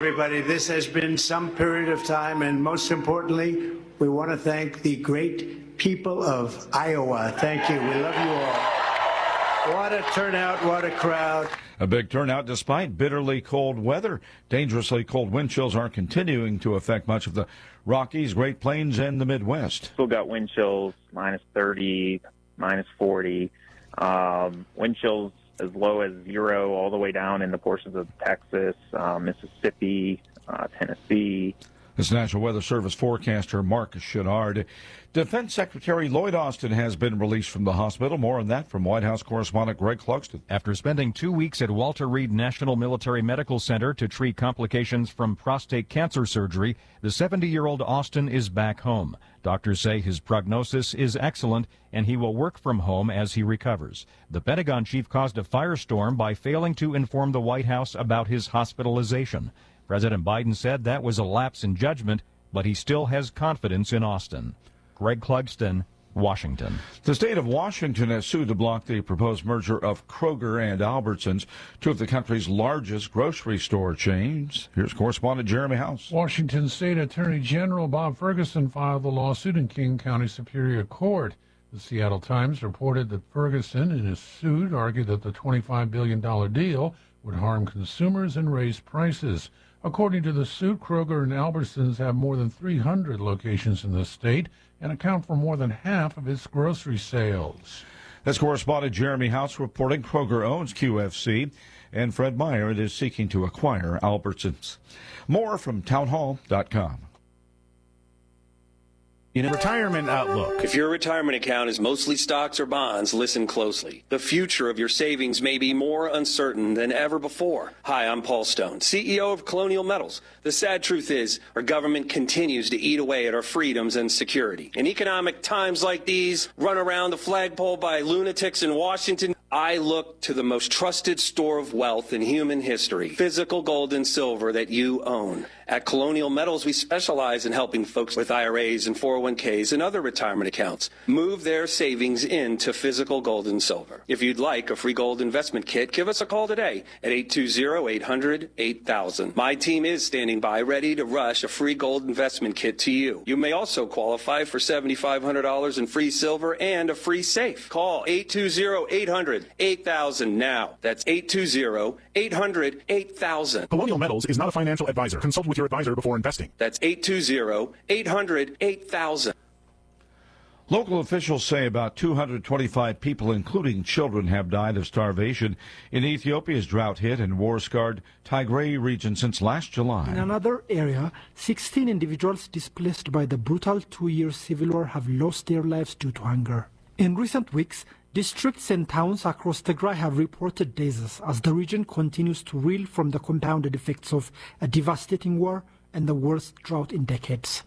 everybody. This has been some period of time, and most importantly, we want to thank the great people of Iowa. Thank you. We love you all. What a turnout, what a crowd. A big turnout despite bitterly cold weather. Dangerously cold wind chills are continuing to affect much of the Rockies, Great Plains, and the Midwest. Still got wind chills, minus 30, minus 40. Wind chills as low as 0 all the way down in the portions of Texas, Mississippi, Tennessee. This National Weather Service forecaster Mark Shedard. Defense Secretary Lloyd Austin has been released from the hospital. More on that from White House correspondent Greg Clugston. After spending 2 weeks at Walter Reed National Military Medical Center to treat complications from prostate cancer surgery, the 70-year-old Austin is back home. Doctors say his prognosis is excellent, and he will work from home as he recovers. The Pentagon chief caused a firestorm by failing to inform the White House about his hospitalization. President Biden said that was a lapse in judgment, but he still has confidence in Austin. Greg Clugston, Washington. The state of Washington has sued to block the proposed merger of Kroger and Albertsons, two of the country's largest grocery store chains. Here's correspondent Jeremy House. Washington State Attorney General Bob Ferguson filed the lawsuit in King County Superior Court. The Seattle Times reported that Ferguson, in his suit, argued that the $25 billion deal would harm consumers and raise prices. According to the suit, Kroger and Albertsons have more than 300 locations in the state and account for more than half of its grocery sales. As correspondent Jeremy House reporting, Kroger owns QFC, and Fred Meyer is seeking to acquire Albertsons. More from townhall.com. In Retirement Outlook. If your retirement account is mostly stocks or bonds, listen closely. The future of your savings may be more uncertain than ever before. Hi, I'm Paul Stone, CEO of Colonial Metals. The sad truth is, our government continues to eat away at our freedoms and security. In economic times like these, run around the flagpole by lunatics in Washington, I look to the most trusted store of wealth in human history, physical gold and silver that you own. At Colonial Metals, we specialize in helping folks with IRAs and 401ks and other retirement accounts move their savings into physical gold and silver. If you'd like a free gold investment kit, give us a call today at 820-800-8000. My team is standing by ready to rush a free gold investment kit to you. You may also qualify for $7,500 in free silver and a free safe. Call 820-800-8000 now. That's 820-800-8000. Colonial Metals is not a financial advisor. Consult with your advisor before investing. That's 820-800-8000. Local officials say about 225 people, including children, have died of starvation in Ethiopia's drought-hit and war-scarred Tigray region since last July. In another area, 16 individuals displaced by the brutal 2-year civil war have lost their lives due to hunger. In recent weeks, districts and towns across Tigray have reported deaths as the region continues to reel from the compounded effects of a devastating war and the worst drought in decades.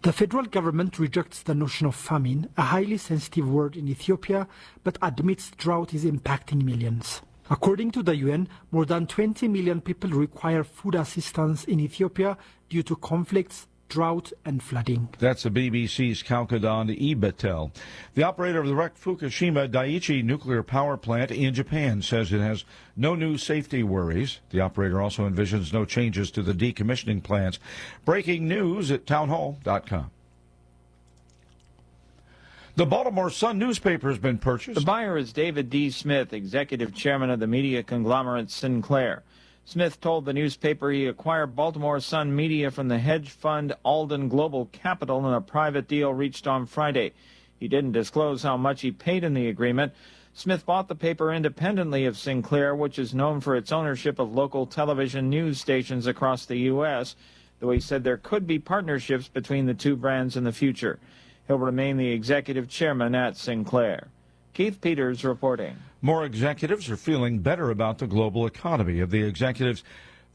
The federal government rejects the notion of famine, a highly sensitive word in Ethiopia, but admits drought is impacting millions. According to the UN, more than 20 million people require food assistance in Ethiopia due to conflicts, drought and flooding. That's the BBC's Kalkadan Ibetel. The operator of the wrecked Fukushima Daiichi nuclear power plant in Japan says it has no new safety worries. The operator also envisions no changes to the decommissioning plans. Breaking news at townhall.com. The Baltimore Sun newspaper has been purchased. The buyer is David D. Smith, executive chairman of the media conglomerate Sinclair. Smith told the newspaper he acquired Baltimore Sun Media from the hedge fund Alden Global Capital in a private deal reached on Friday. He didn't disclose how much he paid in the agreement. Smith bought the paper independently of Sinclair, which is known for its ownership of local television news stations across the U.S., though he said there could be partnerships between the two brands in the future. He'll remain the executive chairman at Sinclair. Keith Peters reporting. More executives are feeling better about the global economy. Of the executives,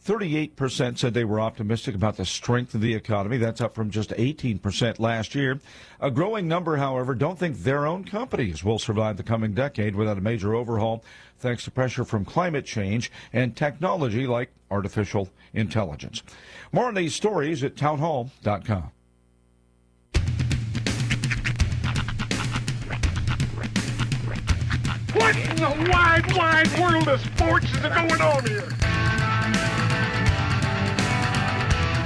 38% said they were optimistic about the strength of the economy. That's up from just 18% last year. A growing number, however, don't think their own companies will survive the coming decade without a major overhaul, thanks to pressure from climate change and technology like artificial intelligence. More on these stories at townhall.com. What in the wide, wide world of sports is going on here?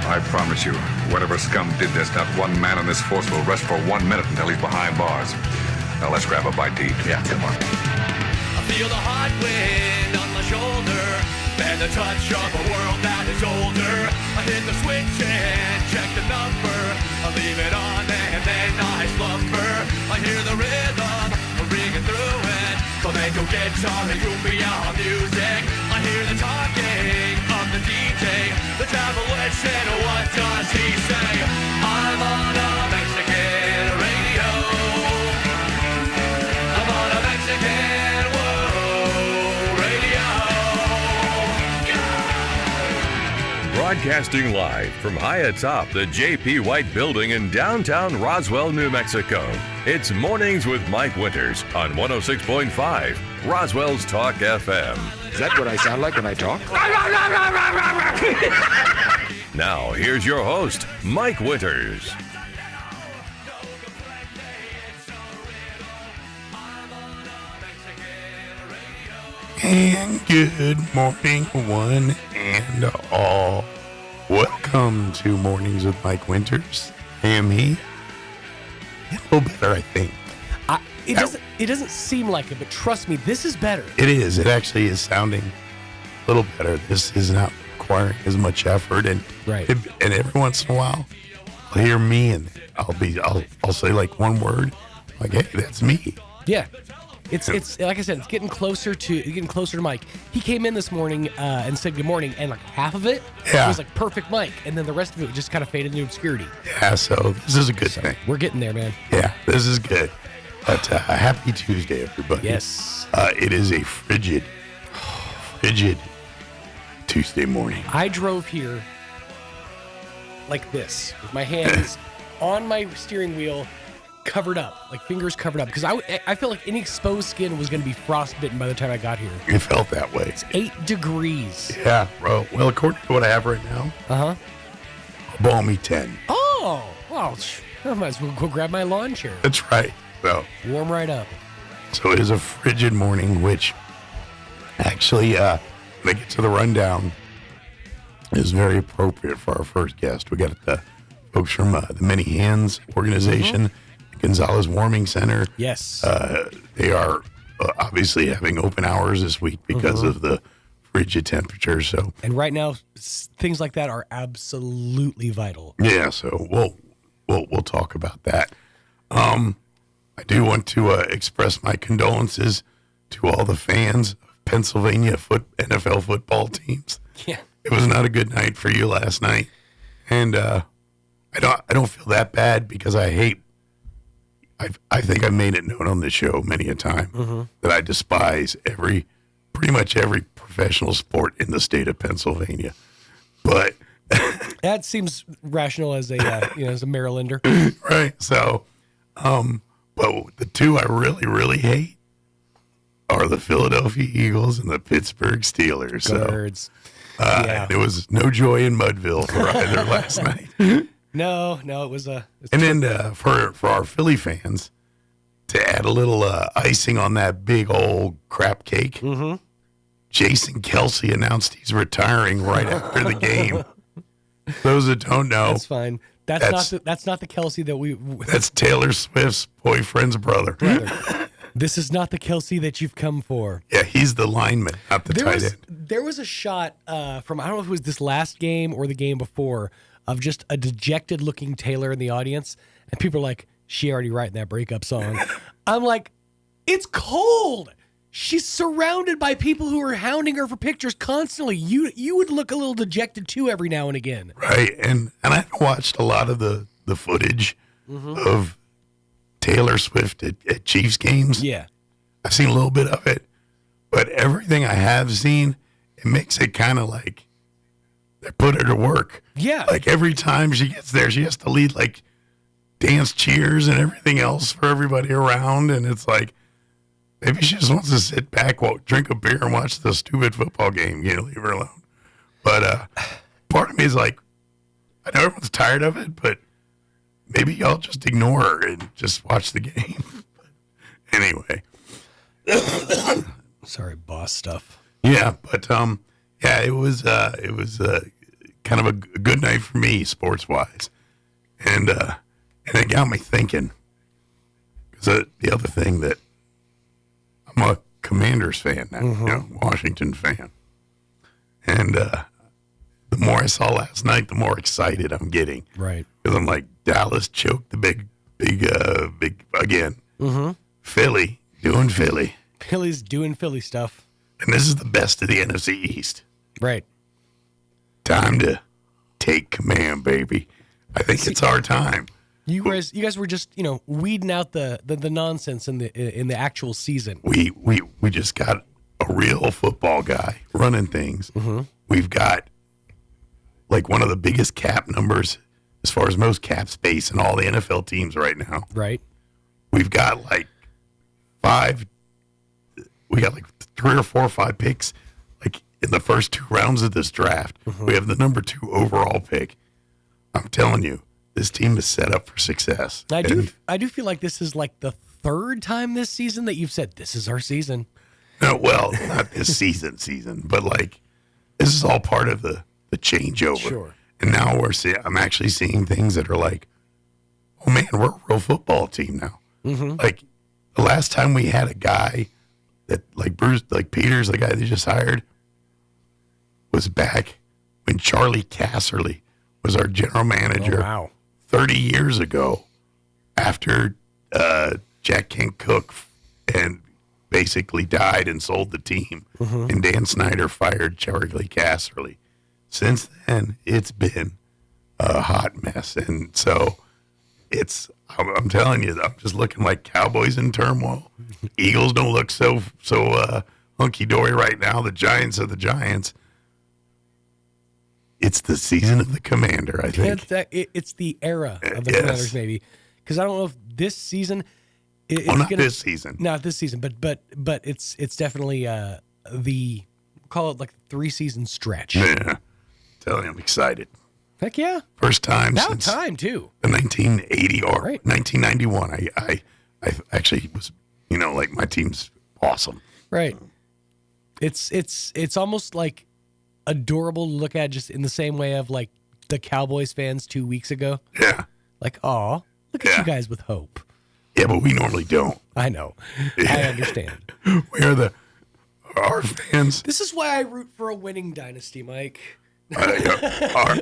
I promise you, whatever scum did this, not one man in this force will rest for 1 minute until he's behind bars. Now let's grab a bite to eat. Yeah, come on. I feel the hot wind on my shoulder and the touch of a world that is older. I hit the switch and check the number. I leave it on and then I slumber. I hear the rhythm ringing through it. Flamenco guitar and cumbia music. I hear the talking of the DJ. The travel and what does he say? I'm on a Mexican radio. I'm on a Mexican radio. Broadcasting live from high atop the J.P. White Building in downtown Roswell, New Mexico. It's Mornings with Mike Winters on 106.5 Roswell's Talk FM. Is that what I sound like when I talk? Now, here's your host, Mike Winters. And good morning, one and all. Welcome to Mornings with Mike Winters. I am he. A little better, I think. It doesn't seem like it, but trust me, this is better. It is. It actually is sounding a little better. This is not requiring as much effort, and right. And every once in a while, I'll hear me, and I'll say like one word, like, "Hey, that's me." Yeah. It's like I said, it's getting closer to Mike. He came in this morning and said good morning, and like half of it was like perfect Mike, and then the rest of it just kind of faded into obscurity. Yeah, so this is a good thing. We're getting there, man. Yeah, this is good. But happy Tuesday, everybody. Yes. It is a frigid Tuesday morning. I drove here like this, with my hands on my steering wheel, covered up, like fingers covered up, because I felt like any exposed skin was going to be frostbitten by the time I got here. It felt that way. It's 8 degrees. Yeah, bro. Well, according to what I have right now, a balmy 10. Oh, well, I might as well go grab my lawn chair. That's right. So warm right up. So it is a frigid morning, which actually, when I get to the rundown, is very appropriate for our first guest. We got the folks from the Many Hands organization. Gonzalez Warming Center. Yes. They are obviously having open hours this week because of the frigid temperature. So, and right now, things like that are absolutely vital. Yeah. So we'll talk about that. I do want to express my condolences to all the fans of Pennsylvania NFL football teams. Yeah. It was not a good night for you last night, and I don't feel that bad because I think I made it known on the show many a time that I despise pretty much every professional sport in the state of Pennsylvania. But that seems rational as a as a Marylander, right? So, but the two I really, really hate are the Philadelphia Eagles and the Pittsburgh Steelers. Birds. There was no joy in Mudville for either last night. No, it was a. And then for our Philly fans, to add a little icing on that big old crap cake, Jason Kelsey announced he's retiring right after the game. Those that don't know, that's fine. That's not the Kelsey that we. That's Taylor Swift's boyfriend's brother. This is not the Kelsey that you've come for. Yeah, he's the lineman, not the tight end. There was a shot from, I don't know if it was this last game or the game before, of just a dejected-looking Taylor in the audience, and people are like, she already writing that breakup song. I'm like, it's cold. She's surrounded by people who are hounding her for pictures constantly. You would look a little dejected, too, every now and again. Right, and I watched a lot of the footage of Taylor Swift at Chiefs games. Yeah. I've seen a little bit of it, but everything I have seen, it makes it kind of like they put her to work. Yeah. Like every time she gets there, she has to lead like dance cheers and everything else for everybody around. And it's like, maybe she just wants to sit back, drink a beer and watch the stupid football game. Leave her alone. But part of me is like, I know everyone's tired of it, but maybe y'all just ignore her and just watch the game. Anyway. Sorry, boss stuff. Yeah, but it was kind of a good night for me, sports wise, and it got me thinking. Because the other thing that I'm a Commanders fan now, Washington fan, and the more I saw last night, the more excited I'm getting. Right. Because I'm like, Dallas choked the big again. Mm-hmm. Philly doing Philly. Philly's doing Philly stuff. And this is the best of the NFC East. Right. Time to take command, baby. I think it's our time. You guys were just, weeding out the nonsense in the actual season. We just got a real football guy running things. Mm-hmm. We've got like one of the biggest cap numbers as far as most cap space in all the NFL teams right now. Right. We've got like 3 or 4 or 5 picks like in the first 2 rounds of this draft. Mm-hmm. We have the number 2 overall pick. I'm telling you, this team is set up for success. I do feel like this is like the 3rd time this season that you've said this is our season. No, well, not this season, but like this is all part of the changeover. Sure. And now I'm actually seeing things that are like, oh man, we're a real football team now. Mm-hmm. Like the last time we had a guy that like Peters, the guy they just hired, was back when Charlie Casserly was our general manager. Oh, wow. 30 years ago, after Jack Kent Cook and basically died and sold the team, and Dan Snyder fired Charlie Casserly. Since then, it's been a hot mess, and so I'm telling you, I'm just looking like Cowboys in turmoil. Eagles don't look so hunky dory right now. The Giants are the Giants. It's the season of the Commander, I think. It's the era of the Commanders, maybe, because I don't know if this season. This season. Not this season, but it's definitely call it like the 3-season stretch. Yeah, telling you, I'm excited. Heck yeah! First time now since time too. The 1980 or 1991. I actually was, like my team's awesome. Right. It's almost like adorable to look at, just in the same way of like the Cowboys fans 2 weeks ago. Yeah. Like, aw, look at you guys with hope. Yeah, but we normally don't. I know. I understand. We are our fans. This is why I root for a winning dynasty, Mike.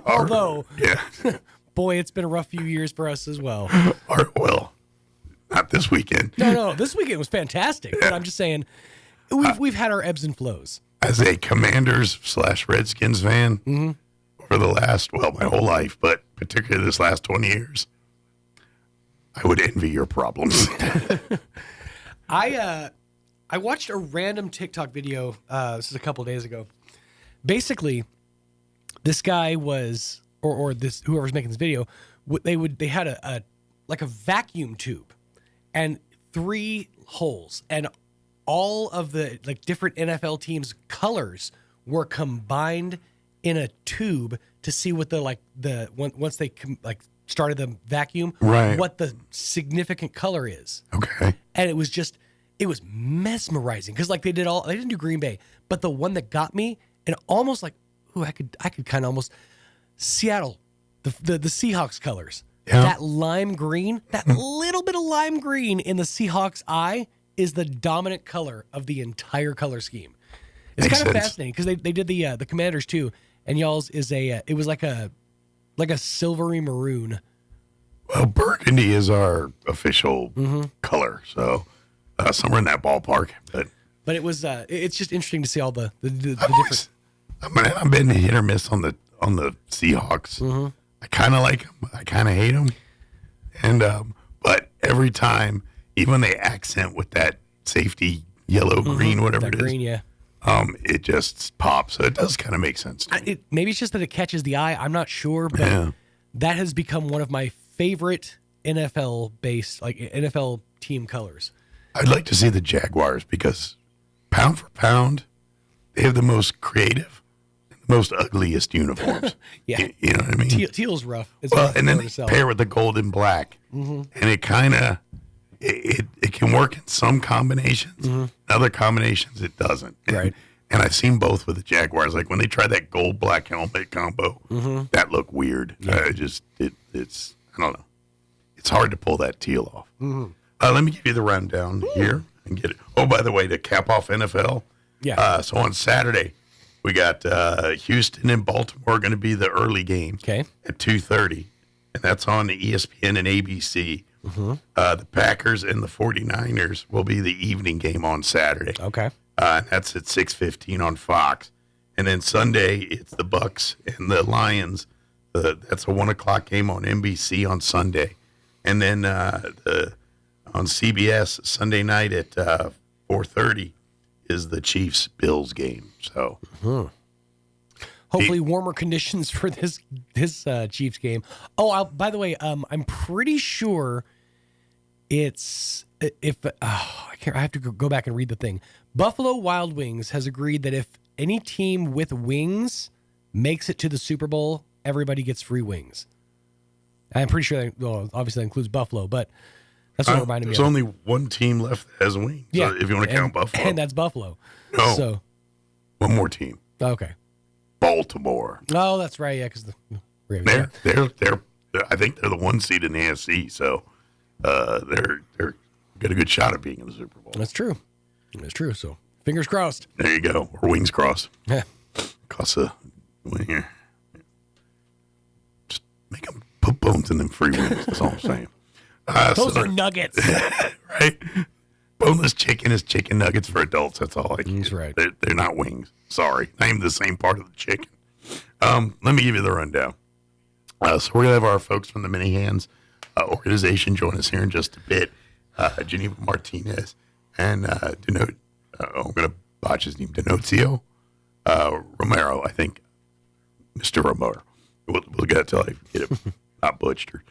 Although, boy, it's been a rough few years for us as well. Not this weekend. No, this weekend was fantastic. But I'm just saying, we've had our ebbs and flows. As a Commanders/Redskins fan over the last, my whole life, but particularly this last 20 years, I would envy your problems. I watched a random TikTok video. This is a couple days ago. Basically, this guy was, or this whoever's making this video, they had a vacuum tube and 3 holes, and all of the different NFL teams' colors were combined in a tube to see what once they started the vacuum, right, what the significant color is. Okay. And it was mesmerizing because they didn't do Green Bay, but the one that got me, and almost I could kind of almost Seattle, the Seahawks colors. Yeah. That lime green, that little bit of lime green in the Seahawks eye is the dominant color of the entire color scheme. It's kind of fascinating because they did the Commanders too, and y'all's is it was like a silvery maroon. Well, burgundy is our official color, so somewhere in that ballpark. But it was it's just interesting to see all the different. I've been hit or miss on the Seahawks. I kind of like them. I kind of hate them. And but every time, even when they accent with that safety yellow, green, whatever it is, green, yeah. It just pops. So it does kind of make sense to me. Maybe it's just that it catches the eye. I'm not sure, but that has become one of my favorite NFL-based, NFL team colors. I'd like to see the Jaguars because pound for pound, they have the most creative, most ugliest uniforms. Yeah. You know what I mean? Teal's rough. And then they pair with the gold and black. And it kind of, it can work in some combinations. In other combinations, it doesn't. Right. And I've seen both with the Jaguars. Like when they tried that gold-black helmet combo, that looked weird. Yeah. It's I don't know. It's hard to pull that teal off. Let me give you the rundown here and get it. Oh, by the way, to cap off NFL. Yeah. So on Saturday, we got Houston and Baltimore going to be the early game at 2:30, and that's on the ESPN and ABC. The Packers and the 49ers will be the evening game on Saturday. Okay. And that's at 6:15 on Fox. And then Sunday, it's the Bucks and the Lions. That's a 1 o'clock game on NBC on Sunday. And then on CBS Sunday night at 4:30 is the Chiefs-Bills game. So hopefully warmer conditions for this Chiefs game. Oh, by the way, I'm pretty sure it's I have to go back and read the thing. Buffalo Wild Wings has agreed that if any team with wings makes it to the Super Bowl, everybody gets free wings. I'm pretty sure obviously that includes Buffalo, but that's what it reminded me of. There's only one team left that has wings. Yeah, if you want to count Buffalo. and that's Buffalo. No, so one more team. Okay. Baltimore. Oh, that's right. Yeah, because they're I think they're the 1 seed in the AFC, so they're got a good shot at being in the Super Bowl. That's true. That's true. So fingers crossed. There you go. Or wings crossed. Yeah. Cost a winger. Just make them put bones in them free wings. That's all I'm saying. Those are nuggets. Right? Boneless chicken is chicken nuggets for adults. That's all I can That's do. right. They're not wings. Sorry. Not even the same part of the chicken. Let me give you the rundown. So we're going to have our folks from the Mini Hands organization join us here in just a bit. Geneva Martinez and I'm going to botch his name, Denozio Romero, I think. Mr. Romero. We'll get it till I get it not butchered.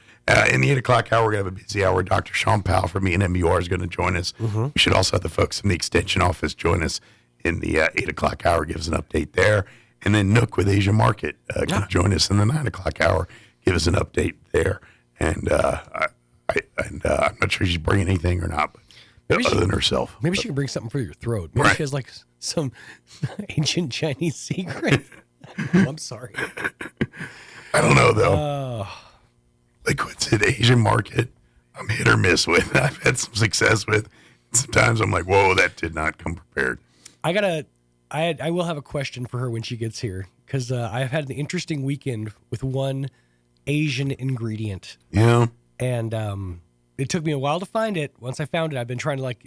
In the 8 o'clock hour, we're going to have a busy hour. Dr. Sean Powell from ENMUR is going to join us. We should also have the folks in the Extension office join us in the 8 o'clock hour, give us an update there. And then Nook with Asia Market going to join us in the 9 o'clock hour, give us an update there. And I'm not sure she's bringing anything or not, but other than herself. Maybe she can bring something for your throat. Maybe she has like some ancient Chinese secret. No, I'm sorry. I don't know, though. Like what's it, Asian market, I'm hit or miss with. I've had some success with. Sometimes I'm like, whoa, that did not come prepared. I will have a question for her when she gets here, because I've had an interesting weekend with one Asian ingredient. Yeah. And it took me a while to find it. Once I found it, I've been trying to like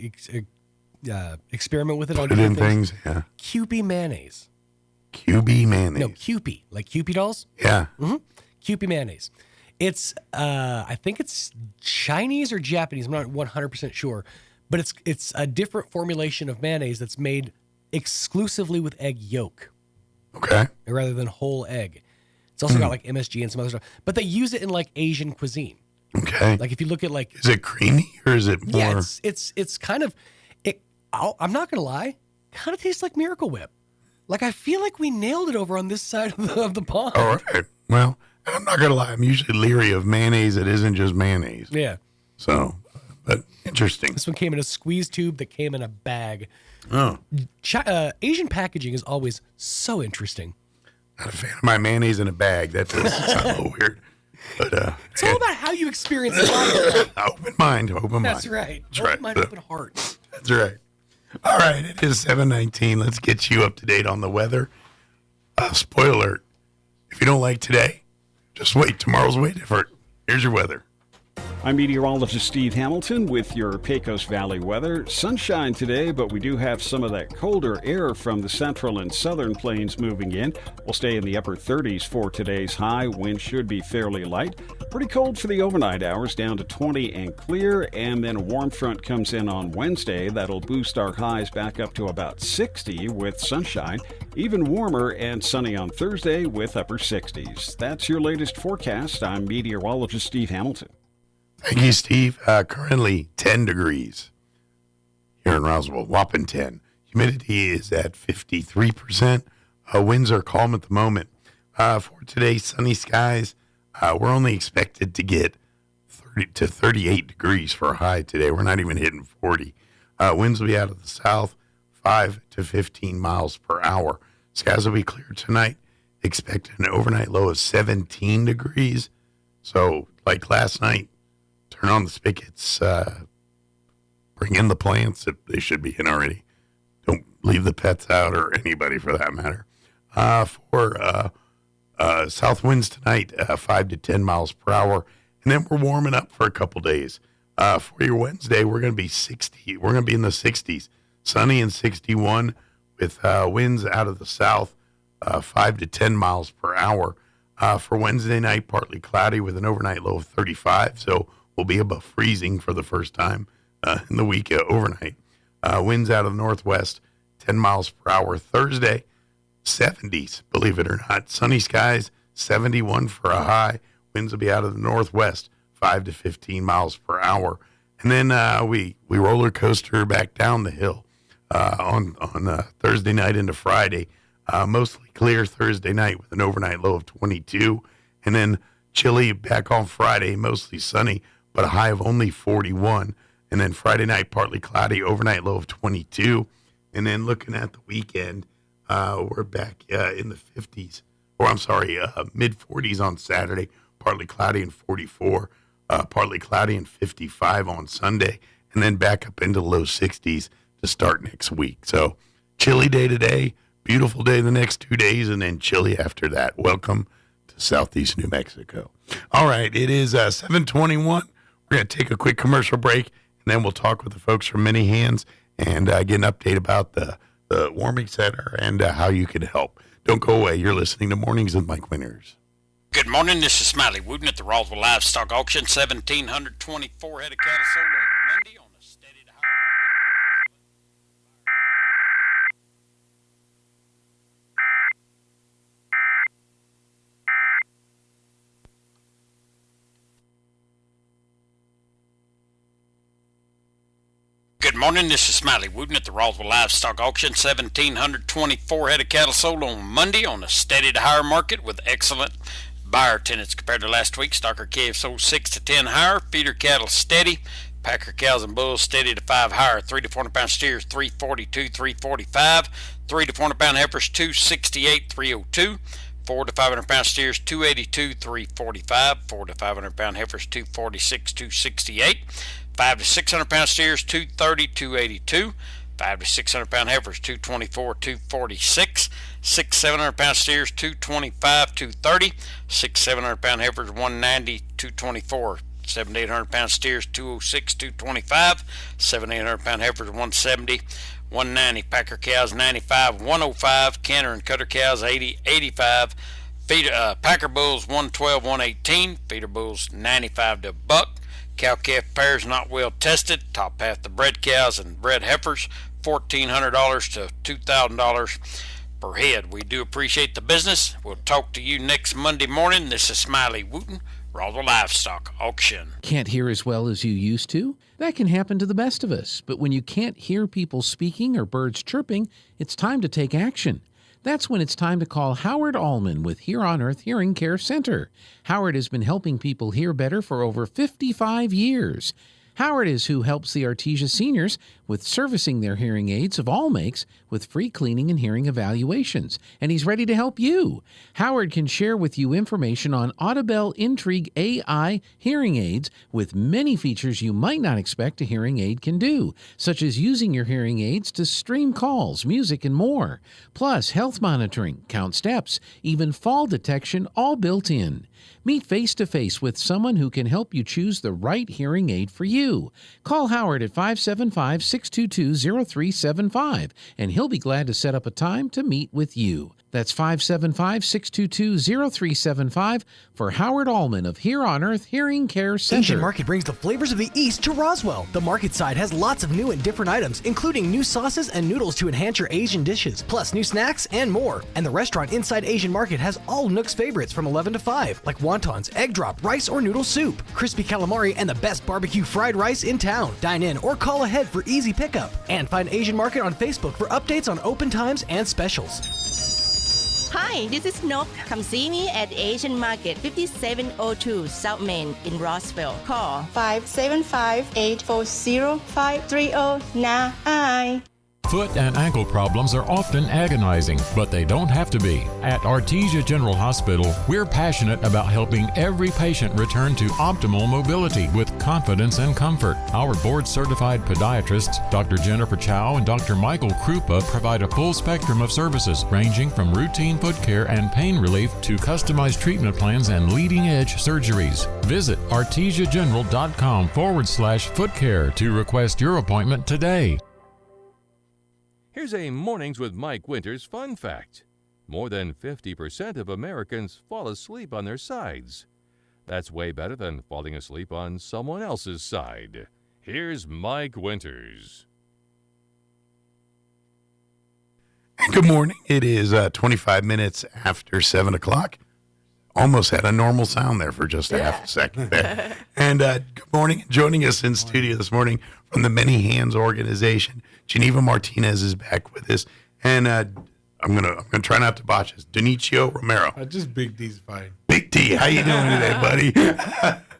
experiment with it on different things. Yeah. Kewpie mayonnaise. Kewpie mayonnaise. No, Kewpie, like Kewpie dolls. Yeah. Kewpie mayonnaise. It's I think it's Chinese or Japanese. I'm not 100% sure, but it's a different formulation of mayonnaise that's made exclusively with egg yolk. Okay. Rather than whole egg. It's also got like MSG and some other stuff, but they use it in like Asian cuisine. Okay. Like if you look at like, is it creamy or is it more? Yeah, it's kind of. I'm not gonna lie, kind of tastes like Miracle Whip. Like I feel like we nailed it over on this side of the pond. All right. Well, I'm not gonna lie. I'm usually leery of mayonnaise that isn't just mayonnaise. Yeah. So, but interesting. This one came in a squeeze tube that came in a bag. Oh. Asian packaging is always so interesting. Not a fan of my mayonnaise in a bag. That does sound a little weird. But it's all about how you experience life. Open mind. That's right. That's open right. mind, open heart. That's right. All right. It is 7:19. Let's get you up to date on the weather. Spoiler alert. If you don't like today, just wait. Tomorrow's way different. Here's your weather. I'm meteorologist Steve Hamilton with your Pecos Valley weather. Sunshine today, but we do have some of that colder air from the central and southern plains moving in. We'll stay in the upper 30s for today's high. Wind should be fairly light. Pretty cold for the overnight hours, down to 20 and clear. And then a warm front comes in on Wednesday. That'll boost our highs back up to about 60 with sunshine. Even warmer and sunny on Thursday with upper 60s. That's your latest forecast. I'm meteorologist Steve Hamilton. Thank you, Steve. Currently 10 degrees here in Roswell, whopping 10. Humidity is at 53%. Winds are calm at the moment. For today, sunny skies. We're only expected to get 30 to 38 degrees for a high today. We're not even hitting 40. Winds will be out of the south, 5 to 15 miles per hour. Skies will be clear tonight. Expect an overnight low of 17 degrees. So, like last night, turn on the spigots, bring in the plants if they should be in already. Don't leave the pets out or anybody for that matter. For south winds tonight, 5 to 10 miles per hour. And then we're warming up for a couple days. For your Wednesday, we're going to be 60. We're going to be in the 60s. Sunny and 61 with winds out of the south, 5 to 10 miles per hour. For Wednesday night, partly cloudy with an overnight low of 35. So we'll be above freezing for the first time in the week overnight. Winds out of the northwest, 10 miles per hour. Thursday, 70s, believe it or not. Sunny skies, 71 for a high. Winds will be out of the northwest, 5 to 15 miles per hour. And then we roller coaster back down the hill on Thursday night into Friday. Mostly clear Thursday night with an overnight low of 22. And then chilly back on Friday, mostly sunny, but a high of only 41. And then Friday night, partly cloudy, overnight low of 22. And then looking at the weekend, we're back in the 50s. Or I'm sorry, mid 40s on Saturday, partly cloudy and 44. Partly cloudy and 55 on Sunday. And then back up into low 60s to start next week. So chilly day today, beautiful day the next 2 days, and then chilly after that. Welcome to Southeast New Mexico. All right, it is 7:21. We're going to take a quick commercial break, and then we'll talk with the folks from Many Hands and get an update about the warming center and how you can help. Don't go away. You're listening to Mornings with Mike Winters. Good morning. This is Smiley Wooten at the Roswell Livestock Auction. 1,724 head of cattle sold on Monday on the steady to high Good morning. This is Smiley Wooten at the Roswell Livestock Auction. 1,724 head of cattle sold on Monday on the steady to higher market with excellent buyer attendance compared to last week. Stocker calves sold 6 to 10 higher. Feeder cattle steady. Packer cows and bulls steady to 5 higher. 3 to 400 pound steers 342, 345. 3 to 400 pound heifers 268, 302. 4 to 500 pound steers 282, 345. 4 to 500 pound heifers 246, 268. 5 to 600 pound steers 230, 282. 5 to 600 pound heifers 224, 246. 6 700 pound steers 225, 230. 6 700 pound heifers 190, 224. 7 to 800 pound steers 206, 225. 7 to 800 pound heifers 170, 190. Packer cows 95, 105. Canner and cutter cows 80, 85. Packer bulls 112, 118. Feeder bulls 95 to a buck. Cow-calf pairs not well tested. Top half the bred cows and bred heifers, $1,400 to $2,000 per head. We do appreciate the business. We'll talk to you next Monday morning. This is Smiley Wooten, Roswell Livestock Auction. Can't hear as well as you used to? That can happen to the best of us. But when you can't hear people speaking or birds chirping, it's time to take action. That's when it's time to call Howard Allman with Here on Earth Hearing Care Center. Howard has been helping people hear better for over 55 years. Howard is who helps the Artesia seniors with servicing their hearing aids of all makes with free cleaning and hearing evaluations, and he's ready to help you. Howard can share with you information on Audibel Intrigue AI hearing aids with many features you might not expect a hearing aid can do, such as using your hearing aids to stream calls, music, and more. Plus, health monitoring, count steps, even fall detection, all built in. Meet face-to-face with someone who can help you choose the right hearing aid for you. Call Howard at 575-622-0375, and he'll be glad to set up a time to meet with you. That's 575-622-0375 for Howard Allman of Here on Earth Hearing Care Center. Asian Market brings the flavors of the East to Roswell. The market side has lots of new and different items, including new sauces and noodles to enhance your Asian dishes, plus new snacks and more. And the restaurant inside Asian Market has all Nook's favorites from 11 to 5, like wontons, egg drop, rice or noodle soup, crispy calamari, and the best barbecue fried rice in town. Dine in or call ahead for easy pickup. And find Asian Market on Facebook for updates on open times and specials. Hi, this is Nok. Come see me at Asian Market, 5702 South Main in Roswell. Call 575-840-5309. Foot and ankle problems are often agonizing, but they don't have to be. At Artesia General Hospital, we're passionate about helping every patient return to optimal mobility with confidence and comfort. Our board-certified podiatrists, Dr. Jennifer Chow and Dr. Michael Krupa, provide a full spectrum of services ranging from routine foot care and pain relief to customized treatment plans and leading-edge surgeries. Visit artesiageneral.com/foot care to request your appointment today. Here's a Mornings with Mike Winters fun fact. More than 50% of Americans fall asleep on their sides. That's way better than falling asleep on someone else's side. Here's Mike Winters. Good morning. It is 25 minutes after 7 o'clock. Almost had a normal sound there for just a half a second there. And good morning. Joining us in studio this morning from the Many Hands Organization, Geneva Martinez is back with us. And I'm gonna try not to botch this. Donicio Romero. Just Big D's fine. Big D, how you doing today, buddy?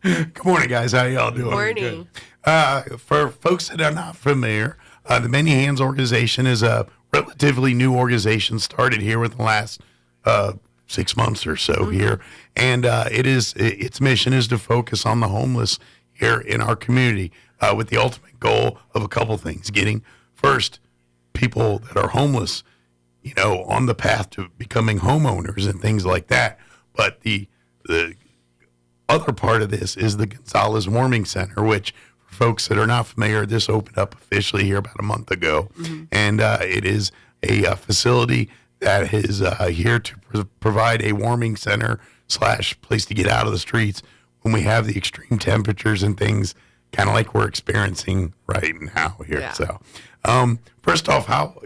Good morning, guys. How y'all doing? Morning. For folks that are not familiar, the Many Hands Organization is a relatively new organization started here within the last 6 months or so here, and its mission is to focus on the homeless here in our community, with the ultimate goal of a couple things: getting first people that are homeless, on the path to becoming homeowners and things like that. But the other part of this is the Gonzalez Warming Center, which, for folks that are not familiar, this opened up officially here about a month ago, and it is a facility that is here to provide a warming center / place to get out of the streets when we have the extreme temperatures and things kind of like we're experiencing right now here. Yeah. So first off, how,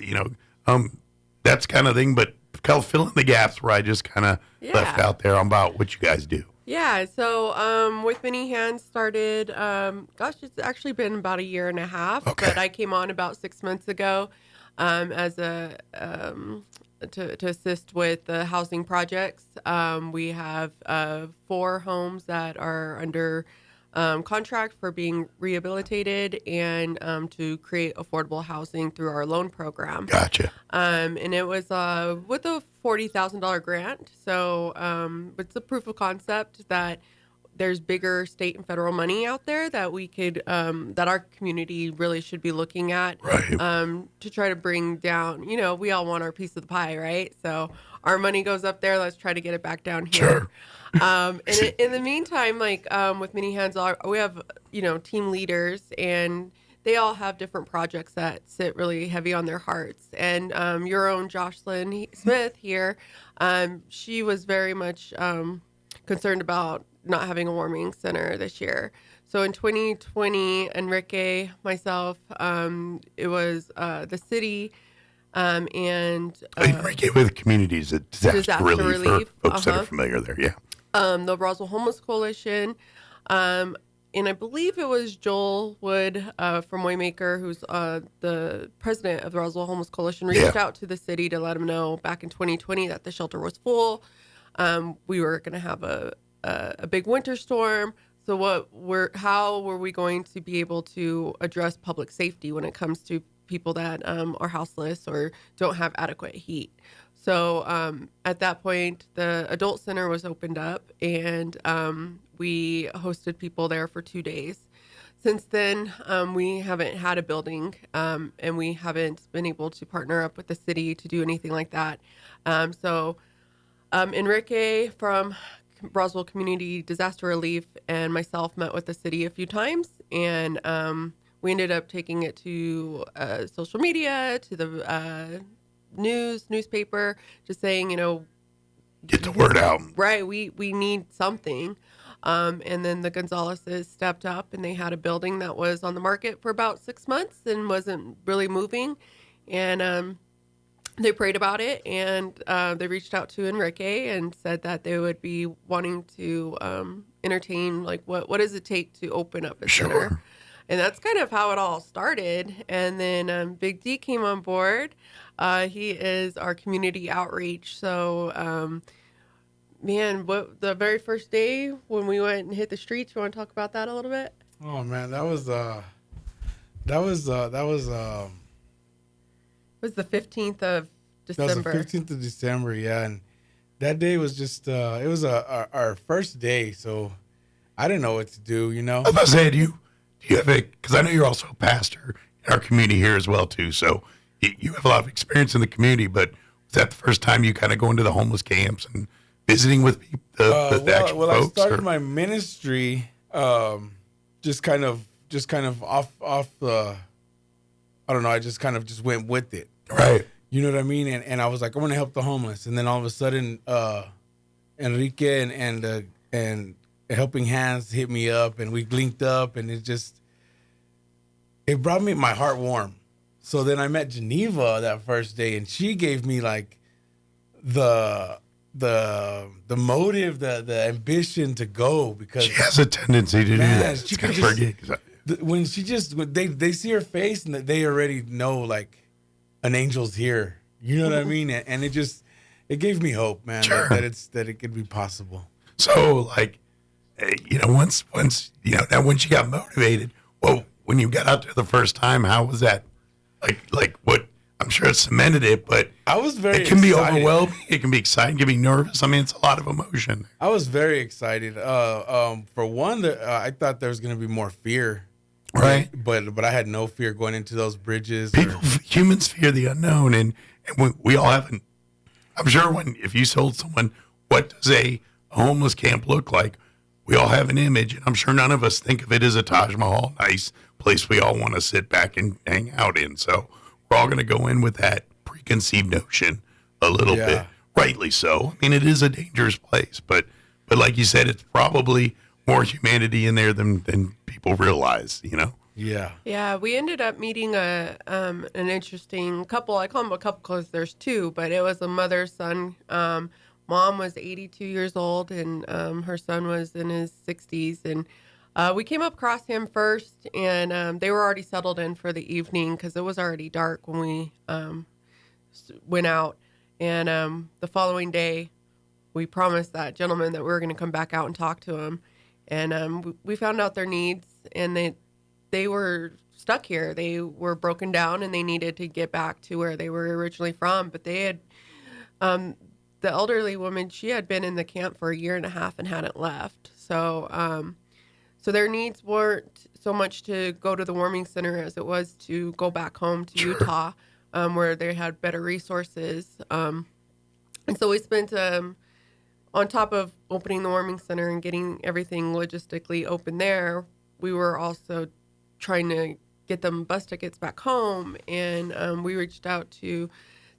that's kind of thing, but fill in the gaps where I just kind of left out there about what you guys do. Yeah, so with Many Hands started, it's actually been about a year and a half, but I came on about 6 months ago as a to assist with the housing projects. We have 4 homes that are under contract for being rehabilitated and to create affordable housing through our loan program. Gotcha. And it was with a $40,000 grant. So it's a proof of concept that there's bigger state and federal money out there that we could, that our community really should be looking at, to try to bring down, we all want our piece of the pie, right? So our money goes up there. Let's try to get it back down here. Sure. And in the meantime, with Many Hands, we have, team leaders, and they all have different projects that sit really heavy on their hearts. And your own Jocelyn Smith here, she was very much concerned about not having a warming center this year. So in 2020, Enrique, myself, it was the city, and Enrique with Communities Disaster Relief. For folks that are familiar there, yeah. The Roswell Homeless Coalition, and I believe it was Joel Wood from Waymaker, who's the president of the Roswell Homeless Coalition, reached out to the city to let them know back in 2020 that the shelter was full. We were going to have a big winter storm. So how were we going to be able to address public safety when it comes to people that are houseless or don't have adequate heat? So at that point, the adult center was opened up, and we hosted people there for 2 days. Since then, we haven't had a building, and we haven't been able to partner up with the city to do anything like that. So Enrique from Roswell Community Disaster Relief and myself met with the city a few times, and we ended up taking it to social media, to the newspaper, just saying, get the word out. Right. We need something. And then the Gonzaleses stepped up, and they had a building that was on the market for about 6 months and wasn't really moving. And they prayed about it, and they reached out to Enrique and said that they would be wanting to entertain, what does it take to open up a center? And that's kind of how it all started. And then Big D came on board. He is our community outreach. So, the very first day when we went and hit the streets, you want to talk about that a little bit? Oh man, that was was the 15th of That was the December. 15th of December, yeah. And that day was just, it was our first day, so I didn't know what to do, you know? I was about to say, do you have because I know you're also a pastor in our community here as well, too. So you have a lot of experience in the community, but was that the first time you kind of go into the homeless camps and visiting with people, the actual folks? I started my ministry just kind of off the, I don't know, I just kind of just went with it. Right. You know what I mean? And I was like, I want to help the homeless. And then all of a sudden, Enrique and Helping Hands hit me up, and we linked up, and it brought me my heart warm. So then I met Geneva that first day, and she gave me like the motive, the ambition to go, because she has a tendency to do that. She can forget. When they see her face and they already know like an angel's here. You know what I mean? And it gave me hope, man, Sure. that it could be possible. So like, once now once you got motivated, well, when you got out there the first time, how was that? Like what? I'm sure it cemented it, but I was it can be overwhelming. It can be exciting. It can be nervous. I mean, it's a lot of emotion. I was very excited. For one, I thought there was going to be more fear. Right. But I had no fear going into those bridges. Humans fear the unknown, and we all haven't. I'm sure if you told someone what does a homeless camp look like, we all have an image, and I'm sure none of us think of it as a Taj Mahal, nice place we all want to sit back and hang out in. So we're all going to go in with that preconceived notion a little bit, rightly so. I mean, it is a dangerous place, but like you said, it's probably more humanity in there than people realize, Yeah. Yeah, we ended up meeting an interesting couple. I call them a couple because there's two, but it was a mother-son. Mom was 82 years old, and her son was in his 60s. And we came up across him first, and they were already settled in for the evening because it was already dark when we went out. And the following day, we promised that gentleman that we were going to come back out and talk to him. And we found out their needs, and they were stuck here. They were broken down, and they needed to get back to where they were originally from. But they had, the elderly woman, she had been in the camp for 1.5 years and hadn't left. So their needs weren't so much to go to the warming center as it was to go back home to Utah, where they had better resources. And so we spent, on top of opening the warming center and getting everything logistically open there, we were also trying to get them bus tickets back home. And we reached out to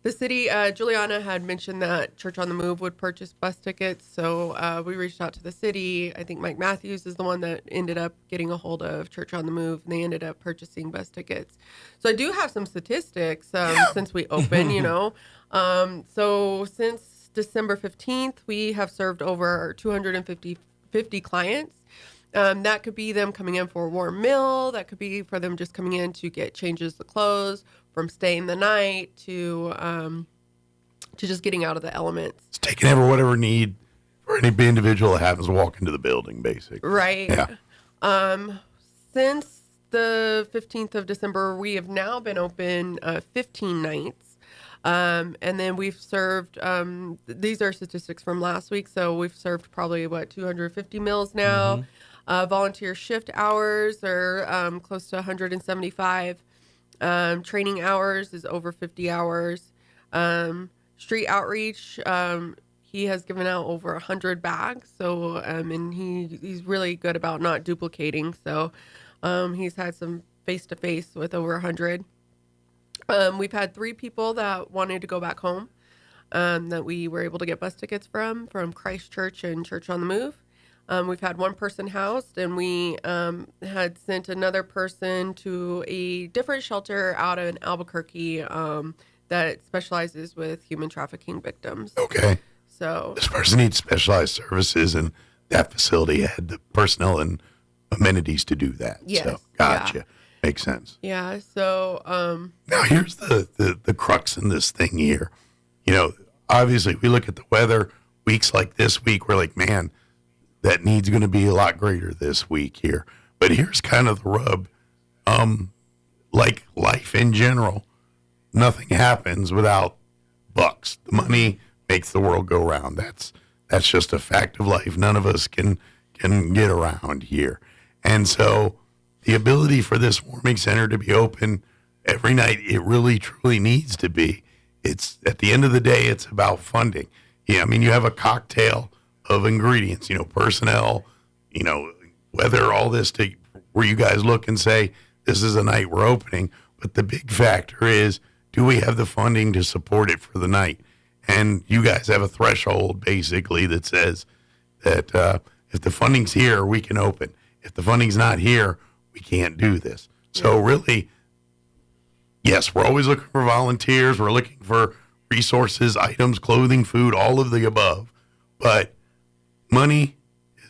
the city. Juliana had mentioned that Church on the Move would purchase bus tickets. So we reached out to the city. I think Mike Matthews is the one that ended up getting a hold of Church on the Move, and they ended up purchasing bus tickets. So I do have some statistics since we opened, So since December 15th, we have served over 250 clients. That could be them coming in for a warm meal. That could be for them just coming in to get changes of clothes, from staying the night to just getting out of the elements. It's taking whatever need for any individual that happens to walk into the building, basically. Right. Yeah. Since the 15th of December, we have now been open 15 nights. And then we've served, these are statistics from last week, so we've served probably, 250 meals now. Volunteer shift hours are close to 175. Training hours is over 50 hours. Street outreach, he has given out over 100 bags, so and he's really good about not duplicating, so he's had some face-to-face with over 100. We've had 3 people that wanted to go back home that we were able to get bus tickets from Christ Church and Church on the Move. We've had 1 person housed, and we had sent another person to a different shelter out in Albuquerque that specializes with human trafficking victims. Okay. So this person needs specialized services, and that facility had the personnel and amenities to do that. Yes. So, gotcha. Yeah. Makes sense. Yeah. So now here's the crux in this thing here. Obviously we look at the weather weeks like this week. We're like, man, that need's going to be a lot greater this week here. But here's kind of the rub. Like life in general, nothing happens without bucks. The money makes the world go round. That's just a fact of life. None of us can get around here. And so the ability for this warming center to be open every night, it really truly needs to be. It's at the end of the day, it's about funding. Yeah, I mean, you have a cocktail of ingredients, personnel, weather, all this to where you guys look and say, this is a night we're opening. But the big factor is, do we have the funding to support it for the night? And you guys have a threshold basically that says that if the funding's here, we can open. If the funding's not here, we can't do this. So really, yes, we're always looking for volunteers. We're looking for resources, items, clothing, food, all of the above. But money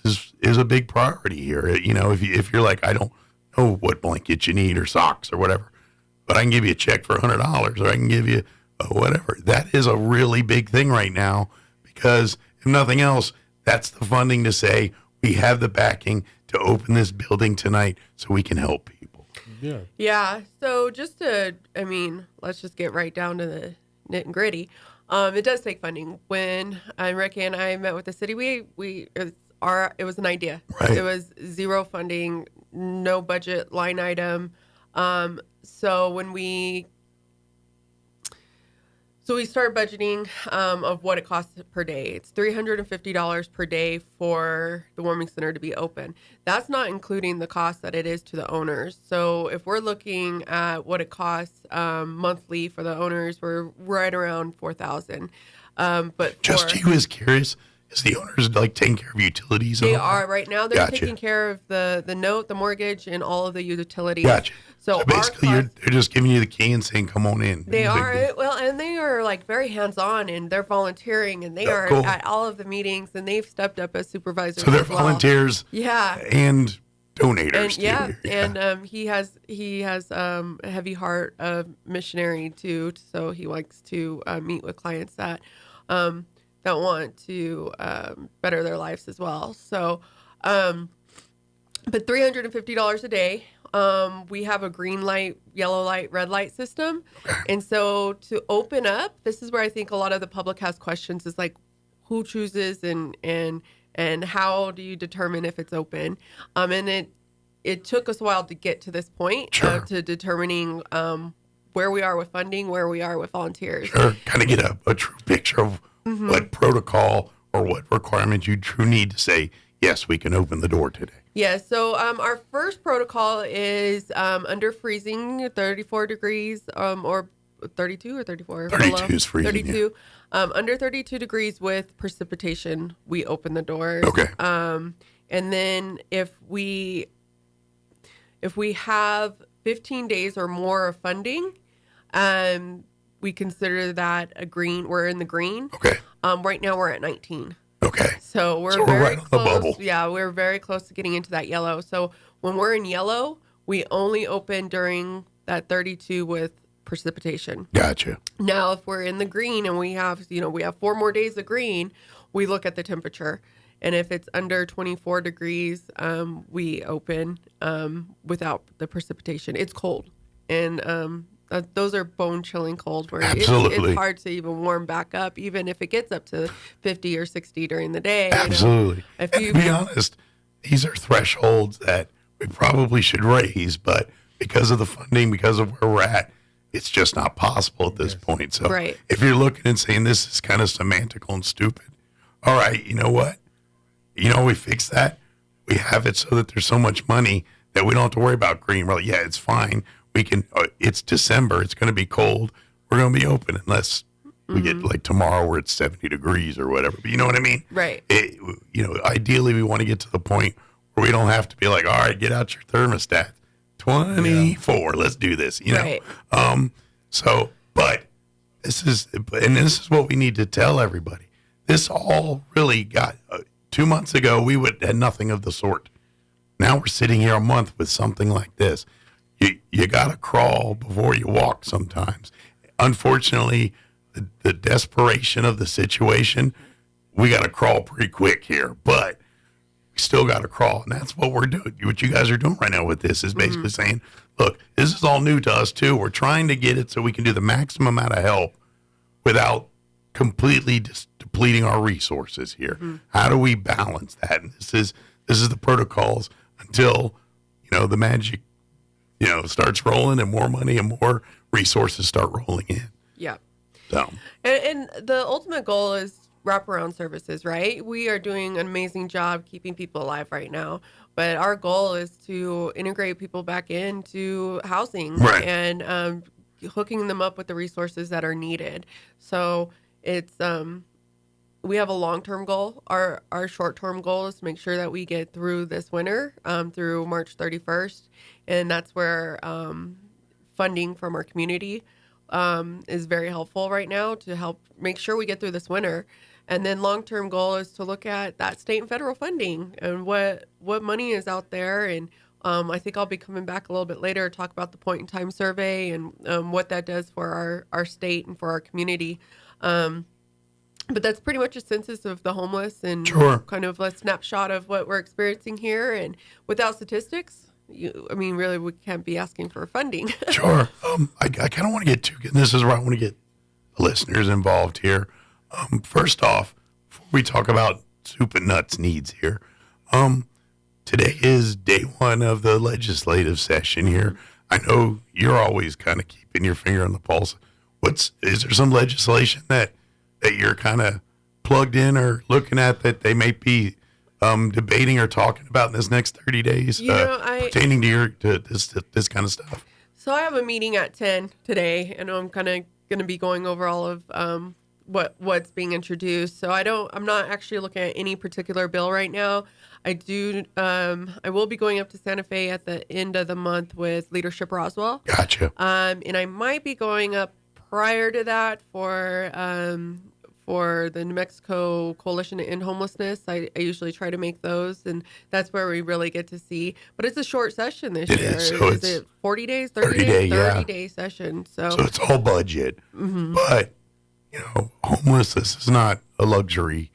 is a big priority here. If you're like, I don't know what blanket you need or socks or whatever, but I can give you a check for $100 or I can give you whatever. That is a really big thing right now because if nothing else, that's the funding to say we have the backing to open this building tonight so we can help people. Yeah. So let's just get right down to the nit and gritty. It does take funding. When Ricky and I met with the city, it was an idea. Right. It was zero funding, no budget line item. So we started budgeting of what it costs per day. It's $350 per day for the warming center to be open. That's not including the cost that it is to the owners. So if we're looking at what it costs monthly for the owners, we're right around $4,000. But just you is curious. Is the owners taking care of utilities? They are right now. They're taking care of the note, the mortgage, and all of the utilities. Gotcha. So basically, they're just giving you the key and saying, "Come on in." They are and they are very hands-on, and they're volunteering, and they are cool. At all of the meetings, and they've stepped up as supervisors. So they're volunteers, and donators. And he has a heavy heart of missionary too, so he likes to meet with clients that want to better their lives as well. So, but $350 a day. We have a green light, yellow light, red light system. And so to open up, this is where I think a lot of the public has questions is who chooses and how do you determine if it's open? And it took us a while to get to this point to determining where we are with funding, where we are with volunteers. Sure, kind of get a true picture of what protocol or what requirements you truly need to say, yes, we can open the door today. Yeah, so our first protocol is under freezing, 34 degrees or 32 or 34? 32 below. is freezing. 32. Yeah. Under 32 degrees with precipitation, we open the doors. Okay. And then if we have 15 days or more of funding, we consider that a green. We're in the green. Okay. Right now we're at 19. Okay. So we're very right on close. the bubble. Yeah, we're very close to getting into that yellow. So when we're in yellow, we only open during that 32 with precipitation. Gotcha. Now, if we're in the green and we have 4 more days of green, we look at the temperature. And if it's under 24 degrees, we open without the precipitation. It's cold. And those are bone-chilling cold where it's hard to even warm back up, even if it gets up to 50 or 60 during the day. Absolutely. And to be honest, these are thresholds that we probably should raise, but because of the funding, because of where we're at, it's just not possible at this point. So if you're looking and saying this is kind of semantical and stupid, all right, you know what? We fix that. We have it so that there's so much money that we don't have to worry about green. Well, yeah, it's fine. We can. It's December. It's going to be cold. We're going to be open unless we get tomorrow where it's 70 degrees or whatever. But you know what I mean? Right. Ideally, we want to get to the point where we don't have to be like, all right, get out your thermostat. 24. Let's do this. Right. But this is what we need to tell everybody. This all really got 2 months ago. We had nothing of the sort. Now we're sitting here a month with something like this. You got to crawl before you walk sometimes. Unfortunately, the desperation of the situation, we got to crawl pretty quick here. But we still got to crawl. And that's what we're doing. What you guys are doing right now with this is basically saying, look, this is all new to us too. We're trying to get it so we can do the maximum amount of help without completely depleting our resources here. How do we balance that? And this is the protocols until, the magic, starts rolling and more money and more resources start rolling in. Yeah. So. And the ultimate goal is wraparound services, right? We are doing an amazing job keeping people alive right now, but our goal is to integrate people back into housing and hooking them up with the resources that are needed. So it's we have a long-term goal. Our short-term goal is to make sure that we get through this winter through March 31st, and that's where funding from our community is very helpful right now to help make sure we get through this winter. And then long-term goal is to look at that state and federal funding and what money is out there. And I think I'll be coming back a little bit later to talk about the point-in-time survey and what that does for our state and for our community. But that's pretty much a census of the homeless and kind of a snapshot of what we're experiencing here. And without statistics, really, we can't be asking for funding. Sure. I kind of want to get to, and this is where I want to get the listeners involved here. First off, before we talk about soup and nuts needs here, today is day one of the legislative session here. I know you're always kind of keeping your finger on the pulse. Is there some legislation that you're kind of plugged in or looking at that they may be debating or talking about in this next 30 days pertaining to this kind of stuff? So I have a meeting at 10 today, and I'm kind of going to be going over all of what's being introduced. So I'm not actually looking at any particular bill right now. I will be going up to Santa Fe at the end of the month with Leadership Roswell. Gotcha. And I might be going up prior to that for the New Mexico Coalition to End Homelessness. I usually try to make those, and that's where we really get to see. But it's a short session this year. Is it 40 days, 30 days? 30-day session. So it's all budget. But, homelessness is not a luxury.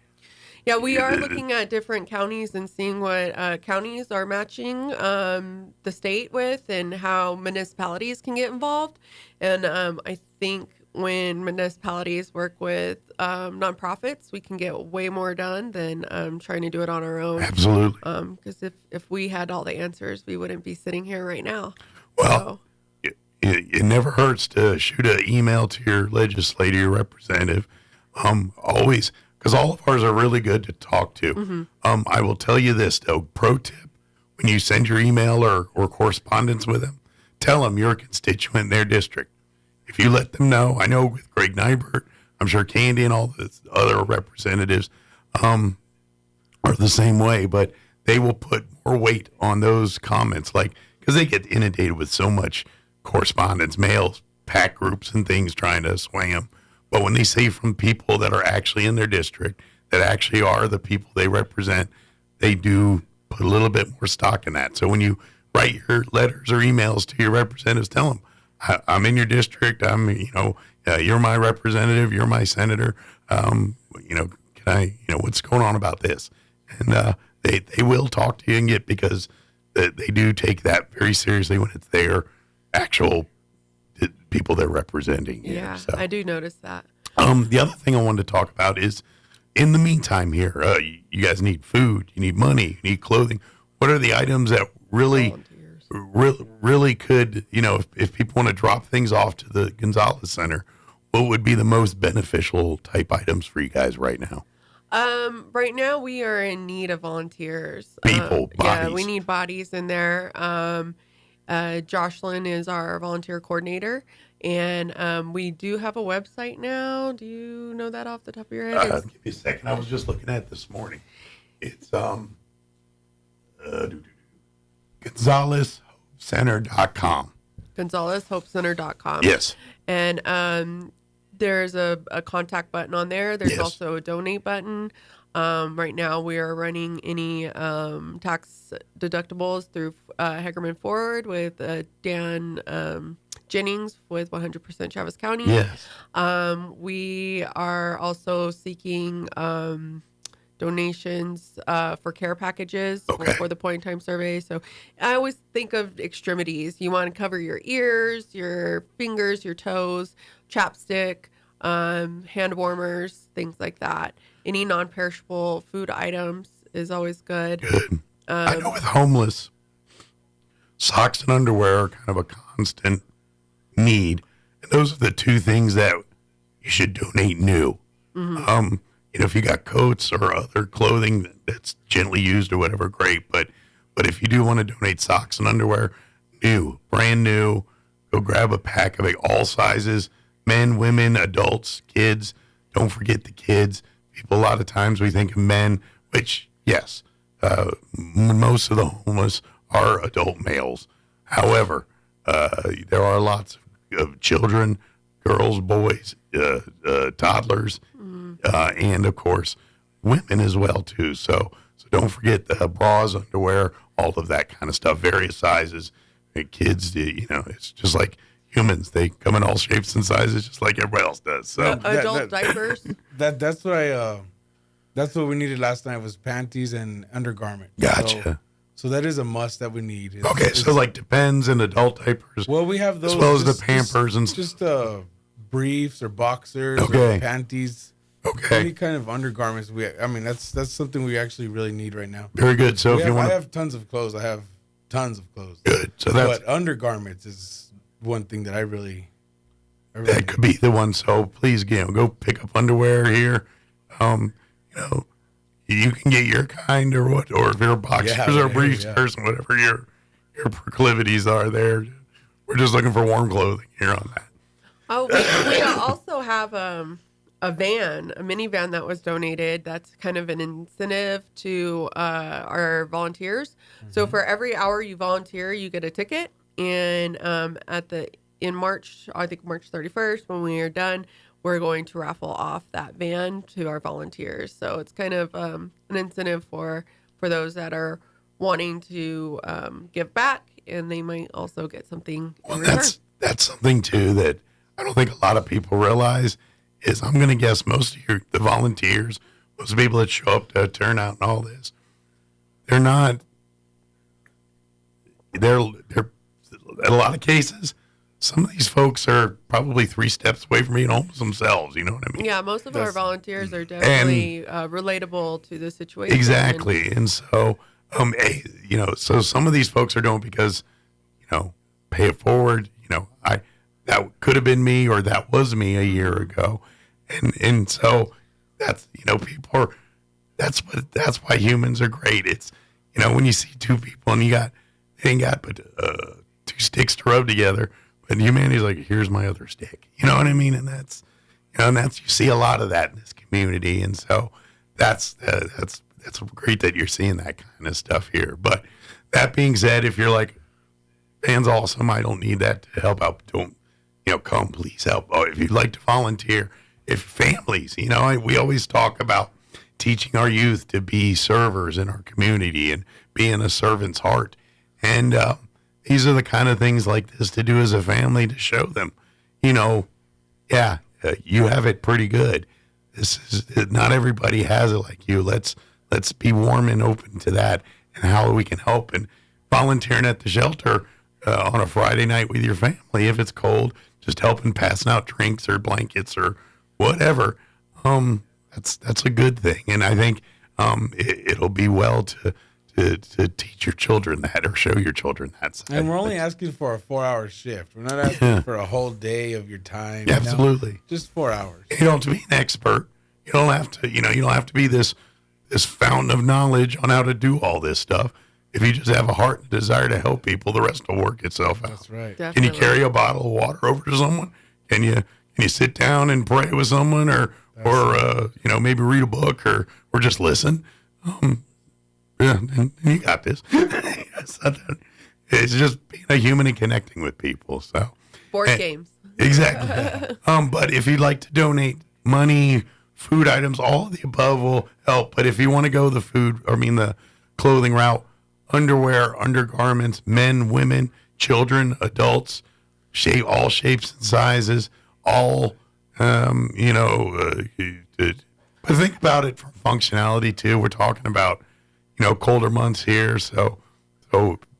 Yeah, we are looking at different counties and seeing what counties are matching the state with and how municipalities can get involved. And I think when municipalities work with nonprofits, we can get way more done than trying to do it on our own. Absolutely. Because if we had all the answers, we wouldn't be sitting here right now. Well, it never hurts to shoot an email to your legislator, your representative. Always, because all of ours are really good to talk to. I will tell you this, though, pro tip, when you send your email or correspondence with them, tell them you're a constituent in their district. If you let them know, I know with Greg Nybert, I'm sure Candy and all the other representatives are the same way, but they will put more weight on those comments, because they get inundated with so much correspondence, mails, pack groups, and things trying to sway them. But when they say from people that are actually in their district, that actually are the people they represent, they do put a little bit more stock in that. So when you write your letters or emails to your representatives, tell them, I'm in your district. You're my representative. You're my senator. Can I, what's going on about this? And they will talk to you and because they do take that very seriously when it's their actual people they're representing. Yeah, so. I do notice that. The other thing I wanted to talk about is, in the meantime here, you guys need food, you need money, you need clothing. What are the items that really could, if people want to drop things off to the Gonzalez Center, what would be the most beneficial type items for you guys right now? Right now we are in need of volunteers. Bodies. Yeah, we need bodies in there. Jocelyn is our volunteer coordinator, and we do have a website now. Do you know that off the top of your head? Give me a second. I was just looking at it this morning. It's GonzalezHopeCenter.com. GonzalezHopeCenter.com. Yes. And there's a contact button on there. There's also a donate button. Right now we are running any tax deductibles through Hegerman Forward with Dan Jennings with 100% Travis County. Yes. We are also seeking donations for care packages for the point in time survey. So I always think of extremities. You want to cover your ears, your fingers, your toes, chapstick, hand warmers, things like that. Any non-perishable food items is always good. Good. I know with homeless, socks and underwear are kind of a constant need. And those are the two things that you should donate new. If you got coats or other clothing that's gently used or whatever, great. But if you do want to donate socks and underwear, new, brand new, go grab a pack of all sizes, men, women, adults, kids. Don't forget the kids. People, a lot of times we think of men, which, yes, most of the homeless are adult males. However, there are lots of children, girls, boys, toddlers, and of course, women as well too. So don't forget the bras, underwear, all of that kind of stuff, various sizes. And kids, it's just like humans; they come in all shapes and sizes, just like everybody else does. So adult diapers. That's what that's what we needed last night was panties and undergarment. Gotcha. So that is a must that we need. So like Depends and adult diapers. Well, we have those as well as the Pampers and just briefs or boxers or panties. Okay. Any kind of undergarments. That's something we actually really need right now. Very good. So I have tons of clothes. I have tons of clothes. Good. So but undergarments is one thing that I really that could be the one. So please, go pick up underwear here. You can get your kind or if you're boxers or briefs person, whatever your proclivities are there. We're just looking for warm clothing here on that. Oh, we also have a minivan that was donated. That's kind of an incentive to our volunteers. So for every hour you volunteer, you get a ticket. And in March, I think March 31st, when we are done, we're going to raffle off that van to our volunteers. So it's kind of an incentive for those that are wanting to give back, and they might also get something in return. That's something too that I don't think a lot of people realize is I'm going to guess most of the volunteers, most of the people that show up to turn out and all this, they're in a lot of cases, some of these folks are probably 3 steps away from being homeless themselves. You know what I mean? Yeah, most of our volunteers are definitely relatable to the situation. Exactly. And so, so some of these folks are doing because, pay it forward. That could have been me or that was me a year ago. And so that's, people are, that's why humans are great. It's, when you see 2 people and they ain't got but 2 sticks to rub together, but humanity's like, here's my other stick. You know what I mean? And that's you see a lot of that in this community. And so that's great that you're seeing that kind of stuff here. But that being said, if you're like, van's awesome, I don't need that to help out, don't, come, please help. Oh, if you'd like to volunteer, if families, we always talk about teaching our youth to be servers in our community and being a servant's heart. And these are the kind of things like this to do as a family to show them, you have it pretty good. This is not everybody has it like you. Let's be warm and open to that and how we can help. And volunteering at the shelter on a Friday night with your family, if it's cold, just helping passing out drinks or blankets or whatever. That's a good thing. And I think it'll be well to teach your children that or show your children that. And we're only asking for a 4-hour shift. We're not asking for a whole day of your time. Absolutely. Just 4 hours. You don't have to be an expert. You don't have to, you don't have to be this fountain of knowledge on how to do all this stuff. If you just have a heart and desire to help people, the rest will work itself out. That's right. Definitely. Can you carry a bottle of water over to someone? Can you sit down and pray with someone or maybe read a book or just listen? And you got this. It's just being a human and connecting with people. So board games. Exactly. But if you'd like to donate money, food items, all of the above will help. But if you want to go the clothing route, underwear, undergarments, men, women, children, adults, all shapes and sizes, all, But think about it from functionality too. We're talking about, colder months here, so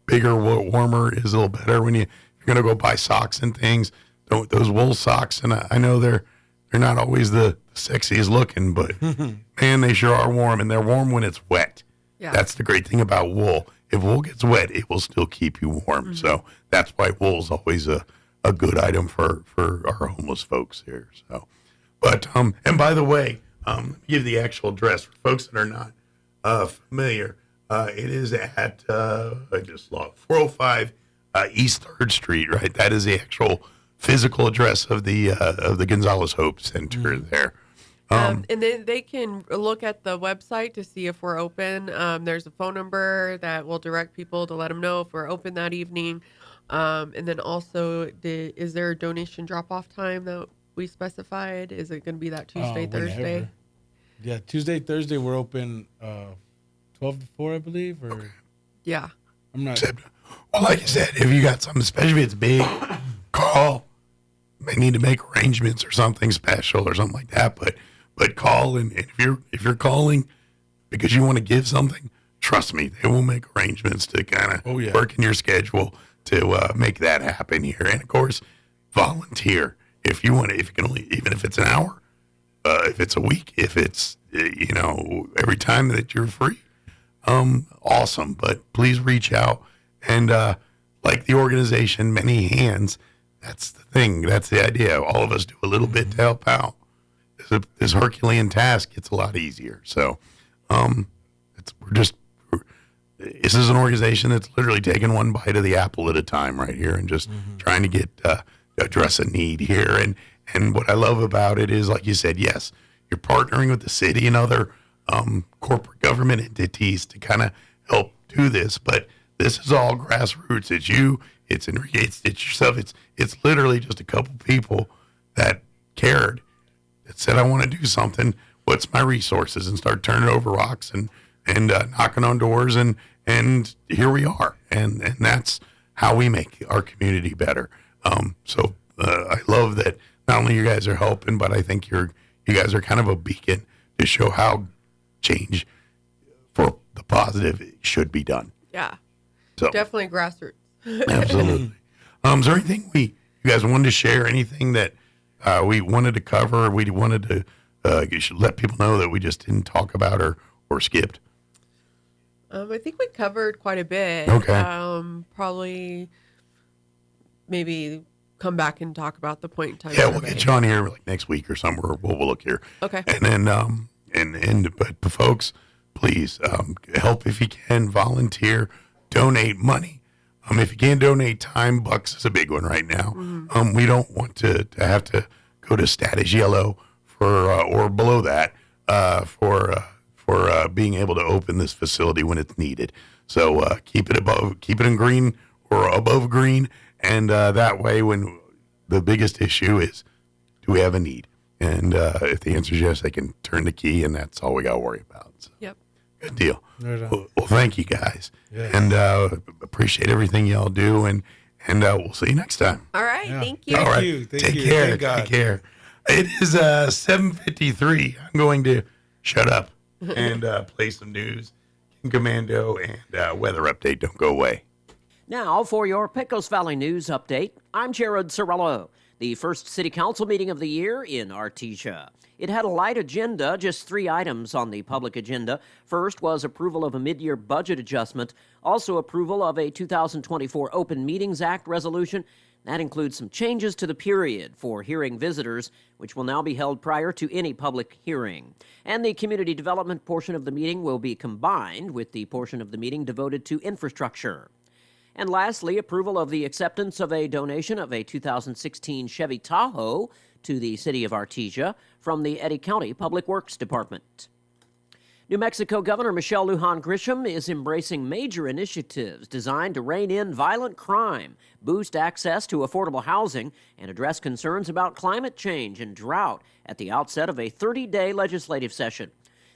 bigger, warmer is a little better when you're going to go buy socks and things. Those wool socks, and I know they're not always the sexiest looking, but man, they sure are warm, and they're warm when it's wet. Yeah. That's the great thing about wool. If wool gets wet, it will still keep you warm. So that's why wool's always a good item for our homeless folks here. So, but and by the way, let me give the actual address for folks that are not familiar. It is at I just lost 405 East 3rd Street. Right, that is the actual physical address of the Gonzales Hope Center there. And then they can look at the website to see if we're open. There's a phone number that will direct people to let them know if we're open that evening. And then also, is there a donation drop-off time that we specified? Is it going to be that Tuesday, Thursday? Yeah, Tuesday, Thursday, we're open 12 to 4, I believe. Or okay. Yeah. I'm not. Well, like I said, if you got something, especially if it's big, call. May need to make arrangements or something special or something like that. But call, and if you're calling because you want to give something, trust me, they will make arrangements to kind of work in your schedule to make that happen here. And of course, volunteer if you want to. If you can only, even if it's an hour, if it's a week, if it's every time that you're free, awesome. But please reach out and like the organization, Many Hands. That's the thing. That's the idea. All of us do a little bit to help out. This Herculean task gets a lot easier. So, this is an organization that's literally taking one bite of the apple at a time right here, and just trying to get address a need here. And what I love about it is, like you said, yes, you're partnering with the city and other corporate government entities to kind of help do this, but this is all grassroots. It's you. It's Enrique. It's yourself. It's literally just a couple people that cared, that said, I want to do something. What's my resources? And start turning over rocks and knocking on doors. And here we are. And that's how we make our community better. So I love that not only you guys are helping, but I think you guys are kind of a beacon to show how change for the positive should be done. Yeah. So definitely grassroots. Absolutely. Is there anything you guys wanted to share? Anything that we wanted to cover? We wanted to let people know that we just didn't talk about or skipped? I think we covered quite a bit. Okay. Probably for come back and talk about the point in time. Yeah, we'll get you on here like next week or somewhere. We'll look here. Okay. And then but folks, please help if you can. Volunteer, donate money. If you can't donate time, bucks is a big one right now. We don't want to have to go to status yellow for or below that for being able to open this facility when it's needed. So keep it in green or above green, and that way, when the biggest issue is, do we have a need? And if the answer is yes, they can turn the key, and that's all we got to worry about. So. Yep. Good deal. Well, thank you guys, and appreciate everything y'all do, and we'll see you next time. All right, thank you. All right, take care. Take care. It is 7:53. I'm going to shut up and play some news, Commando, and weather update. Don't go away. Now for your Pecos Valley News Update, I'm Jared Sorello. The first City Council meeting of the year in Artesia. It had a light agenda, just 3 items on the public agenda. First was approval of a mid-year budget adjustment, also approval of a 2024 Open Meetings Act resolution. That includes some changes to the period for hearing visitors, which will now be held prior to any public hearing. And the community development portion of the meeting will be combined with the portion of the meeting devoted to infrastructure. And lastly, approval of the acceptance of a donation of a 2016 Chevy Tahoe to the city of Artesia from the Eddy County Public Works Department. New Mexico Governor Michelle Lujan Grisham is embracing major initiatives designed to rein in violent crime, boost access to affordable housing, and address concerns about climate change and drought at the outset of a 30-day legislative session.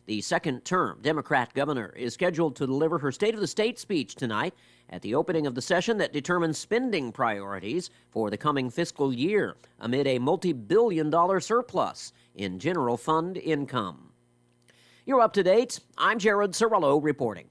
The second-term Democrat governor is scheduled to deliver her State of the State speech tonight at the opening of the session that determines spending priorities for the coming fiscal year amid a multi-billion-dollar surplus in general fund income. You're up to date. I'm Jared Cirillo reporting.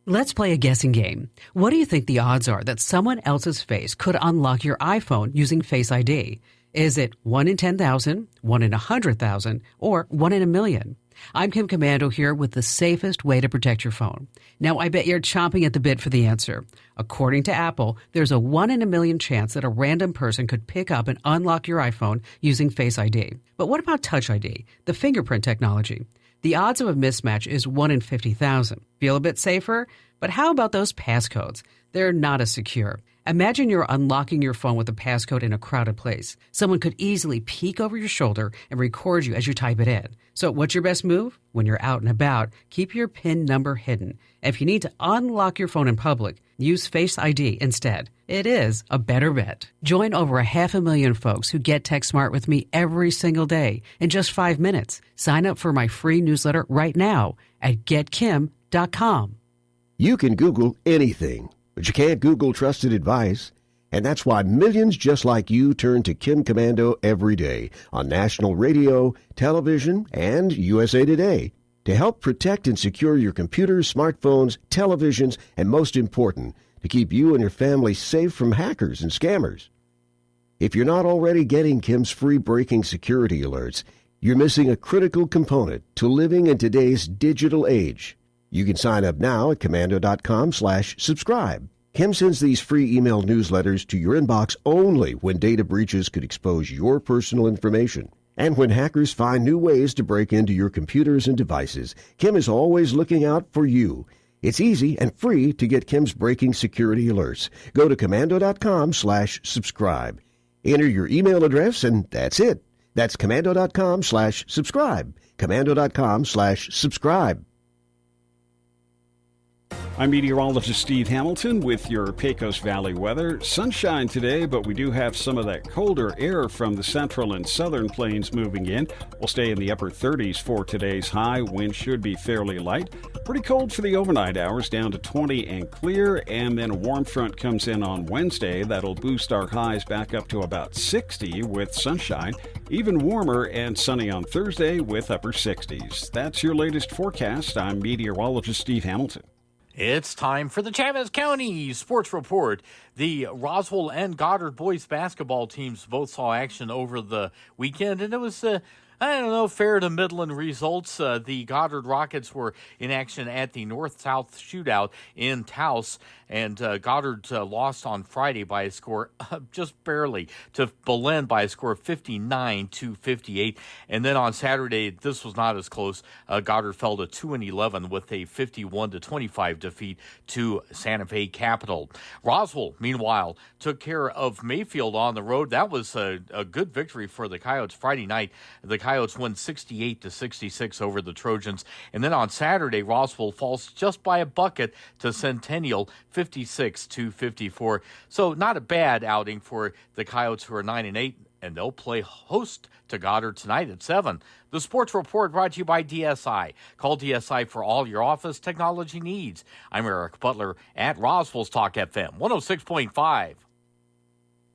Let's play a guessing game. What do you think the odds are that someone else's face could unlock your iPhone using Face ID? Is it 1 in 10,000, 1 in 100,000, or 1 in a million? I'm Kim Commando here with the safest way to protect your phone. Now, I bet you're chomping at the bit for the answer. According to Apple, there's a 1 in a million chance that a random person could pick up and unlock your iPhone using Face ID. But what about Touch ID, the fingerprint technology? The odds of a mismatch is 1 in 50,000. Feel a bit safer? But how about those passcodes? They're not as secure. Imagine you're unlocking your phone with a passcode in a crowded place. Someone could easily peek over your shoulder and record you as you type it in. So what's your best move? When you're out and about, keep your PIN number hidden. If you need to unlock your phone in public, use Face ID instead. It is a better bet. Join over 500,000 folks who get tech smart with me every single day in just 5 minutes. Sign up for my free newsletter right now at getkim.com. You can Google anything, but you can't Google trusted advice. And that's why millions just like you turn to Kim Commando every day on national radio, television, and USA Today to help protect and secure your computers, smartphones, televisions, and most important, to keep you and your family safe from hackers and scammers. If you're not already getting Kim's free breaking security alerts, you're missing a critical component to living in today's digital age. You can sign up now at commando.com/subscribe. Kim sends these free email newsletters to your inbox only when data breaches could expose your personal information. And when hackers find new ways to break into your computers and devices, Kim is always looking out for you. It's easy and free to get Kim's breaking security alerts. Go to commando.com/subscribe. Enter your email address and that's it. That's commando.com/subscribe. Commando.com/subscribe. I'm meteorologist Steve Hamilton with your Pecos Valley weather. Sunshine today, but we do have some of that colder air from the central and southern plains moving in. We'll stay in the upper 30s for today's high. Wind should be fairly light. Pretty cold for the overnight hours, down to 20 and clear. And then a warm front comes in on Wednesday. That'll boost our highs back up to about 60 with sunshine. Even warmer and sunny on Thursday with upper 60s. That's your latest forecast. I'm meteorologist Steve Hamilton. It's time for the Chavez County Sports Report. The Roswell and Goddard boys basketball teams both saw action over the weekend, and it was fair to middling results. The Goddard Rockets were in action at the North-South Shootout in Taos, and Goddard lost on Friday by a score just barely to Belen by a score of 59-58. And then on Saturday, this was not as close. Goddard fell to 2-11 with a 51-25 defeat to Santa Fe Capital. Roswell, meanwhile, took care of Mayfield on the road. That was a good victory for the Coyotes Friday night. The Coyotes win 68-66 over the Trojans. And then on Saturday, Roswell falls just by a bucket to Centennial, 56-54. So not a bad outing for the Coyotes, who are 9-8, and they'll play host to Goddard tonight at 7. The Sports Report brought to you by DSI. Call DSI for all your office technology needs. I'm Eric Butler at Roswell's Talk FM 106.5.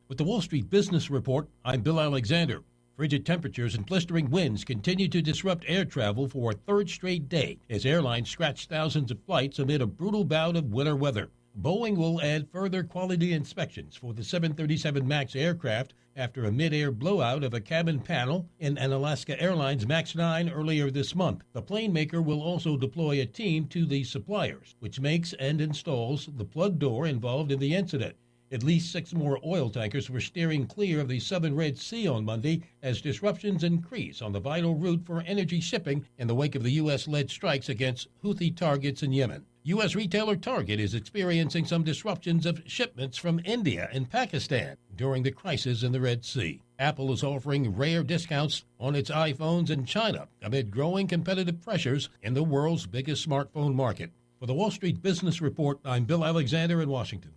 With the Wall Street Business Report, I'm Bill Alexander. Frigid temperatures and blistering winds continue to disrupt air travel for a third straight day as airlines scratch thousands of flights amid a brutal bout of winter weather. Boeing will add further quality inspections for the 737 MAX aircraft after a mid-air blowout of a cabin panel in an Alaska Airlines MAX 9 earlier this month. The plane maker will also deploy a team to the suppliers, which makes and installs the plug door involved in the incident. At least 6 more oil tankers were steering clear of the southern Red Sea on Monday as disruptions increase on the vital route for energy shipping in the wake of the U.S.-led strikes against Houthi targets in Yemen. U.S. retailer Target is experiencing some disruptions of shipments from India and Pakistan during the crisis in the Red Sea. Apple is offering rare discounts on its iPhones in China amid growing competitive pressures in the world's biggest smartphone market. For the Wall Street Business Report, I'm Bill Alexander in Washington.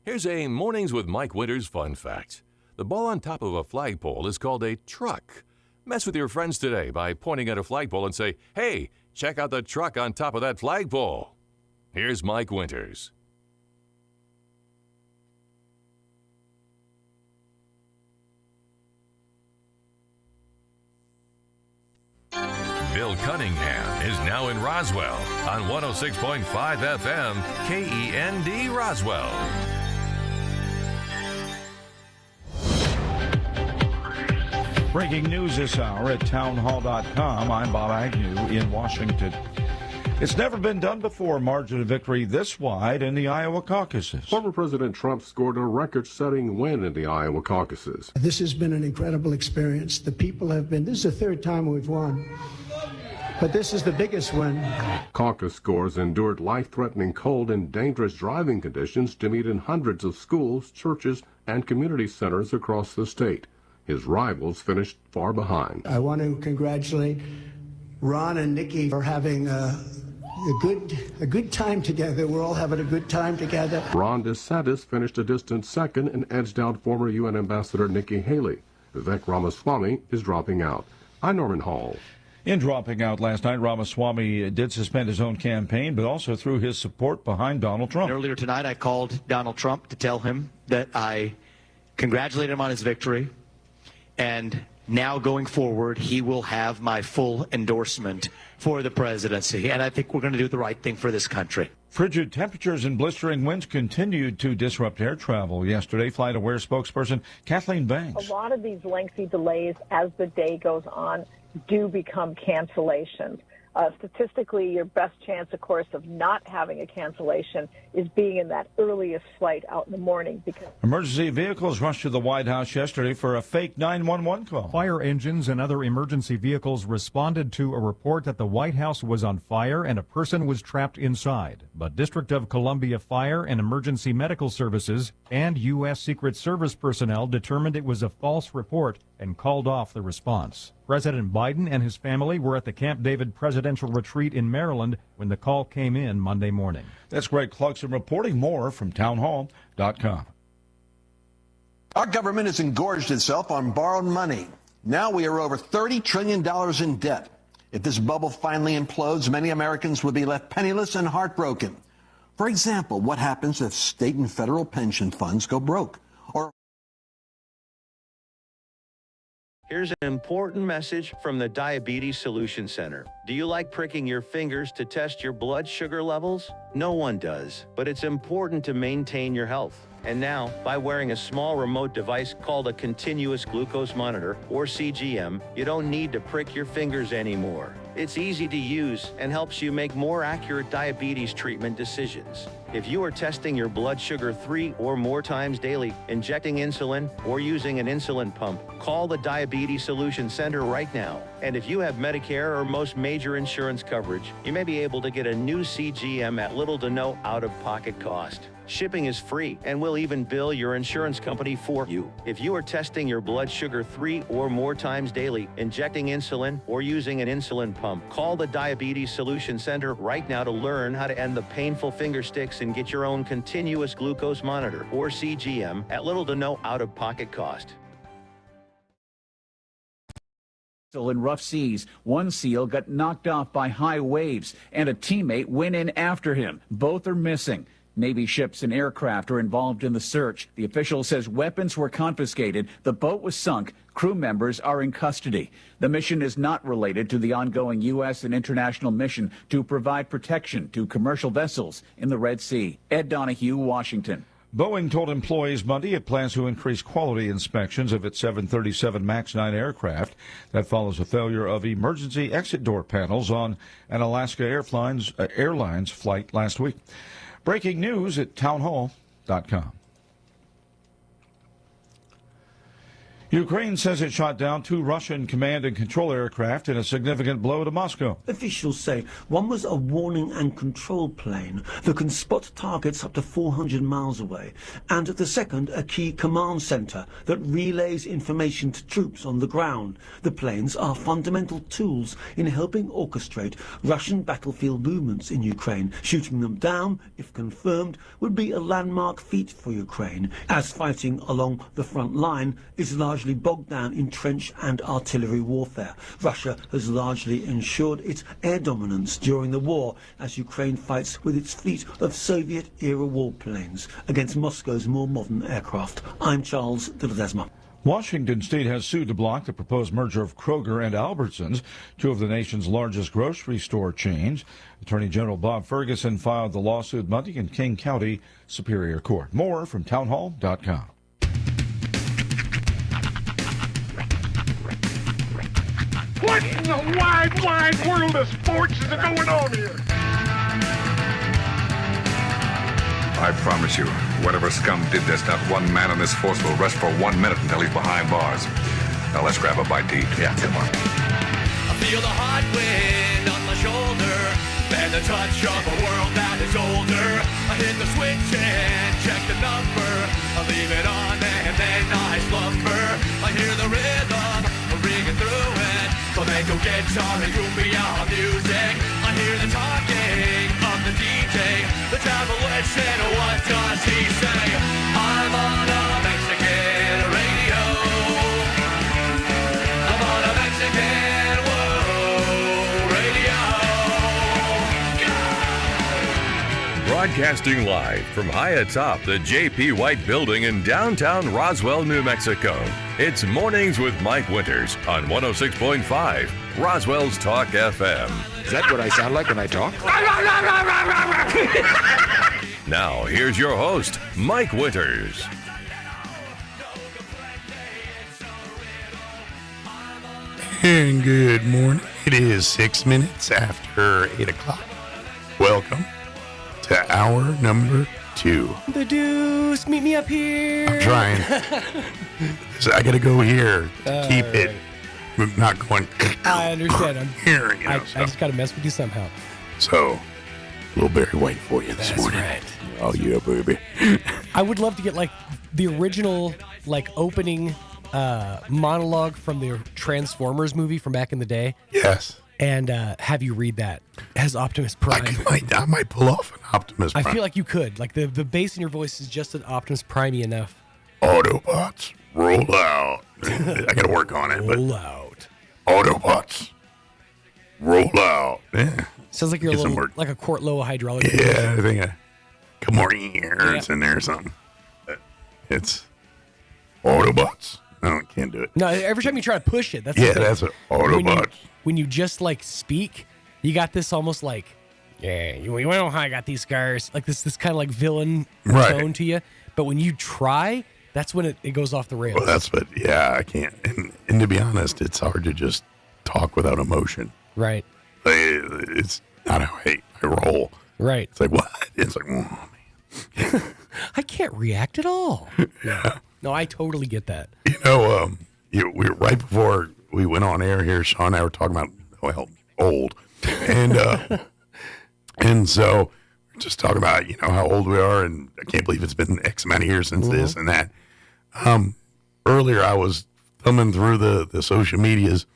Here's a Mornings with Mike Winters fun fact. The ball on top of a flagpole is called a truck. Mess with your friends today by pointing at a flagpole and say, "Hey, check out the truck on top of that flagpole." Here's Mike Winters. Bill Cunningham is now in Roswell on 106.5 FM KEND Roswell. Breaking news this hour at townhall.com. I'm Bob Agnew in Washington. It's never been done before, margin of victory this wide in the Iowa caucuses. Former President Trump scored a record-setting win in the Iowa caucuses. This has been an incredible experience. The people have been, this is the third time we've won, but this is the biggest win. Caucus scores endured life-threatening cold and dangerous driving conditions to meet in hundreds of schools, churches, and community centers across the state. His rivals finished far behind. I want to congratulate Ron and Nikki for having a good time together. We're all having a good time together. Ron DeSantis finished a distant second and edged out former UN Ambassador Nikki Haley. Vivek Ramaswamy is dropping out. I'm Norman Hall. In dropping out last night, Ramaswamy did suspend his own campaign, but also threw his support behind Donald Trump. Earlier tonight, I called Donald Trump to tell him that I congratulated him on his victory, and now going forward, he will have my full endorsement for the presidency, and I think we're going to do the right thing for this country. Frigid temperatures and blistering winds continued to disrupt air travel yesterday. FlightAware spokesperson Kathleen Banks. A lot of these lengthy delays as the day goes on do become cancellations. Statistically, your best chance, of course, of not having a cancellation is being in that earliest flight out in the morning. Because emergency vehicles rushed to the White House yesterday for a fake 911 call. Fire engines and other emergency vehicles responded to a report that the White House was on fire and a person was trapped inside. But District of Columbia Fire and Emergency Medical Services and U.S. Secret Service personnel determined it was a false report and called off the response. President Biden and his family were at the Camp David presidential retreat in Maryland when the call came in Monday morning. That's Greg Clarkson reporting. More from townhall.com. Our government has engorged itself on borrowed money. Now we are over $30 trillion in debt. If this bubble finally implodes, many Americans will be left penniless and heartbroken. For example, what happens if state and federal pension funds go broke? Or here's an important message from the Diabetes Solution Center. Do you like pricking your fingers to test your blood sugar levels? No one does, but it's important to maintain your health. And now, by wearing a small remote device called a continuous glucose monitor, or CGM, you don't need to prick your fingers anymore. It's easy to use and helps you make more accurate diabetes treatment decisions. If you are testing your blood sugar 3 or more times daily, injecting insulin, or using an insulin pump, call the Diabetes Solution Center right now. And if you have Medicare or most major insurance coverage, you may be able to get a new CGM at little to no out-of-pocket cost. Shipping is free, and we'll even bill your insurance company for you. If you are testing your blood sugar 3 or more times daily, injecting insulin, or using an insulin pump, call the Diabetes Solution Center right now to learn how to end the painful finger sticks and get your own continuous glucose monitor, or CGM, at little to no out-of-pocket cost. In rough seas, one SEAL got knocked off by high waves, and a teammate went in after him. Both are missing. Navy ships and aircraft are involved in the search. The official says weapons were confiscated, the boat was sunk, crew members are in custody. The mission is not related to the ongoing U.S. and international mission to provide protection to commercial vessels in the Red Sea. Ed Donahue, Washington. Boeing told employees Monday it plans to increase quality inspections of its 737 MAX 9 aircraft. That follows a failure of emergency exit door panels on an Alaska Airlines flight last week. Breaking news at townhall.com. Ukraine says it shot down 2 Russian command and control aircraft in a significant blow to Moscow. Officials say one was a warning and control plane that can spot targets up to 400 miles away, and the second a key command center that relays information to troops on the ground. The planes are fundamental tools in helping orchestrate Russian battlefield movements in Ukraine. Shooting them down, if confirmed, would be a landmark feat for Ukraine, as fighting along the front line is largely bogged down in trench and artillery warfare. Russia has largely ensured its air dominance during the war as Ukraine fights with its fleet of Soviet-era warplanes against Moscow's more modern aircraft. I'm Charles de Ledesma. Washington State has sued to block the proposed merger of Kroger and Albertsons, two of the nation's largest grocery store chains. Attorney General Bob Ferguson filed the lawsuit Monday in King County Superior Court. More from townhall.com. What in the wide, wide world of sports is going on here? I promise you, whatever scum did this, not one man on this force will rest for 1 minute until he's behind bars. Now let's grab a bite to eat. Yeah, come on. I feel the hot wind on my shoulder and the touch of a world that is older. I hit the switch and check the number. I leave it on and then I slumber. I hear the rhythm ringing through it. Flamenco guitar and cumbia music. I hear the talking of the DJ. The travel listen, what does he say? I'm on a Mexican radio. I'm on a Mexican radio. Broadcasting live from high atop the J.P. White Building in downtown Roswell, New Mexico. It's Mornings with Mike Winters on 106.5 Roswell's Talk FM. Is that what I sound like when I talk? Now, here's your host, Mike Winters. And good morning. It is 6 minutes after 8 o'clock. Welcome to hour number 2. The Deuce, meet me up here. I'm trying. So I got to go here to keep it not going. I understand. I'm hearing. I just got to mess with you somehow. So, little Barry White for you this morning. Right. Oh yeah, baby. I would love to get like the original opening monologue from the Transformers movie from back in the day. Yes. And have you read that as Optimus Prime. I might pull off an Optimus Prime. I feel like you could. Like the bass in your voice is just an Optimus Prime-y enough. Autobots, roll out. I got to work on it. Roll out. Autobots, roll out. Yeah. Sounds like you're like a quart low hydraulic. Yeah, I think a couple more ears in there or something. It's Autobots. No, I can't do it. No, every time you try to push it, that's that's what Autobots. When you just speak, you got this almost you know how I got these scars, like this kind of villain tone to you. But when you try, that's when it goes off the rails. Well, that's what. Yeah, I can't. And to be honest, it's hard to just talk without emotion. Right. It's not how I roll. Right. It's like, what? It's like, oh, man. I can't react at all. Yeah. No, I totally get that. We were right before we went on air here. Sean and I were talking about, old. And and so we're just talking about, how old we are. And I can't believe it's been X amount of years since this and that. Earlier, I was thumbing through the social medias,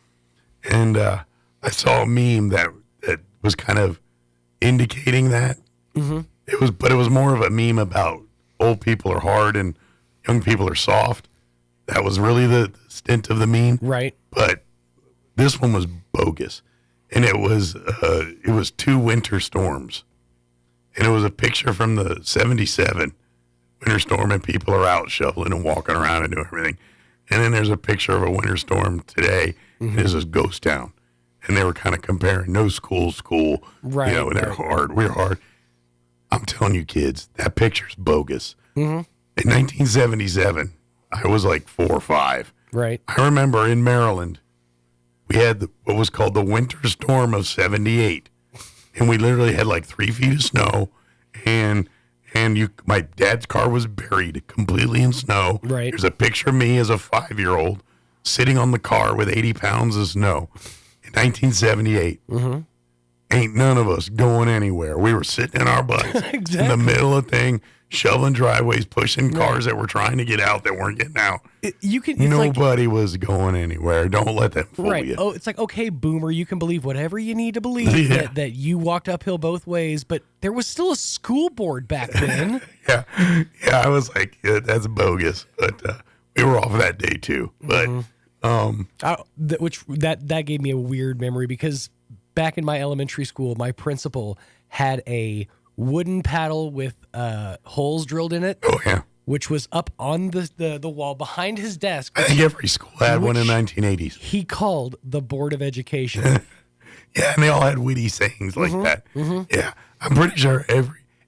and I saw a meme that was kind of indicating that. Mm-hmm. But it was more of a meme about old people are hard and young people are soft. That was really the stint of the meme. Right. But this one was bogus. And it was 2 winter storms. And it was a picture from the 77 winter storm, and people are out shoveling and walking around and doing everything. And then there's a picture of a winter storm today, and this is ghost town. And they were kind of comparing no school, right, and they're hard. We're hard. I'm telling you, kids, that picture's bogus. Mm-hmm. In 1977, I was 4 or 5. Right. I remember in Maryland, we had what was called the winter storm of 78. And we literally had 3 feet of snow, and my dad's car was buried completely in snow. Right. There's a picture of me as a 5-year-old sitting on the car with 80 pounds of snow in 1978. Mm-hmm. Ain't none of us going anywhere. We were sitting in our butts exactly. in the middle of thing, shoveling driveways, pushing cars that were trying to get out that weren't getting out. Nobody was going anywhere. Don't let them fool you. Oh, it's okay, boomer, you can believe whatever you need to believe that you walked uphill both ways, but there was still a school board back then. Yeah, I was like, that's bogus. But we were off that day too. But that gave me a weird memory because back in my elementary school, my principal had a wooden paddle with holes drilled in it. Oh, yeah. which was up on the wall behind his desk. I think every school had one in the 1980s. He called the Board of Education. Yeah, and they all had witty sayings like that. Yeah, I'm pretty sure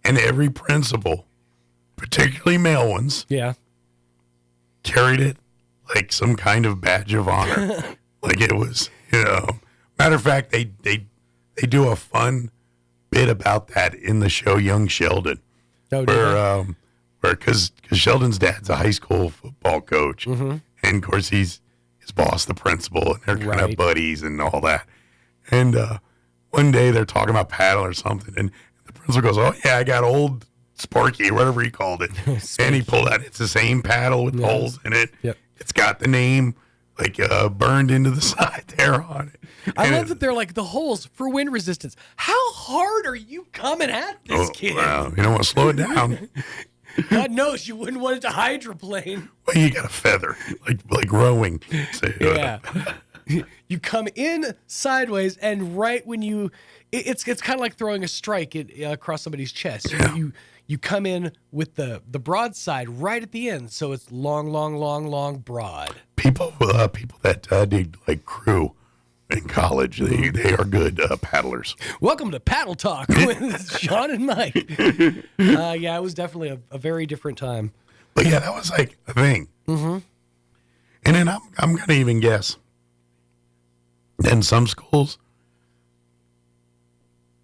every principal, particularly male ones, carried it like some kind of badge of honor. Like it was, Matter of fact, they do a fun bit about that in the show Young Sheldon, where because Sheldon's dad's a high school football coach, and of course he's his boss, the principal, and they're kind of buddies and all that. And one day they're talking about paddle or something, and the principal goes, "Oh yeah, I got old Sparky, whatever he called it," and he pulled out. It's the same paddle with holes in it. Yep. It's got the name like burned into the side there on it. I love that they're like the holes for wind resistance. How hard are you coming at this kid? Well, you don't want to slow it down. God knows you wouldn't want it to hydroplane. Well, you got a feather, like rowing. So, yeah. You come in sideways, and right when it's kind of like throwing a strike across somebody's chest. You come in with the broadside right at the end, so it's long, broad. People that did like crew in college, they are good paddlers. Welcome to Paddle Talk with Sean and Mike. Yeah, it was definitely a very different time. But yeah, that was like a thing. And then I'm gonna even guess. In some schools,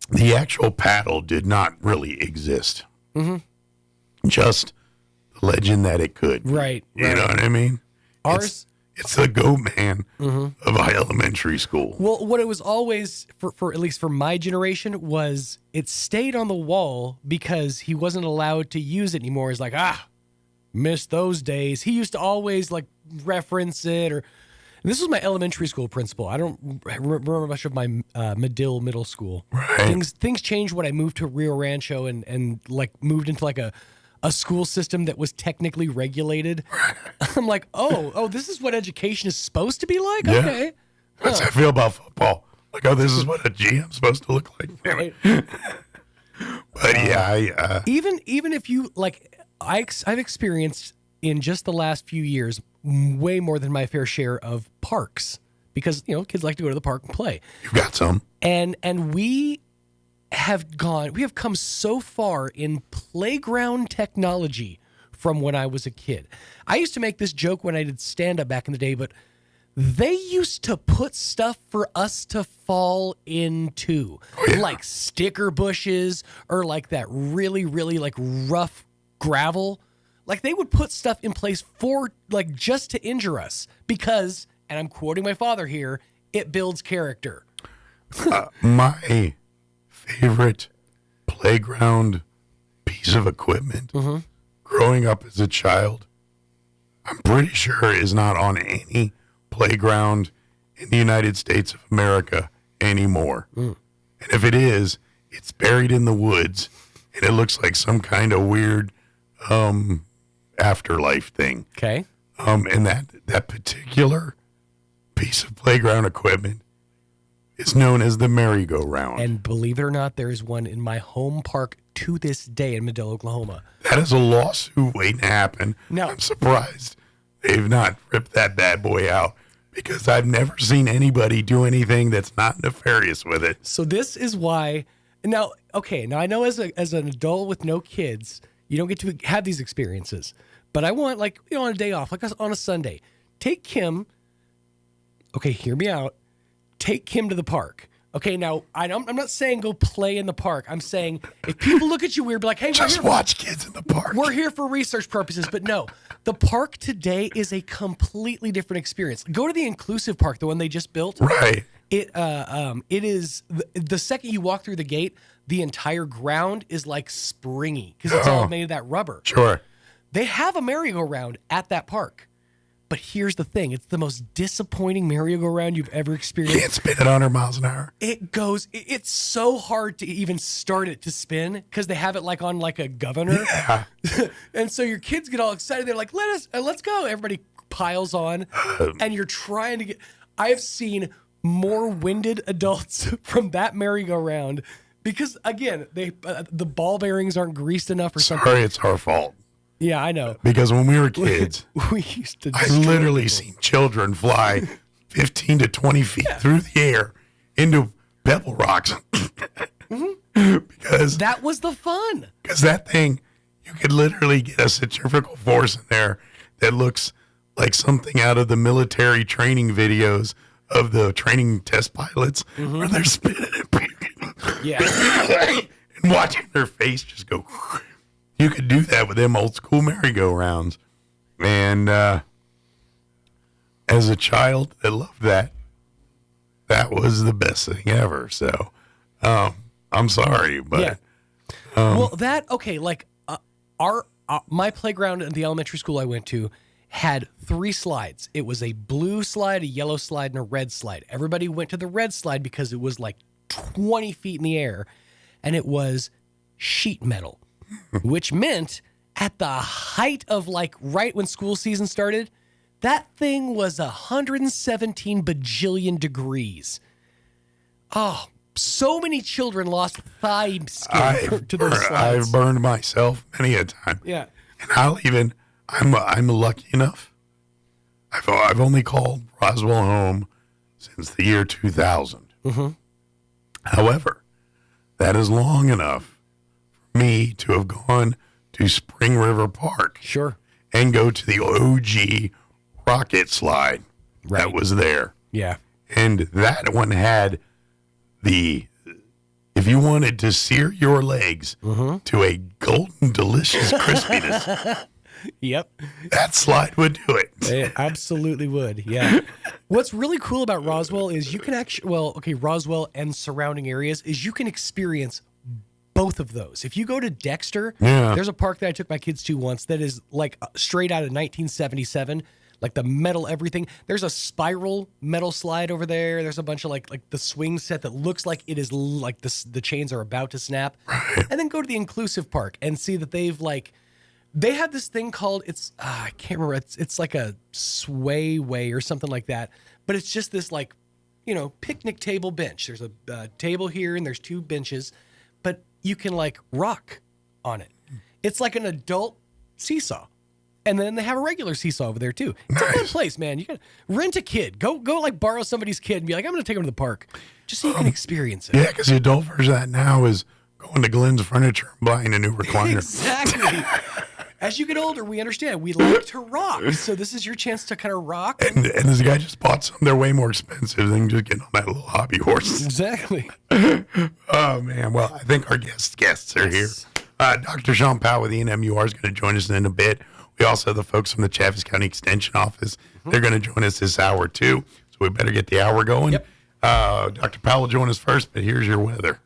the actual paddle did not really exist. Just the legend that it could. Right. You know what I mean? Ours. It's the goat man of my elementary school. Well, what it was always, for at least for my generation, was it stayed on the wall because he wasn't allowed to use it anymore. It's like, missed those days. He used to always like reference it. And this was my elementary school principal. I don't remember much of my Medill middle school. Right. Things changed when I moved to Rio Rancho and like moved into like a school system that was technically regulated. I'm like, oh, this is what education is supposed to be like? Yeah. Okay. That's how I feel about football. Like, oh, this is what a GM's supposed to look like. Right. But yeah, even if you like, I've experienced in just the last few years way more than my fair share of parks because kids like to go to the park and play. You've got some, and we have come so far in playground technology from when I was a kid. I used to make this joke when I did stand-up back in the day, but they used to put stuff for us to fall into, like sticker bushes or like that really, really like rough gravel. Like they would put stuff in place for like just to injure us because, and I'm quoting my father here, it builds character. My favorite playground piece of equipment growing up as a child, I'm pretty sure is not on any playground in the United States of America anymore. And if it is, it's buried in the woods and it looks like some kind of weird afterlife thing. Okay. And that particular piece of playground equipment is known as the merry-go-round. And believe it or not, there is one in my home park to this day in Medill, Oklahoma. That is a lawsuit waiting to happen. No. I'm surprised they've not ripped that bad boy out because I've never seen anybody do anything that's not nefarious with it. So this is why. Now I know as an adult with no kids, you don't get to have these experiences. But I want, like, on a day off, like on a Sunday, take Kim. Okay, hear me out. Take Kim to the park. Okay, now I'm not saying go play in the park. I'm saying if people look at you weird, be like, hey, just watch kids in the park. We're here for research purposes, but no, the park today is a completely different experience. Go to the inclusive park, the one they just built. Right. It is the second you walk through the gate, the entire ground is like springy because it's all made of that rubber. Sure. They have a merry-go-round at that park. But here's the thing. It's the most disappointing merry-go-round you've ever experienced. You can't spin at 100 miles an hour. It's so hard to even start it to spin because they have it like on like a governor. Yeah. And so your kids get all excited. They're like, let's go. Everybody piles on. And you're trying to get... I have seen more winded adults from that merry-go-round because, again, the ball bearings aren't greased enough or something. Sorry, it's our fault. Yeah, I know. Because when we were kids, we used to. I literally seen children fly 15 to 20 feet through the air into pebble rocks. Because that was the fun. Because that thing, you could literally get a centrifugal force in there that looks like something out of the military training videos of the training test pilots where they're spinning and puking. Yeah. And watching their face just go. You could do that with them old school merry-go-rounds. And as a child that loved that, that was the best thing ever. So I'm sorry, but. Yeah. Well, my playground at the elementary school I went to had 3 slides. It was a blue slide, a yellow slide, and a red slide. Everybody went to the red slide because it was like 20 feet in the air, and it was sheet metal, which meant at the height of right when school season started, that thing was 117 bajillion degrees. Oh, so many children lost thigh skin to those slides. I've burned myself many a time. Yeah. And I'm lucky enough. I've only called Roswell home since the year 2000. Mm-hmm. However, that is long enough for me to have gone to Spring River Park. Sure. And go to the OG rocket slide that was there. Yeah. And that one had if you wanted to sear your legs to a golden, delicious crispiness. Yep. That slide would do it. It absolutely would. Yeah. What's really cool about Roswell is you can Roswell and surrounding areas is you can experience both of those. If you go to Dexter, there's a park that I took my kids to once that is like straight out of 1977, like the metal everything. There's a spiral metal slide over there. There's a bunch of like the swing set that looks like it is like the chains are about to snap. And then go to the inclusive park and see that they have this thing called I can't remember. It's like a sway way or something like that. But it's just this picnic table bench. There's a table here and there's 2 benches, but you can rock on it. It's like an adult seesaw. And then they have a regular seesaw over there too. It's a fun place, man. You can rent a kid. Go borrow somebody's kid and be like, I'm going to take them to the park just so you can experience it. Yeah, because the adult version of that now is going to Glenn's Furniture and buying a new recliner. Exactly. As you get older, we understand we like to rock. So this is your chance to kind of rock. And this guy just bought some. They're way more expensive than just getting on that little hobby horse. Exactly. Oh, man. Well, I think our guests are here. Dr. Sean Powell with the NMUR is going to join us in a bit. We also have the folks from the Chaffetz County Extension Office. They're going to join us this hour, too. So we better get the hour going. Yep. Dr. Powell will join us first, but here's your weather.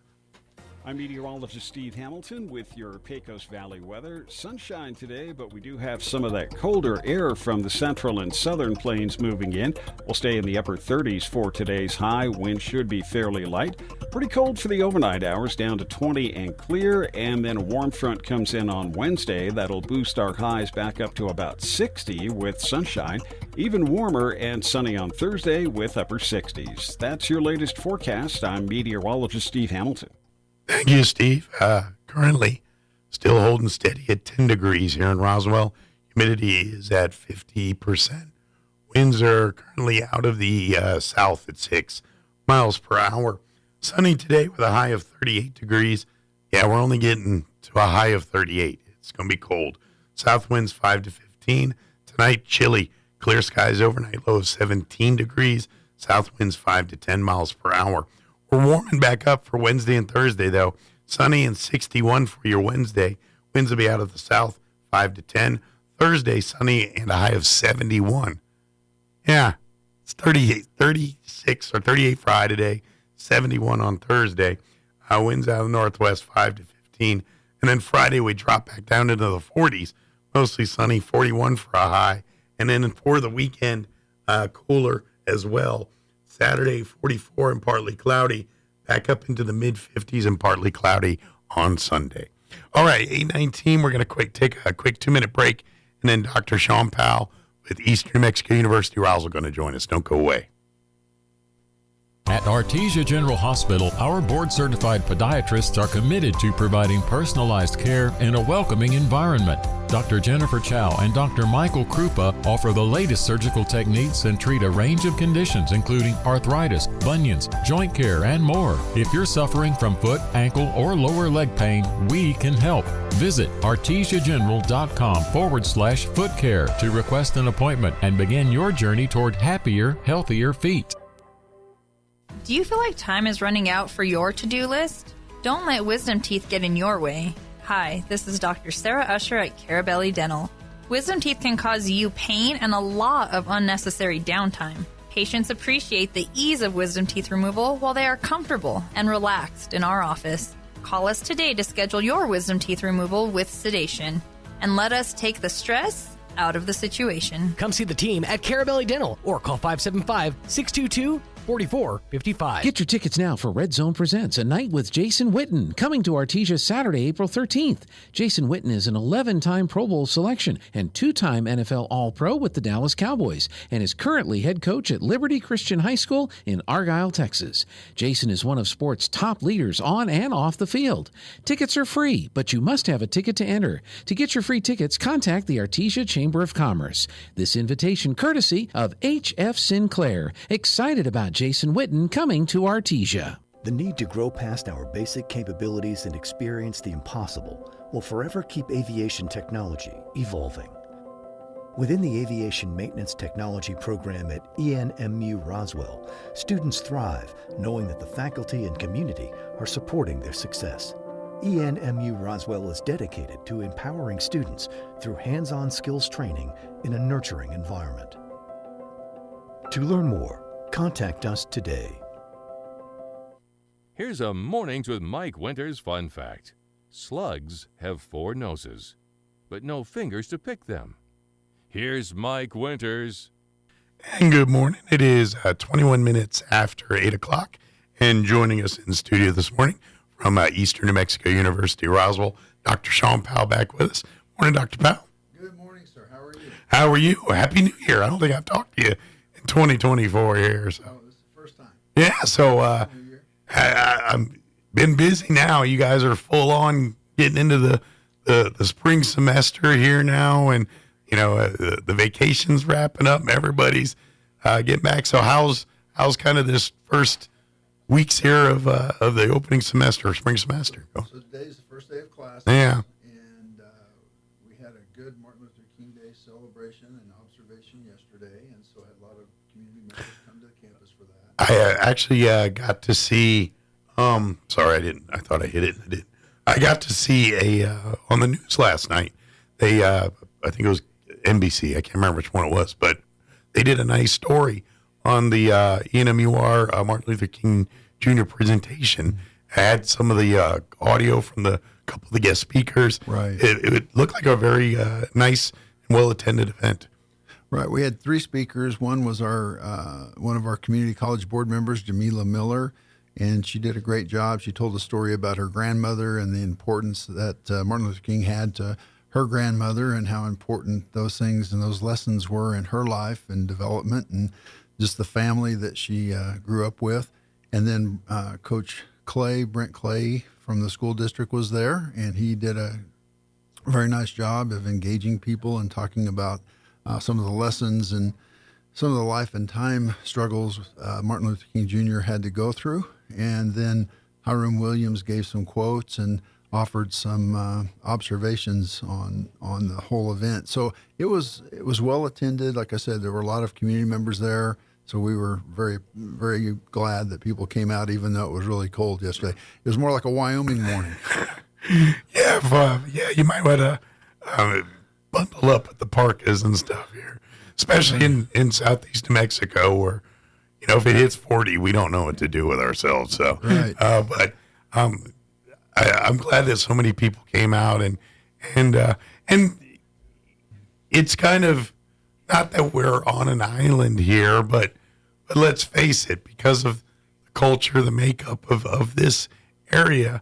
I'm meteorologist Steve Hamilton with your Pecos Valley weather. Sunshine today, but we do have some of that colder air from the central and southern plains moving in. We'll stay in the upper 30s for today's high. Wind should be fairly light. Pretty cold for the overnight hours, down to 20 and clear. And then a warm front comes in on Wednesday. That'll boost our highs back up to about 60 with sunshine. Even warmer and sunny on Thursday with upper 60s. That's your latest forecast. I'm meteorologist Steve Hamilton. Thank you, Steve. Currently, still holding steady at 10 degrees here in Roswell. Humidity is at 50%. Winds are currently out of the south at 6 miles per hour. Sunny today with a high of 38 degrees. Yeah, we're only getting to a high of 38. It's going to be cold. South winds 5 to 15. Tonight, chilly. Clear skies overnight, low of 17 degrees. South winds 5 to 10 miles per hour. We're warming back up for Wednesday and Thursday, though. Sunny and 61 for your Wednesday. Winds will be out of the south, 5 to 10. Thursday, sunny and a high of 71. Yeah, it's 36 or 38 Friday today, 71 on Thursday. Winds out of the northwest, 5 to 15. And then Friday, we drop back down into the 40s. Mostly sunny, 41 for a high. And then for the weekend, cooler as well. Saturday, 44 and partly cloudy. Back up into the mid-50s and partly cloudy on Sunday. All right, 8:19. We're going to take a quick 2-minute break. And then Dr. Sean Powell with Eastern New Mexico University Roswell going to join us. Don't go away. At Artesia General Hospital, our board-certified podiatrists are committed to providing personalized care in a welcoming environment. Dr. Jennifer Chow and Dr. Michael Krupa offer the latest surgical techniques and treat a range of conditions including arthritis, bunions, joint care, and more. If you're suffering from foot, ankle, or lower leg pain, we can help. Visit artesiageneral.com/foot care to request an appointment and begin your journey toward happier, healthier feet. Do you feel like time is running out for your to-do list? Don't let wisdom teeth get in your way. Hi, this is Dr. Sarah Usher at Carabelli Dental. Wisdom teeth can cause you pain and a lot of unnecessary downtime. Patients appreciate the ease of wisdom teeth removal while they are comfortable and relaxed in our office. Call us today to schedule your wisdom teeth removal with sedation and let us take the stress out of the situation. Come see the team at Carabelli Dental or call 575-622-4455. Get your tickets now for Red Zone Presents A Night with Jason Witten, coming to Artesia Saturday, April 13th. Jason Witten is an 11-time Pro Bowl selection and 2-time NFL All-Pro with the Dallas Cowboys and is currently head coach at Liberty Christian High School in Argyle, Texas. Jason is one of sports' top leaders on and off the field. Tickets are free, but you must have a ticket to enter. To get your free tickets, contact the Artesia Chamber of Commerce. This invitation courtesy of H.F. Sinclair. Excited about Jason Witten coming to Artesia. The need to grow past our basic capabilities and experience the impossible will forever keep aviation technology evolving. Within the Aviation Maintenance Technology program at ENMU Roswell, students thrive knowing that the faculty and community are supporting their success. ENMU Roswell is dedicated to empowering students through hands-on skills training in a nurturing environment. To learn more, contact us today. Here's a Mornings with Mike Winters fun fact. Slugs have 4 noses, but no fingers to pick them. Here's Mike Winters. And good morning. It is 21 minutes after 8 o'clock, and joining us in the studio this morning from Eastern New Mexico University, Roswell, Dr. Sean Powell back with us. Morning, Dr. Powell. Good morning, sir. How are you? How are you? Happy New Year. I don't think I've talked to you in 2024 here. So. Oh, this is the first time. Yeah, so I'm been busy now. You guys are full on getting into the spring semester here now, and the vacation's wrapping up. Everybody's getting back. So how's kind of this first weeks here of the opening semester, spring semester? So today's the first day of class. Yeah. And we had a good Martin Luther King Day celebration and observation yesterday, and so I had a lot of community members come to the campus for that. I actually got to see. Sorry, I didn't. I thought I hit it. I didn't. I got to see on the news last night. They, I think it was NBC. I can't remember which one it was, but they did a nice story on the ENMUR Martin Luther King Jr. presentation. Had some of the audio from the couple of the guest speakers. Right. It looked like a very nice and well-attended event. Right. We had 3 speakers. One was our one of our community college board members, Jamila Miller, and she did a great job. She told a story about her grandmother and the importance that Martin Luther King had to her grandmother and how important those things and those lessons were in her life and development and just the family that she grew up with. And then Coach Clay, Brent Clay from the school district was there, and he did a very nice job of engaging people and talking about some of the lessons and some of the life and time struggles Martin Luther King Jr. had to go through. And then Hiram Williams gave some quotes and offered some observations on the whole event. So it was well attended. Like I said, there were a lot of community members there. So we were very, very glad that people came out, even though it was really cold yesterday. It was more like a Wyoming morning. Yeah, you might want to bundle up at the parkas and stuff here, especially in southeast New Mexico, where if it hits 40, we don't know what to do with ourselves. So, right. But I'm glad that so many people came out, and it's kind of not that we're on an island here, but let's face it, because of the culture, the makeup of this area,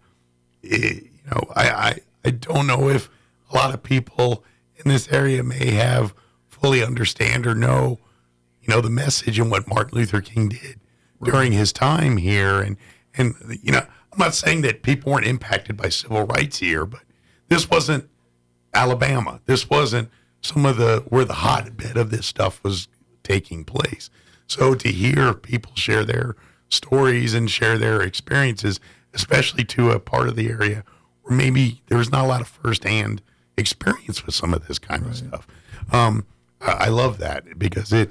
I don't know if a lot of people in this area may have fully understand or know, the message and what Martin Luther King did during his time here. And I'm not saying that people weren't impacted by civil rights here, but this wasn't Alabama. This wasn't where the hotbed of this stuff was taking place. So to hear people share their stories and share their experiences, especially to a part of the area where maybe there was not a lot of firsthand experience with some of this kind of stuff. I love that because it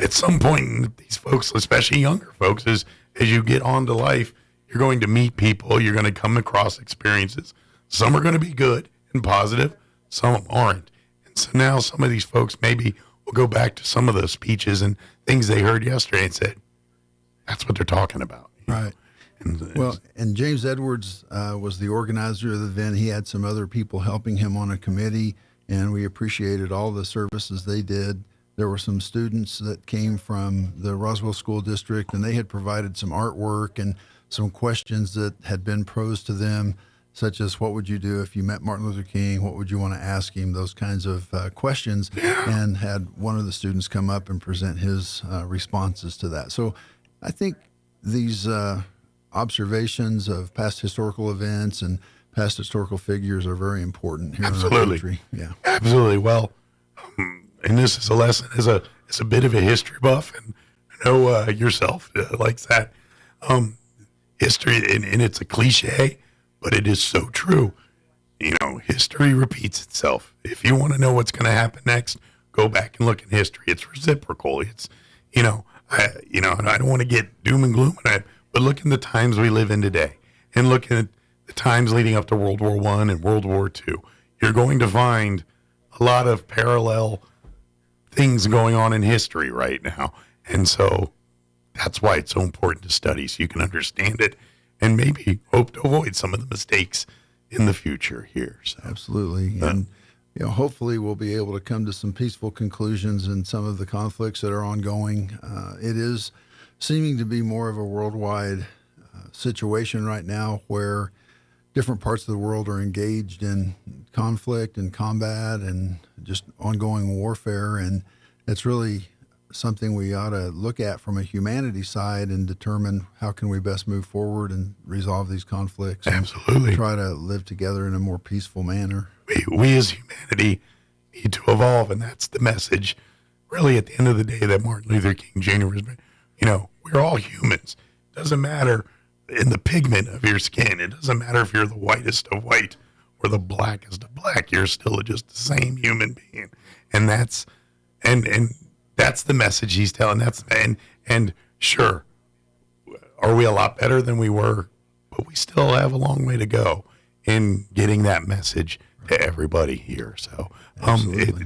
at some point, these folks, especially younger folks, as you get on to life, you're going to meet people, you're going to come across experiences. Some are going to be good and positive, some aren't. And so now some of these folks maybe will go back to some of those speeches and things they heard yesterday and said, that's what they're talking about. Right. And James Edwards was the organizer of the event. He had some other people helping him on a committee, and we appreciated all the services they did. There were some students that came from the Roswell School District, and they had provided some artwork and some questions that had been posed to them, such as what would you do if you met Martin Luther King? What would you want to ask him? Those kinds of questions, and had one of the students come up and present his responses to that. So I think these observations of past historical events and past historical figures are very important here in our country. Yeah, absolutely. Well, and this is a lesson as a bit of a history buff, and I know yourself likes that. History, and it's a cliche, but it is so true. You know, history repeats itself. If you want to know what's going to happen next, go back and look in history. It's reciprocal. It's, and I don't want to get doom and gloom, but look in the times we live in today, and look at the times leading up to World War I and World War II. You're going to find a lot of parallel things going on in history right now. And so that's why it's so important to study, so you can understand it and maybe hope to avoid some of the mistakes in the future here. So, absolutely. And hopefully we'll be able to come to some peaceful conclusions in some of the conflicts that are ongoing. It is seeming to be more of a worldwide situation right now where different parts of the world are engaged in conflict and combat and just ongoing warfare. And it's really something we ought to look at from a humanity side and determine how can we best move forward and resolve these conflicts. Absolutely. Try to live together in a more peaceful manner. We as humanity need to evolve, and that's the message, really, at the end of the day, that Martin Luther King Jr. was, we're all humans. It doesn't matter in the pigment of your skin. It doesn't matter if you're the whitest of white or the blackest of black. You're still just the same human being. And that's the message he's telling. And sure, are we a lot better than we were? But we still have a long way to go in getting that message to everybody here. So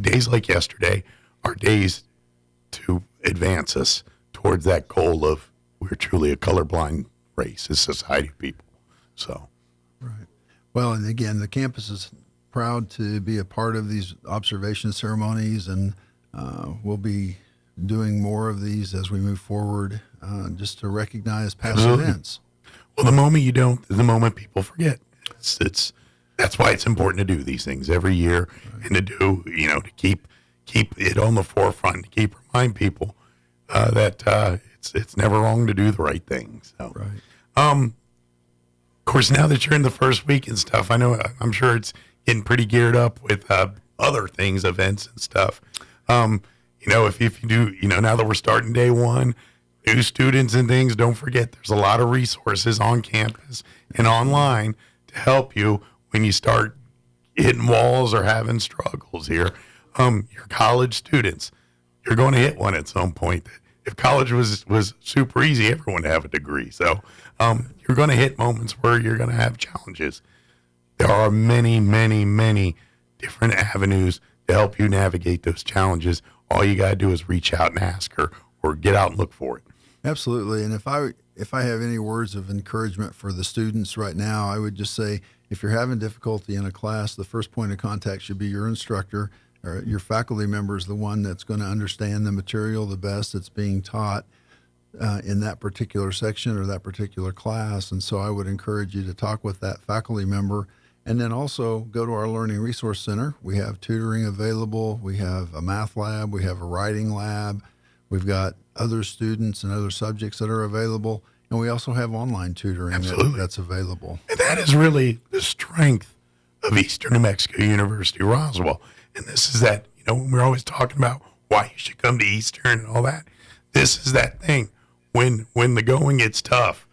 days like yesterday are days to advance us towards that goal of we're truly a colorblind race, a society of people. So, right. Well, and again, the campus is proud to be a part of these observation ceremonies, and we'll be doing more of these as we move forward, just to recognize past events. Well, the moment you don't, the moment people forget. That's why it's important to do these things every year, and to do, to keep it on the forefront, to keep remind people that it's never wrong to do the right thing. So, right. Of course, now that you're in the first week and stuff, I'm sure it's getting pretty geared up with other things, events and stuff. If you do, now that we're starting day one, new students and things, don't forget there's a lot of resources on campus and online to help you when you start hitting walls or having struggles here. Your college students, you're going to hit one at some point. If college was super easy, everyone would have a degree. So you're going to hit moments where you're going to have challenges. There are many, many, many different avenues to help you navigate those challenges. All you got to do is reach out and ask or get out and look for it. Absolutely. And if I have any words of encouragement for the students right now, I would just say, if you're having difficulty in a class, the first point of contact should be your instructor, or your faculty member is the one that's going to understand the material the best that's being taught in that particular section or that particular class. And so I would encourage you to talk with that faculty member, and then also go to our Learning Resource Center. We have tutoring available. We have a math lab. We have a writing lab. We've got other students and other subjects that are available. And we also have online tutoring that's available. And that is really the strength of Eastern New Mexico University, Roswell. And this is that, when we're always talking about why you should come to Eastern and all that, this is that thing. When the going gets tough,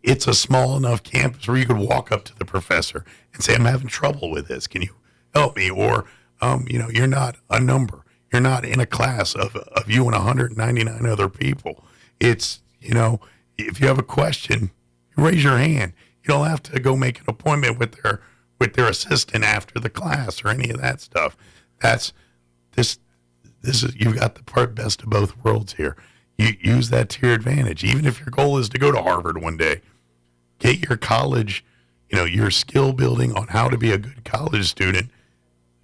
it's a small enough campus where you could walk up to the professor and say, I'm having trouble with this. Can you help me? Or, you're not a number. You're not in a class of you and 199 other people. It's, if you have a question, you raise your hand. You don't have to go make an appointment with their assistant after the class or any of that stuff. This is, you've got the best of both worlds here. You use that to your advantage. Even if your goal is to go to Harvard one day, get your college, your skill building on how to be a good college student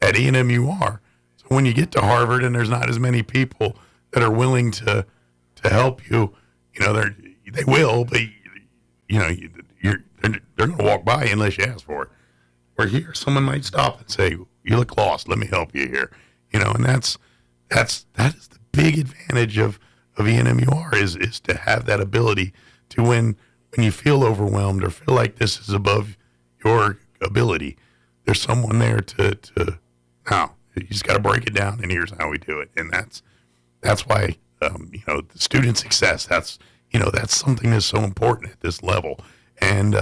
at ENMUR. So when you get to Harvard and there's not as many people that are willing to help you, they will, but they're going to walk by you unless you ask for it. Or here, someone might stop and say, "You look lost. Let me help you here." And that is the big advantage of ENMUR is to have that ability to when you feel overwhelmed or feel like this is above your ability, there's someone there to you just got to break it down, and here's how we do it. And that's why the student success, that's something that's so important at this level. And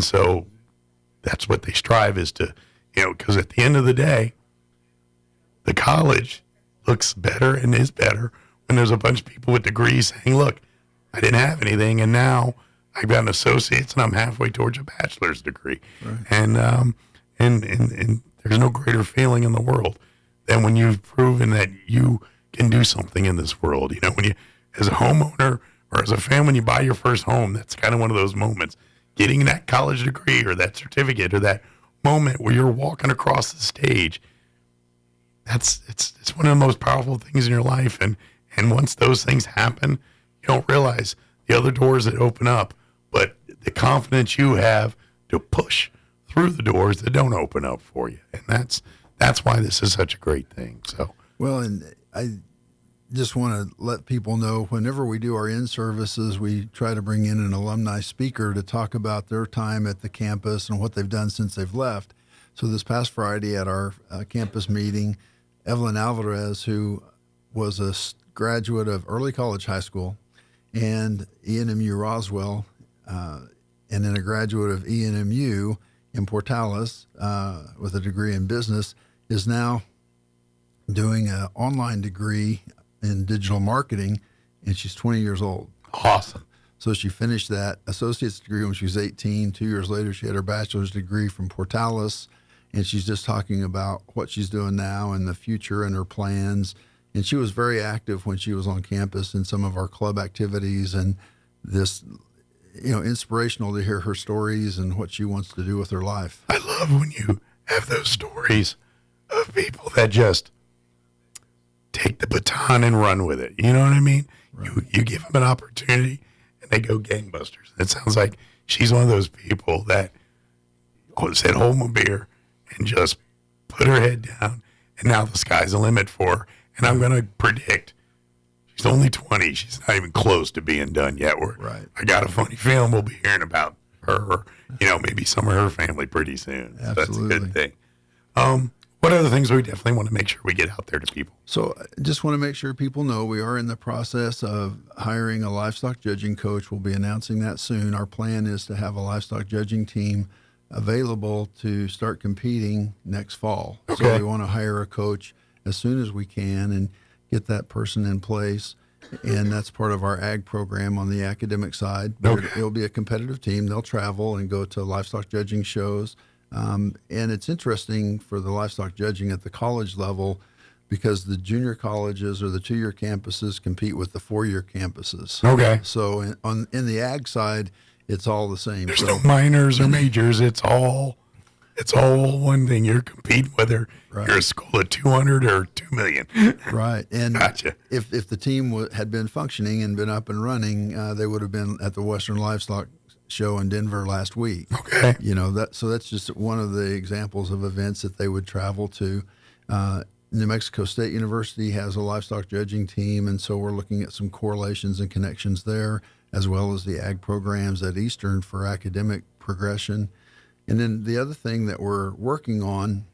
so that's what they strive is to, because at the end of the day, the college looks better and is better when there's a bunch of people with degrees saying, look, I didn't have anything, and now I've got an associate's and I'm halfway towards a bachelor's degree. Right. And there's no greater feeling in the world than when you've proven that you can do something in this world. When you, as a homeowner or as a family, when you buy your first home, that's kind of one of those moments. Getting that college degree or that certificate or that moment where you're walking across the stage, it's one of the most powerful things in your life. And once those things happen, you don't realize the other doors that open up, but the confidence you have to push through the doors that don't open up for you. And that's why this is such a great thing. So, well, and I just want to let people know whenever we do our in-services, we try to bring in an alumni speaker to talk about their time at the campus and what they've done since they've left. So this past Friday at our campus meeting, Evelyn Alvarez, who was a graduate of Early College High School and ENMU Roswell, and then a graduate of ENMU in Portales with a degree in business, is now doing an online degree in digital marketing, and she's 20 years old. Awesome. So she finished that associate's degree when she was 18. 2 years later, she had her bachelor's degree from Portales, and she's just talking about what she's doing now and the future and her plans. And she was very active when she was on campus in some of our club activities, and this, inspirational to hear her stories and what she wants to do with her life. I love when you have those stories of people that just take the baton and run with it. You know what I mean? Right. You give them an opportunity and they go gangbusters. It sounds like she's one of those people that said, hold my beer and just put her head down. And now the sky's the limit for her. And I'm going to predict she's only 20. She's not even close to being done yet. Right. I got a funny feeling we'll be hearing about her, maybe some of her family pretty soon. Absolutely. So that's a good thing. What other things we definitely want to make sure we get out there to people? So I just want to make sure people know we are in the process of hiring a livestock judging coach. We'll be announcing that soon. Our plan is to have a livestock judging team available to start competing next fall. Okay. So we want to hire a coach as soon as we can and get that person in place. And that's part of our ag program on the academic side. But it'll be a competitive team. They'll travel and go to livestock judging shows. And it's interesting for the livestock judging at the college level because the junior colleges or the 2-year campuses compete with the 4-year campuses. Okay. So in the ag side, it's all the same. There's no minors or majors. It's all one thing. You're competing whether you're a school of 200 or 2 million. Right. And gotcha. If the team had been functioning and been up and running, they would have been at the Western Livestock Show in Denver last week. Okay. So that's just one of the examples of events that they would travel to. New Mexico State University has a livestock judging team, and so we're looking at some correlations and connections there, as well as the ag programs at Eastern for academic progression. And then the other thing that we're working on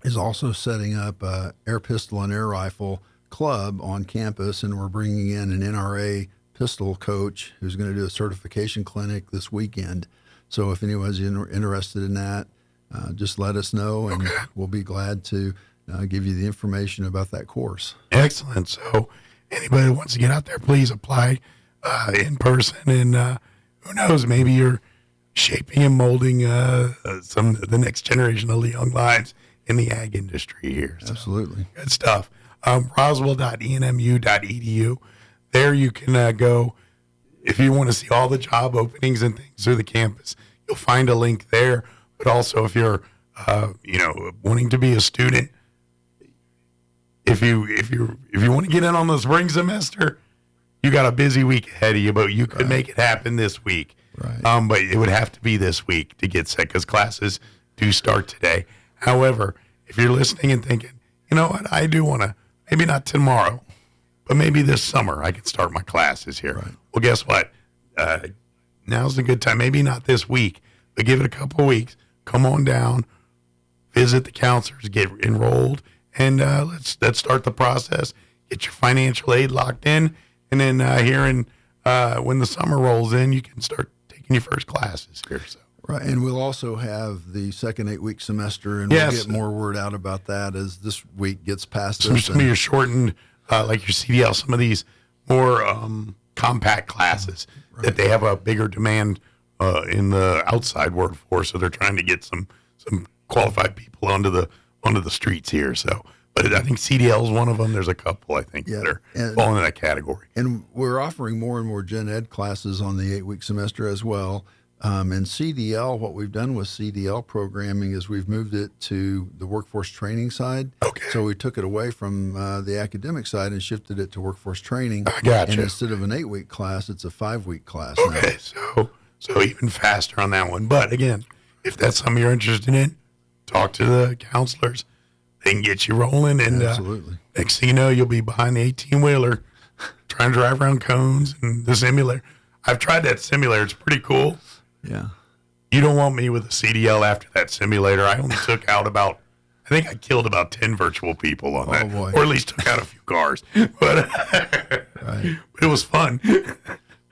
is also setting up a air pistol and air rifle club on campus, and we're bringing in an NRA pistol coach who's going to do a certification clinic this weekend. So if anyone's interested in that, just let us know, and we'll be glad to give you the information about that course. Excellent. So anybody that wants to get out there, please apply in person. And who knows, maybe you're shaping and molding the next generation of young lives in the ag industry here. So, absolutely. Good stuff. Roswell.enmu.edu. There you can go if you want to see all the job openings and things through the campus. You'll find a link there. But also, if you're wanting to be a student, if you want to get in on the spring semester, you got a busy week ahead of you, but you could make it happen this week. Right. But it would have to be this week to get set because classes do start today. However, if you're listening and thinking, you know what, I do want to, maybe not tomorrow, but maybe this summer I can start my classes here. Right. Well, guess what? Now's a good time. Maybe not this week, but give it a couple of weeks. Come on down, visit the counselors, get enrolled, and let's start the process. Get your financial aid locked in, and then when the summer rolls in, you can start taking your first classes here. So. Right, and we'll also have the second 8-week semester, and we'll get more word out about that as this week gets past us. Some of your shortened, like your CDL, some of these more compact classes that they have a bigger demand in the outside workforce, so they're trying to get some qualified people onto the streets here. So, but I think CDL is one of them. There's a couple I think that are falling in that category. And we're offering more and more gen ed classes on the 8-week semester as well. And CDL, what we've done with CDL programming is we've moved it to the workforce training side. Okay. So we took it away from the academic side and shifted it to workforce training. I gotcha. And instead of an 8-week class, it's a 5-week class. Okay, so even faster on that one. But again, if that's something you're interested in, talk to the counselors. They can get you rolling. And absolutely. Next thing you know, you'll be behind the 18-wheeler trying to drive around cones and the simulator. I've tried that simulator. It's pretty cool. Yeah. You don't want me with a CDL after that simulator. I only took out I think I killed about 10 virtual people on that. Boy. Or at least took out a few cars. But, right. But it was fun.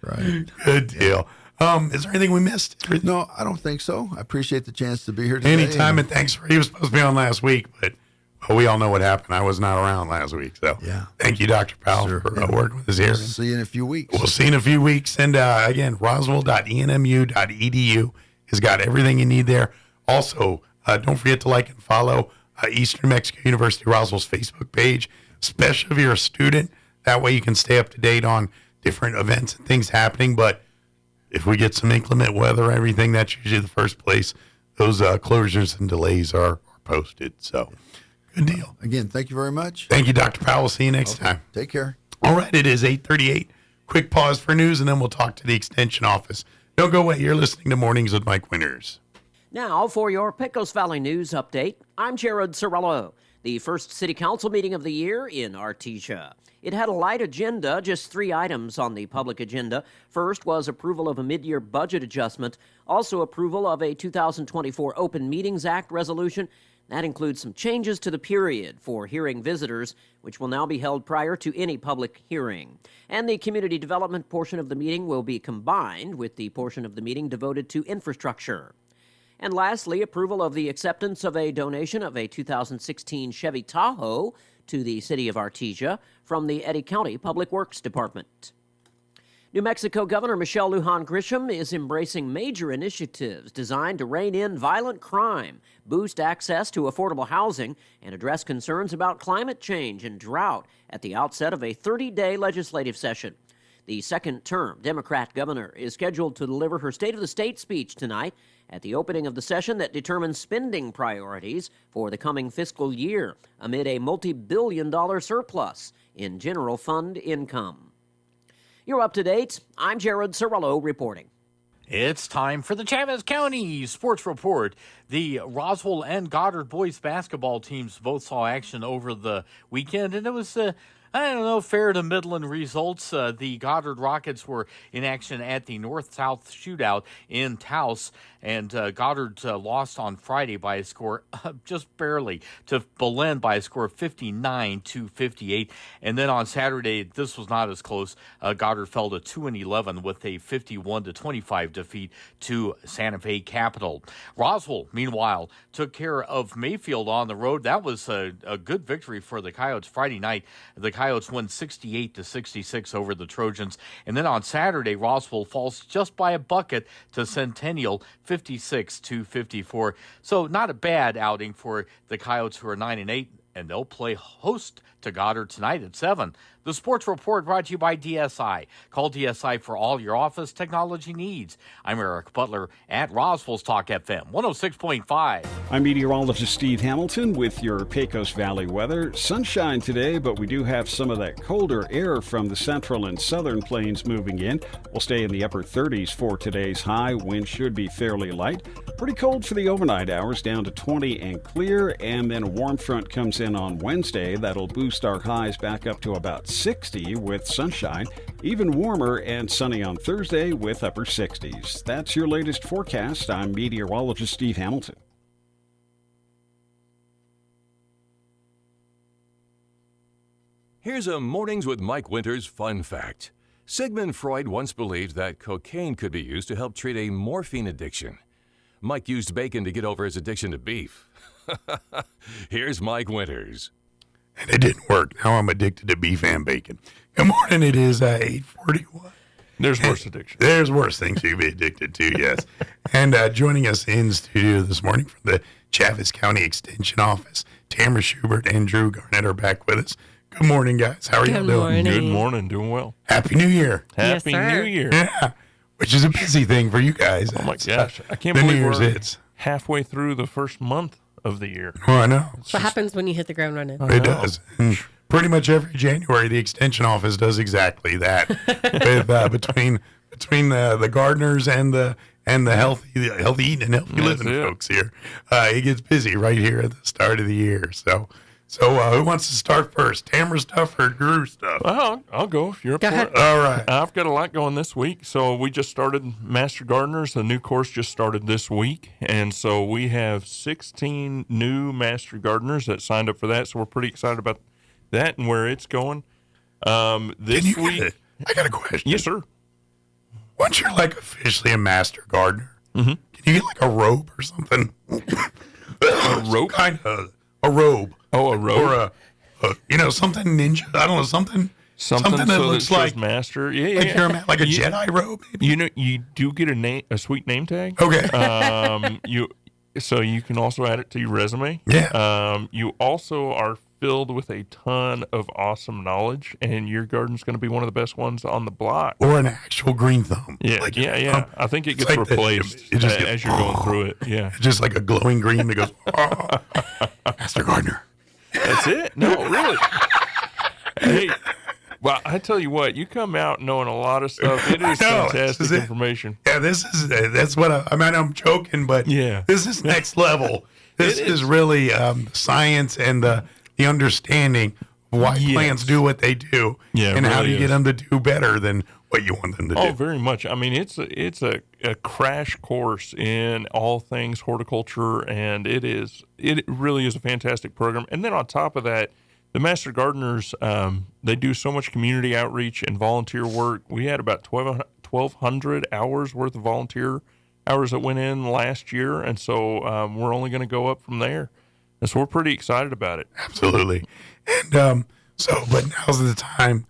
Right. Good deal. Is there anything we missed? No, I don't think so. I appreciate the chance to be here today. Anytime, and thanks he was supposed to be on last week, but we all know what happened. I was not around last week. So thank you, Dr. Powell, for working with us here. We'll see you in a few weeks. We'll see you in a few weeks. And again, Roswell.enmu.edu has got everything you need there. Also, don't forget to like and follow Eastern New Mexico University Roswell's Facebook page, especially if you're a student. That way you can stay up to date on different events and things happening. But if we get some inclement weather, everything, that's usually the first place those closures and delays are posted. So good deal. Again, thank you very much. Thank you, Dr. Powell. See you next time. Take care. All right, it is 8:38. Quick pause for news, and then we'll talk to the Extension office. Don't go away. You're listening to Mornings with Mike Winters. Now for your Pecos Valley News Update, I'm Jared Sorello. The first City Council meeting of the year in Artesia. It had a light agenda, just 3 items on the public agenda. First was approval of a mid-year budget adjustment, also approval of a 2024 Open Meetings Act resolution. That includes some changes to the period for hearing visitors, which will now be held prior to any public hearing. And the community development portion of the meeting will be combined with the portion of the meeting devoted to infrastructure. And lastly, approval of the acceptance of a donation of a 2016 Chevy Tahoe to the city of Artesia from the Eddy County Public Works Department. New Mexico Governor Michelle Lujan Grisham is embracing major initiatives designed to rein in violent crime, boost access to affordable housing, and address concerns about climate change and drought at the outset of a 30-day legislative session. The second-term Democrat governor is scheduled to deliver her State of the State speech tonight at the opening of the session that determines spending priorities for the coming fiscal year amid a multi-billion-dollar surplus in general fund income. You're up to date. I'm Jared Sorello reporting. It's time for the Chavez County Sports Report. The Roswell and Goddard boys basketball teams both saw action over the weekend, and it was fair to middling results. The Goddard Rockets were in action at the North-South Shootout in Taos, And Goddard lost on Friday by a score just barely to Belen by a score of 59-58. And then on Saturday, this was not as close. Goddard fell to 2-11 with a 51-25 defeat to Santa Fe Capital. Roswell, meanwhile, took care of Mayfield on the road. That was a good victory for the Coyotes Friday night. The Coyotes won 68-66 over the Trojans. And then on Saturday, Roswell falls just by a bucket to Centennial, 56-54. So not a bad outing for the Coyotes, who are 9-8, and they'll play host to Goddard tonight at 7. The Sports Report brought to you by DSI. Call DSI for all your office technology needs. I'm Eric Butler at Roswell's Talk FM 106.5. I'm meteorologist Steve Hamilton with your Pecos Valley weather. Sunshine today, but we do have some of that colder air from the central and southern plains moving in. We'll stay in the upper 30s for today's high. Wind should be fairly light. Pretty cold for the overnight hours, down to 20 and clear. And then a warm front comes in on Wednesday. That'll boost our highs back up to about 60 with sunshine. Even warmer and sunny on Thursday with upper 60s. That's your latest forecast. I'm meteorologist Steve Hamilton. Here's a Mornings with Mike Winters fun fact. Sigmund Freud once believed that cocaine could be used to help treat a morphine addiction. Mike used bacon to get over his addiction to beef. Here's Mike Winters. And it didn't work. Now I'm addicted to beef and bacon. Good morning. It is 8:41. There's worse addiction. There's worse things you'd be addicted to, yes. And joining us in studio this morning from the Chaves County Extension Office, Tamara Schubert and Drew Garnett are back with us. Good morning, guys. How are you doing? Good morning. Doing well. Happy New Year. Happy New Year. Yeah, which is a busy thing for you guys. Oh, my gosh. I can't the believe New Year's we're hits. halfway through the first month of the year. Oh, I know. What happens when you hit the ground running? It does. And pretty much every January, the Extension Office does exactly that. With between the gardeners and the healthy eating and healthy living folks here, it gets busy right here at the start of the year. So who wants to start first? Tamara stuff or Drew stuff? Well, I'll go if you're up for it. All right. I've got a lot going this week. So we just started Master Gardeners. The new course just started this week. And so we have 16 new Master Gardeners that signed up for that. So we're pretty excited about that and where it's going. This week. I got a question. Yes, sir. Once you're like officially a Master Gardener, can you get like a robe or something? A robe? Kind of a robe. Oh, a robe? Or something ninja. I don't know, something that so looks that like Master. Like a Jedi robe, maybe? You know, you do get a sweet name tag. Okay. So you can also add it to your resume. Yeah. You also are filled with a ton of awesome knowledge, and your garden's going to be one of the best ones on the block. Or an actual green thumb. Yeah, I think it gets like replaced as you're going through it. Yeah. It's just like a glowing green that goes, Master Gardener. That's it? No, really. Hey, well, I tell you what, you come out knowing a lot of stuff. It is fantastic information. Yeah, that's what I'm joking, but this is next level. This is really the science and the understanding of why plants do what they do, and how do you get them to do better than what you want them to do. Oh, very much. I mean, it's a crash course in all things horticulture, and it really is a fantastic program. And then on top of that, the Master Gardeners, they do so much community outreach and volunteer work. We had about 1,200 hours worth of volunteer hours that went in last year, and so we're only going to go up from there. And so we're pretty excited about it. Absolutely. And but now's the time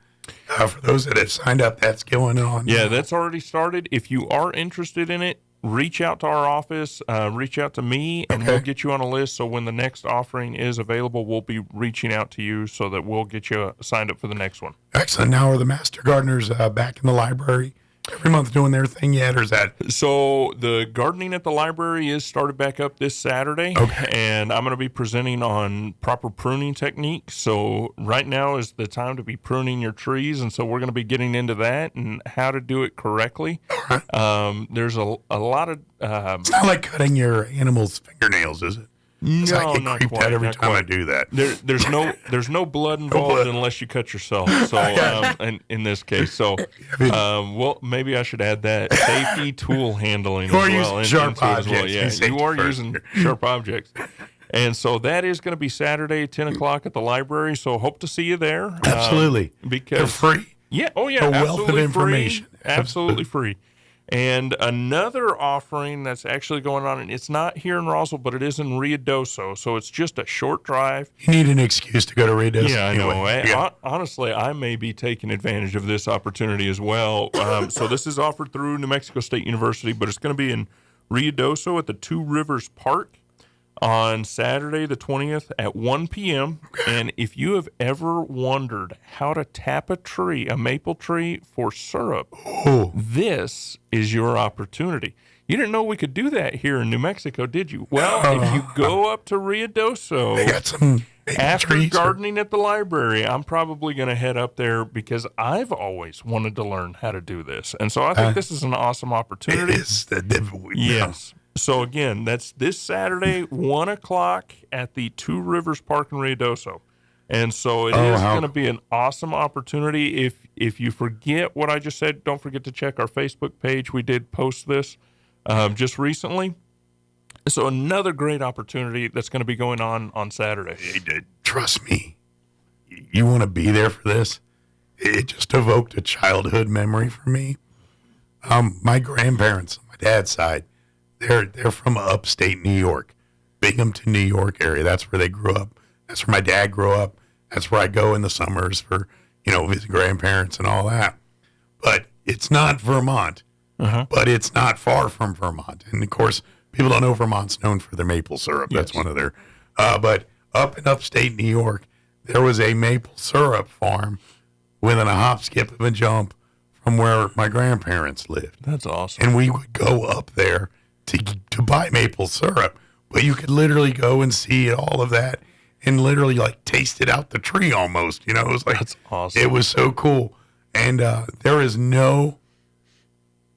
for those that have signed up. That's going on. Yeah, that's already started. If you are interested in it, reach out to our office, reach out to me, and we'll get you on a list. So when the next offering is available, we'll be reaching out to you so that we'll get you signed up for the next one. Excellent. Now are the Master Gardeners back in the library every month doing their thing yet, or is that? So the gardening at the library is started back up this Saturday, and I'm going to be presenting on proper pruning techniques. So right now is the time to be pruning your trees, and so we're going to be getting into that and how to do it correctly. There's a lot of... it's not like cutting your animal's fingernails, is it? No, I get not creeped quite, out every not time I quite. do that. There's no blood involved unless you cut yourself. So in this case, so well, maybe I should add that safety tool handling You are as well. using sharp into it as well. objects. Yeah, you are using sharp objects. And so that is going to be Saturday, 10 o'clock at the library. So hope to see you there. Absolutely. Because they're free. Yeah. Oh, yeah. A wealth absolutely of information. Free. Absolutely free. And another offering that's actually going on, and it's not here in Roswell, but it is in Ruidoso. So it's just a short drive. You need an excuse to go to Ruidoso. Yeah, I know. anyway. Honestly, I may be taking advantage of this opportunity as well. So this is offered through New Mexico State University, but it's going to be in Ruidoso at the Two Rivers Park on Saturday the 20th at 1 p.m. And if you have ever wondered how to tap a maple tree for syrup, this is your opportunity. You didn't know we could do that here in New Mexico, did you? Well, if you go up to Ruidoso, they got some after gardening at the library, I'm probably going to head up there because I've always wanted to learn how to do this. And so I think this is an awesome opportunity. It is. Yes. So, again, that's this Saturday, 1 o'clock at the Two Rivers Park in Ruidoso. And so it is going to be an awesome opportunity. If you forget what I just said, don't forget to check our Facebook page. We did post this just recently. So another great opportunity that's going to be going on Saturday. Trust me, you want to be there for this? It just evoked a childhood memory for me. My grandparents, my dad's side, they're from upstate New York, Binghamton, New York area. That's where they grew up. That's where my dad grew up. That's where I go in the summers for, visit grandparents and all that. But it's not Vermont, but it's not far from Vermont. And of course, people don't know Vermont's known for their maple syrup. That's one of their, but up in upstate New York, there was a maple syrup farm within a hop, skip, and a jump from where my grandparents lived. That's awesome. And we would go up there to buy maple syrup, but you could literally go and see all of that and literally taste it out the tree almost. It was like, that's awesome. It was so cool. And there is no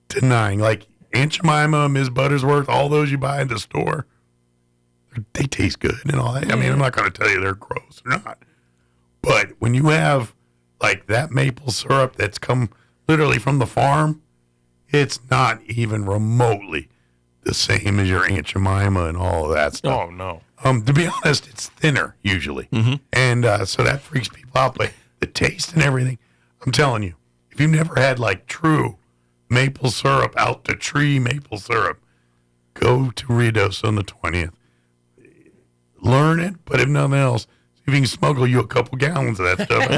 denying, Aunt Jemima, Ms. Buttersworth, all those you buy in the store, they taste good and all that. I mean, I'm not going to tell you they're gross or not. But when you have that maple syrup that's come literally from the farm, it's not even remotely the same as your Aunt Jemima and all of that stuff. Oh, no. To be honest, it's thinner usually. And so that freaks people out. But the taste and everything, I'm telling you, if you've never had true maple syrup, out the tree maple syrup, go to Ruidoso on the 20th. Learn it, but if nothing else, see if you can smuggle you a couple gallons of that stuff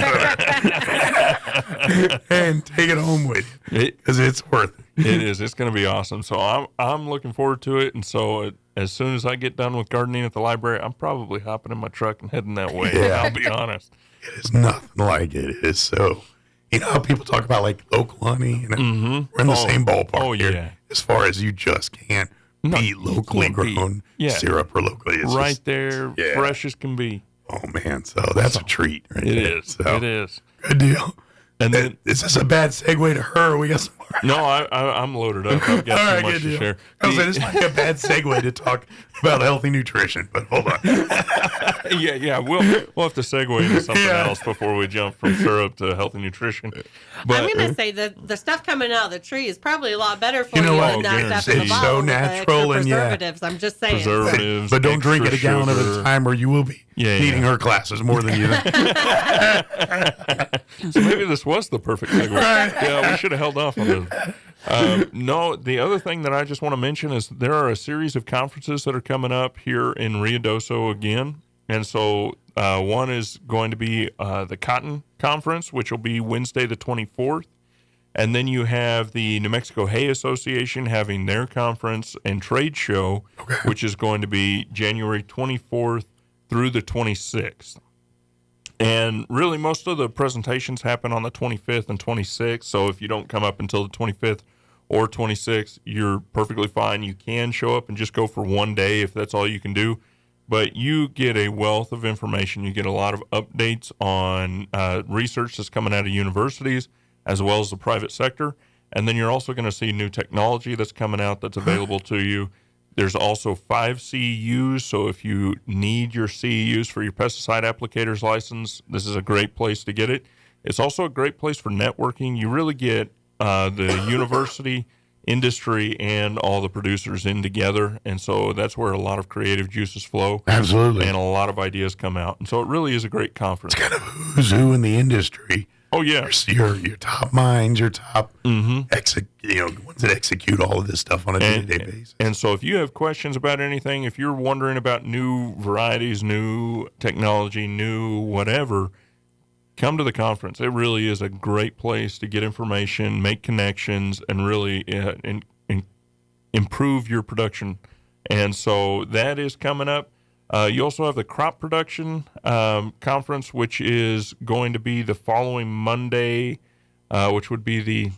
and take it home with you because it's worth it. It is. It's going to be awesome. So I'm looking forward to it. And so as soon as I get done with gardening at the library, I'm probably hopping in my truck and heading that way. Yeah. I'll be honest. It is nothing like it. It is so. You know how people talk about local honey? We're in the same ballpark here. As far as you just can't beat locally grown syrup or locally. It's right there, fresh as can be. Oh, man. So that's a treat right It there. is. So, It is. good deal. And then, is this a bad segue to her? We got some more. No, I'm loaded up. I've got All right, too much good to deal. share. I was saying, this might be a bad segue to talk about healthy nutrition, but hold on. Yeah, we'll have to segue into something else before we jump from syrup to healthy nutrition. But I'm going to say that the stuff coming out of the tree is probably a lot better for You know you what? than that stuff in the It's bottle so with the natural extra and preservatives. I'm just saying. Preservatives, But don't drink it a extra gallon at a sugar. time or you will be needing her classes more than you think. So maybe this was the perfect segue. Yeah, we should have held off on this. No, the other thing that I just want to mention is there are a series of conferences that are coming up here in Ruidoso again. And so one is going to be the Cotton Conference, which will be Wednesday the 24th. And then you have the New Mexico Hay Association having their conference and trade show, which is going to be January 24th through the 26th. And really, most of the presentations happen on the 25th and 26th. So if you don't come up until the 25th or 26th, you're perfectly fine. You can show up and just go for one day if that's all you can do. But you get a wealth of information. You get a lot of updates on research that's coming out of universities as well as the private sector. And then you're also going to see new technology that's coming out that's available to you. There's also 5 CEUs, so if you need your CEUs for your pesticide applicator's license, this is a great place to get it. It's also a great place for networking. You really get the university, industry, and all the producers in together, and so that's where a lot of creative juices flow. Absolutely. And a lot of ideas come out, and so it really is a great conference. It's kind of who's who in the industry. Oh, yeah. Your top minds, your top ones that execute all of this stuff on a day-to-day basis. And so if you have questions about anything, if you're wondering about new varieties, new technology, new whatever, come to the conference. It really is a great place to get information, make connections, and really improve your production. And so that is coming up. You also have the crop production conference, which is going to be the following Monday, which would be the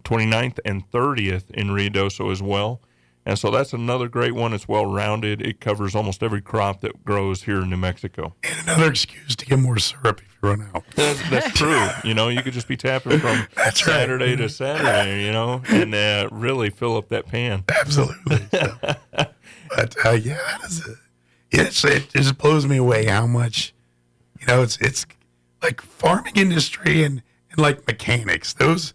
29th and 30th in Ruidoso as well. And so that's another great one. It's well-rounded. It covers almost every crop that grows here in New Mexico. And another excuse to get more syrup if you run out. That's true. You could just be tapping from Saturday to Saturday, and really fill up that pan. Absolutely. So, but, that is it. It just blows me away how much, it's like farming industry and like mechanics. Those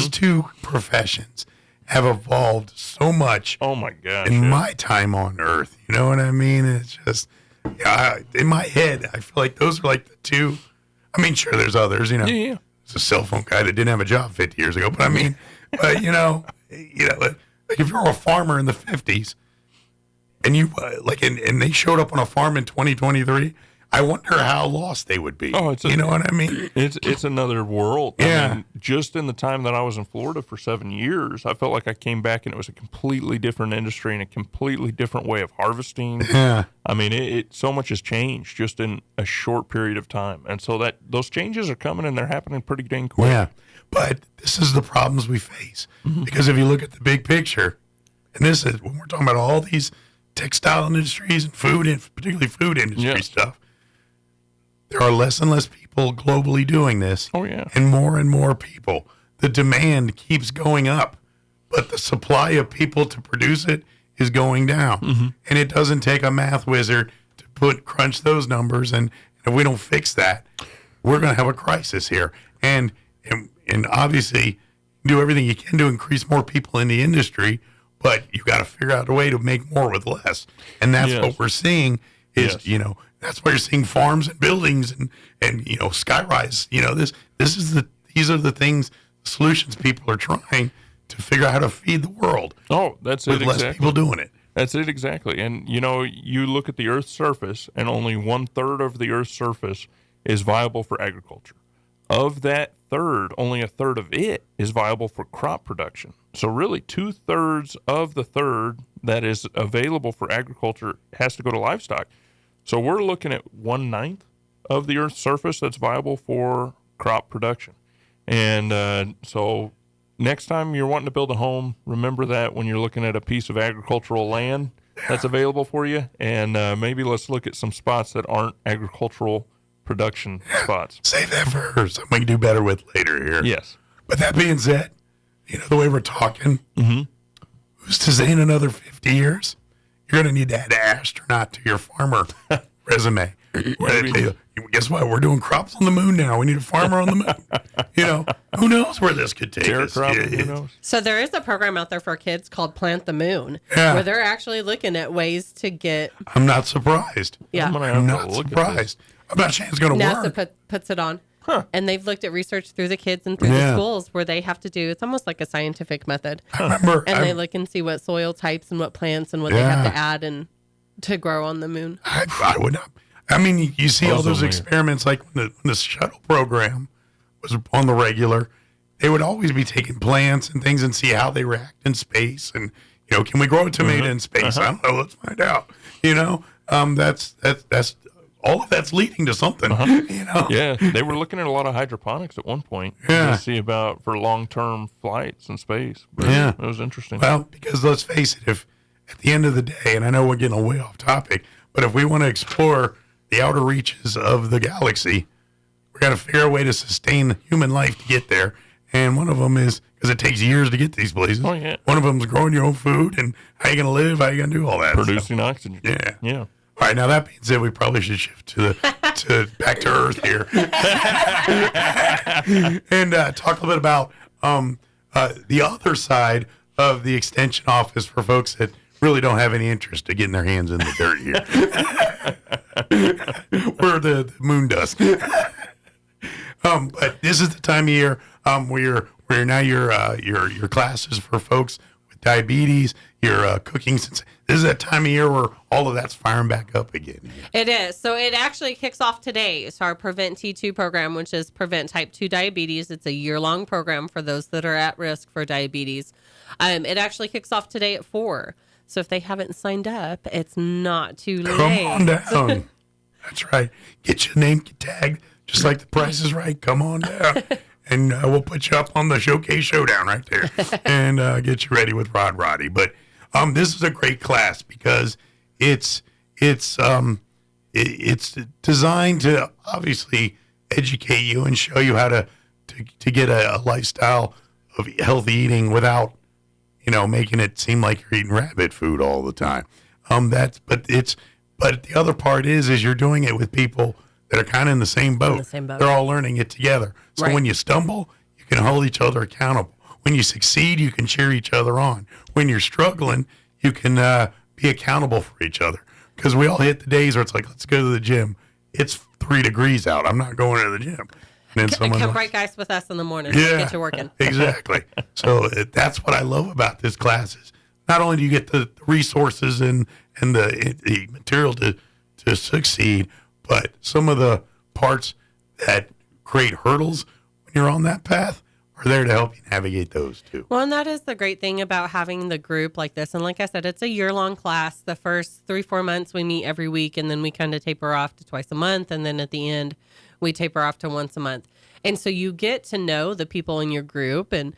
two professions have evolved so much. Oh my gosh! In my time on Earth, you know what I mean? It's just, in my head, I feel like those are like the two. I mean, sure, there's others. Yeah. There's a cell phone guy that didn't have a job 50 years ago, but I mean, like if you're a farmer in the 50s. And you and they showed up on a farm in 2023. I wonder how lost they would be. Oh, you know what I mean? It's another world. Yeah. I mean, just in the time that I was in Florida for 7 years, I felt like I came back and it was a completely different industry and a completely different way of harvesting. Yeah. I mean, it so much has changed just in a short period of time, and so those changes are coming and they're happening pretty dang quick. Yeah, but this is the problems we face because if you look at the big picture, and this is when we're talking about all these textile industries and food, and particularly food industry stuff, there are less and less people globally doing this. Oh, yeah. And more people. The demand keeps going up, but the supply of people to produce it is going down. And it doesn't take a math wizard to crunch those numbers. And if we don't fix that, we're going to have a crisis here. And obviously, do everything you can to increase more people in the industry, but you got to figure out a way to make more with less. And that's what we're seeing is, that's why you're seeing farms and buildings and skyrise. These are the things, solutions people are trying to figure out how to feed the world. Oh, that's with it less exactly. people doing it. That's it exactly. And, you look at the Earth's surface and only 1/3 of the Earth's surface is viable for agriculture. Of that third, only 1/3 of it is viable for crop production. So really 2/3 of the third that is available for agriculture has to go to livestock. So we're looking at 1/9 of the Earth's surface that's viable for crop production. And so next time you're wanting to build a home, remember that when you're looking at a piece of agricultural land that's available for you. And maybe let's look at some spots that aren't agricultural production spots. Save that for something we can do better with later here. Yes. But that being said, the way we're talking, who's to say in another 50 years, you're going to need to add astronaut to your farmer resume. Guess what? We're doing crops on the moon now. We need a farmer on the moon. Who knows where this could take us? Who knows? So there is a program out there for kids called Plant the Moon, Yeah. where they're actually looking at ways to get. I'm not surprised. Yeah. I'm not surprised. I'm not saying it's going to NASA work. puts it on. And they've looked at research through the kids and through the schools where they have to do, it's almost like a scientific method. They look and see what soil types and what plants and what they have to add and to grow on the moon. I would not. I mean, you see all those experiments, like when the shuttle program was on the regular, they would always be taking plants and things and see how they react in space. And, can we grow a tomato in space? I don't know. Let's find out. That's all of that's leading to something. Yeah, they were looking at a lot of hydroponics at one point to see about for long-term flights in space. But it was interesting. Well, because let's face it, if at the end of the day, and I know we're getting way off topic, but if we want to explore the outer reaches of the galaxy, we got to figure a way to sustain human life to get there. And one of them is, because it takes years to get to these places. Oh, yeah. One of them is growing your own food and how you going to live, how you going to do all that. Producing oxygen. Yeah. Yeah. All right, now that being said, we probably should shift to back to Earth here and talk a little bit about the other side of the extension office for folks that really don't have any interest in getting their hands in the dirt here. Where the moon dust. But this is the time of year where now your classes for folks with diabetes, your cooking. This is that time of year where all of that's firing back up again. It is. So it actually kicks off today. So our Prevent T2 program, which is Prevent Type 2 Diabetes. It's a year-long program for those that are at risk for diabetes. It actually kicks off today at 4. So if they haven't signed up, it's not too late. Come on down. That's right. Get your name tagged, just like The Price is Right. Come on down. And we'll put you up on the Showcase Showdown right there and get you ready with Roddy. But this is a great class because it's designed to obviously educate you and show you how to get a lifestyle of healthy eating without, making it seem like you're eating rabbit food all the time. But the other part is you're doing it with people that are kind of in the same boat. They're all learning it together. So when you stumble, you can hold each other accountable. When you succeed, you can cheer each other on. When you're struggling, you can be accountable for each other. Because we all hit the days where it's like, let's go to the gym. It's 3 degrees out. I'm not going to the gym. And then Come break ice with us in the morning. Yeah, Get you working. Exactly. So that's what I love about this class is not only do you get the resources and the material to succeed, but some of the parts that create hurdles when you're on that path are there to help you navigate those too. Well, and that is the great thing about having the group like this. And like I said, it's a year-long class. The first 3-4 months we meet every week, and then we kind of taper off to twice a month. And then at the end, we taper off to once a month. And so you get to know the people in your group, and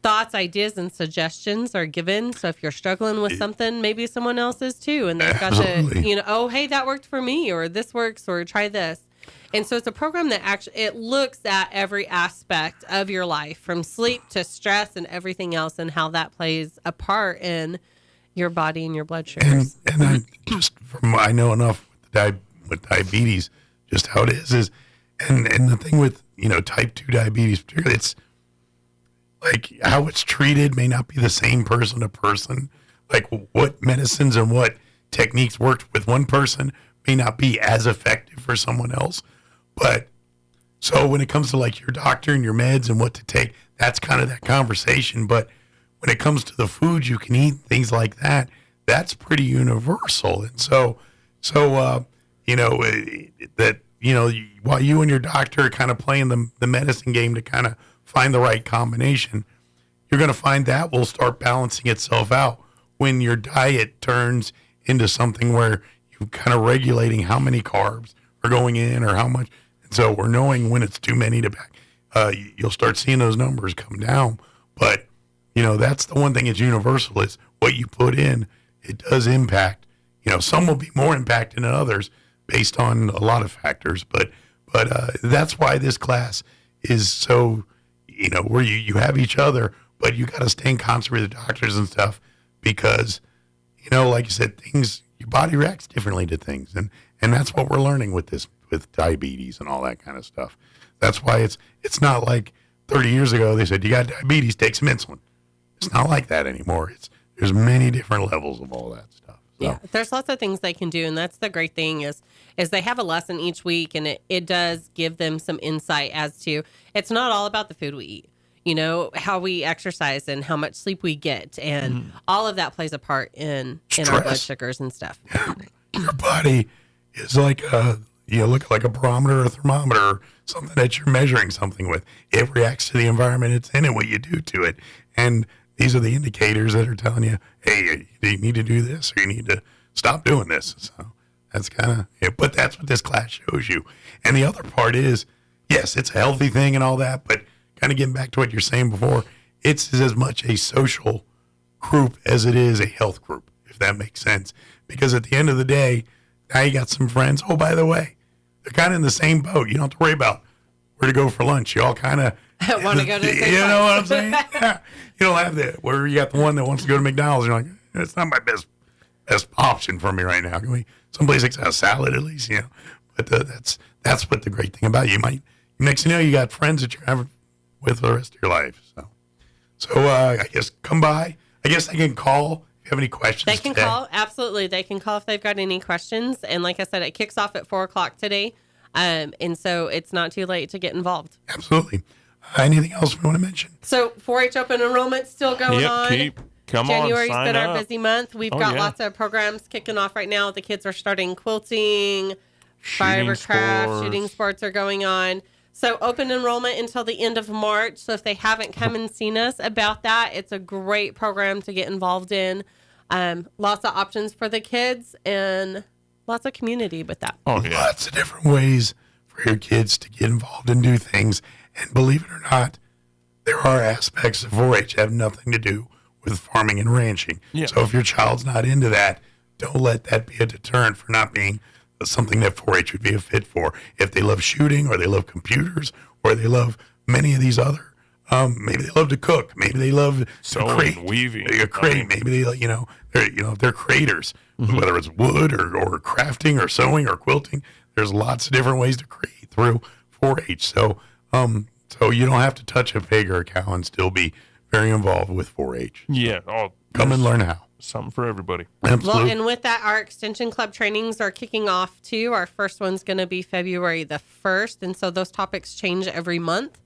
thoughts, ideas, and suggestions are given. So if you're struggling with something, maybe someone else is too. And they've got to, oh, hey, that worked for me, or this works, or try this. And so it's a program that actually, it looks at every aspect of your life, from sleep to stress and everything else, and how that plays a part in your body and your blood sugars. And I know enough with diabetes, just how it is and the thing with, type 2 diabetes, particularly, it's like how it's treated may not be the same person to person. Like what medicines and what techniques worked with one person may not be as effective for someone else. But so when it comes to like your doctor and your meds and what to take, that's kind of that conversation. But when it comes to the foods you can eat, things like that, that's pretty universal. And while you and your doctor are kind of playing the medicine game to kind of find the right combination, you're going to find that will start balancing itself out when your diet turns into something where you're kind of regulating how many carbs are going in or how much. And so we're knowing when it's too many to back. You'll start seeing those numbers come down. But, that's the one thing that's universal is what you put in, it does impact. Some will be more impacted than others based on a lot of factors. But that's why this class is so, where you have each other, but you got to stay in concert with the doctors and stuff because, like you said, your body reacts differently to things. And that's what we're learning with diabetes and all that kind of stuff. That's why it's not like 30 years ago, they said, you got diabetes, take some insulin. It's not like that anymore. There's many different levels of all that stuff. So. Yeah, there's lots of things they can do, and that's the great thing is they have a lesson each week, and it does give them some insight as to it's not all about the food we eat, how we exercise and how much sleep we get, and all of that plays a part in our blood sugars and stuff. Yeah. Your body is like look like a barometer or a thermometer or something that you're measuring something with. It reacts to the environment it's in and what you do to it, and these are the indicators that are telling you, hey, you need to do this or you need to stop doing this. So that's kind of, but that's what this class shows you. And the other part is, yes, it's a healthy thing and all that, but kind of getting back to what you're saying before, it's as much a social group as it is a health group, if that makes sense. Because at the end of the day, now you got some friends. Oh, by the way, they're kind of in the same boat. You don't have to worry about where to go for lunch. You all kind of want to go to the same you know what I'm place. saying? Yeah. You don't have that where you got the one that wants to go to McDonald's. You're like, it's not my best option for me right now. Can we someplace that has salad at least? You know, but that's what the great thing about you might. Next thing you know, you got friends that you're having with for the rest of your life. So I guess come by. I guess they can call if you have any questions. They can today. call. Absolutely. They can call if they've got any questions. And like I said, it kicks off at 4:00 today. And so it's not too late to get involved. Absolutely. Anything else we want to mention? So 4-H open enrollment's still going on. January's sign been up. our busy month. We've got lots of programs kicking off right now. The kids are starting quilting, fibercraft, shooting sports are going on. So open enrollment until the end of March. So if they haven't come and seen us about that, it's a great program to get involved in. Lots of options for the kids and lots of community with that. Oh, yeah. Lots of different ways for your kids to get involved and do things. And believe it or not, there are aspects of 4-H that have nothing to do with farming and ranching. Yeah. So if your child's not into that, don't let that be a deterrent for not being something that 4-H would be a fit for. If they love shooting or they love computers or they love many of these other, maybe they love to cook. Maybe they love to create, weaving. Maybe they, they're creators, whether it's wood or crafting or sewing or quilting. There's lots of different ways to create through 4-H. So you don't have to touch a pig or a cow and still be very involved with 4-H. Yeah. Come and learn how. Something for everybody. Absolutely. Well, and with that, our extension club trainings are kicking off too. Our first one's going to be February the 1st. And so those topics change every month.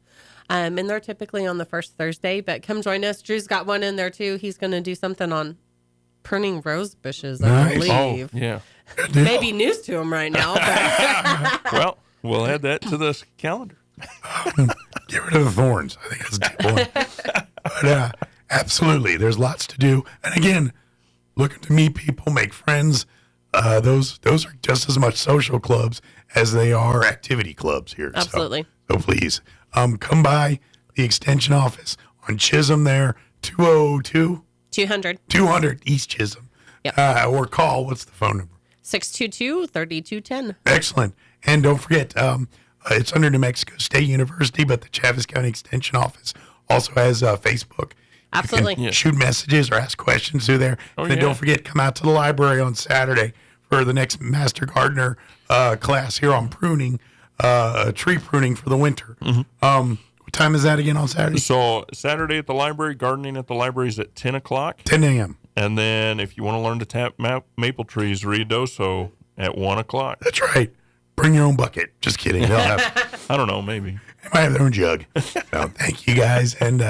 And they're typically on the first Thursday, but come join us. Drew's got one in there too. He's going to do something on pruning rose bushes, I believe. Oh, yeah. Maybe news to him right now. But Well, we'll add that to the calendar. Get rid of the thorns. I think that's step one. But absolutely, there's lots to do. And again, looking to meet people, make friends. Those are just as much social clubs as they are activity clubs here. Absolutely. So please come by the extension office on Chisholm there, 200 East Chisholm. Yep. Or call. What's the phone number? 622-3210. Excellent. And don't forget, it's under New Mexico State University, but the Chaves County Extension Office also has Facebook. Absolutely. You can shoot messages or ask questions through there. And then don't forget, come out to the library on Saturday for the next Master Gardener class here on pruning, tree pruning for the winter. What time is that again on Saturday? So Saturday at the library, gardening at the library is at 10 o'clock. 10 a.m. And then if you want to learn to tap maple trees, Ruidoso at 1 o'clock. That's right. Bring your own bucket. Just kidding. They'll have, I don't know, maybe. They might have their own jug. So thank you guys, and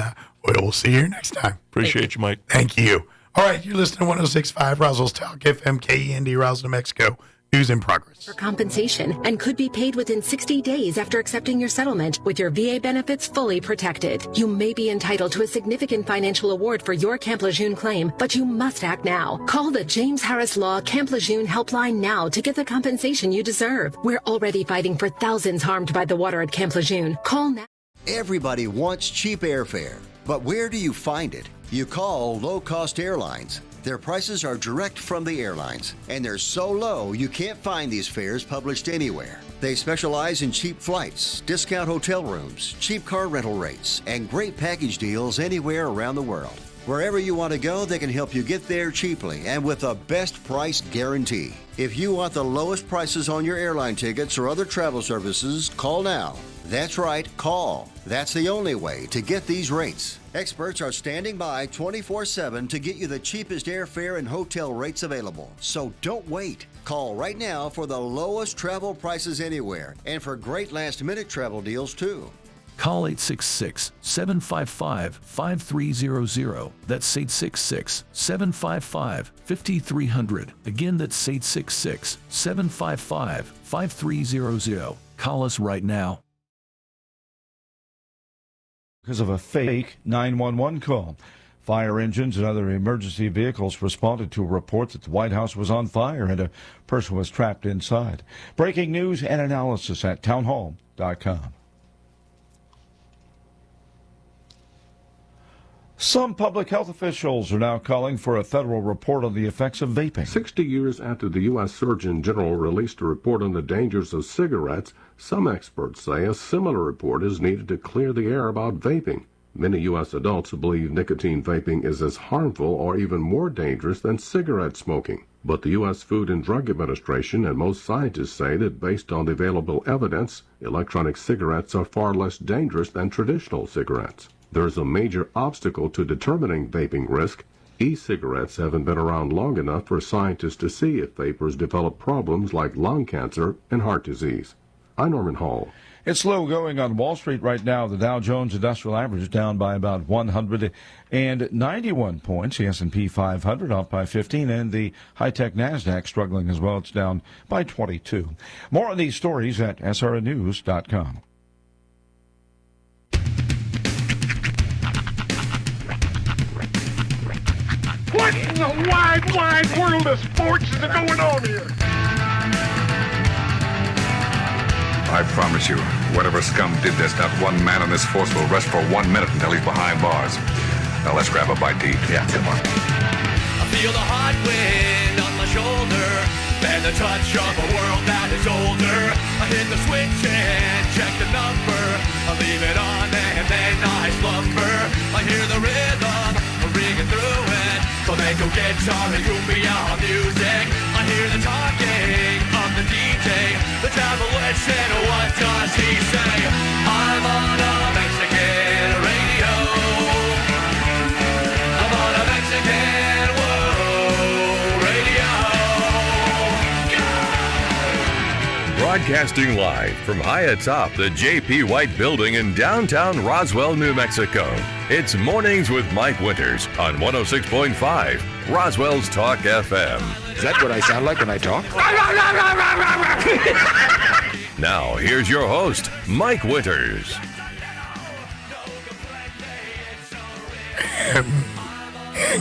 we'll see you here next time. Appreciate you, Mike. Thank you. All right, you're listening to 106.5 Roswell's Talk FM, KEND, Roswell, New Mexico. News in progress. For compensation and could be paid within 60 days after accepting your settlement with your VA benefits fully protected. You may be entitled to a significant financial award for your Camp Lejeune claim, but you must act now. Call the James Harris Law Camp Lejeune helpline now to get the compensation you deserve. We're already fighting for thousands harmed by the water at Camp Lejeune. Call now. Everybody wants cheap airfare, but where do you find it? You call low-cost airlines. Their prices are direct from the airlines, and they're so low you can't find these fares published anywhere. They specialize in cheap flights, discount hotel rooms, cheap car rental rates, and great package deals anywhere around the world. Wherever you want to go, they can help you get there cheaply and with a best price guarantee. If you want the lowest prices on your airline tickets or other travel services, call now. That's right, call. That's the only way to get these rates. Experts are standing by 24/7 to get you the cheapest airfare and hotel rates available. So don't wait. Call right now for the lowest travel prices anywhere and for great last-minute travel deals too. Call 866-755-5300. That's 866-755-5300. Again, that's 866-755-5300. Call us right now. Because of a fake 911 call. Fire engines and other emergency vehicles responded to a report that the White House was on fire and a person was trapped inside. Breaking news and analysis at townhall.com. Some public health officials are now calling for a federal report on the effects of vaping. 60 years after the U.S. Surgeon General released a report on the dangers of cigarettes, some experts say a similar report is needed to clear the air about vaping. Many U.S. adults believe nicotine vaping is as harmful or even more dangerous than cigarette smoking. But the U.S. Food and Drug Administration and most scientists say that based on the available evidence, electronic cigarettes are far less dangerous than traditional cigarettes. There is a major obstacle to determining vaping risk. E-cigarettes haven't been around long enough for scientists to see if vapors develop problems like lung cancer and heart disease. I'm Norman Hall. It's slow going on Wall Street right now. The Dow Jones Industrial Average is down by about 191 points. The S&P 500 up by 15, and the high-tech NASDAQ struggling as well. It's down by 22. More on these stories at srnews.com. What in the wide, wide world of sports is going on here? I promise you, whatever scum did this, not one man on this force will rest for 1 minute until he's behind bars. Now let's grab a bite to eat. Yeah, come on. I feel the hot wind on my shoulder and the touch of a world that is older. I hit the switch and check the number. I leave it on and then I slumber. I hear the rhythm ringing through it. Flamenco guitar and cumbia music. I hear the talking of the DJ. The devil listen, what does he say? I'm on a Mexican radio. I'm on a Mexican world radio. Broadcasting live from high atop the J.P. White Building in downtown Roswell, New Mexico. It's Mornings with Mike Winters on 106.5 Roswell's Talk FM. Is that what I sound like when I talk? Now, here's your host, Mike Winters.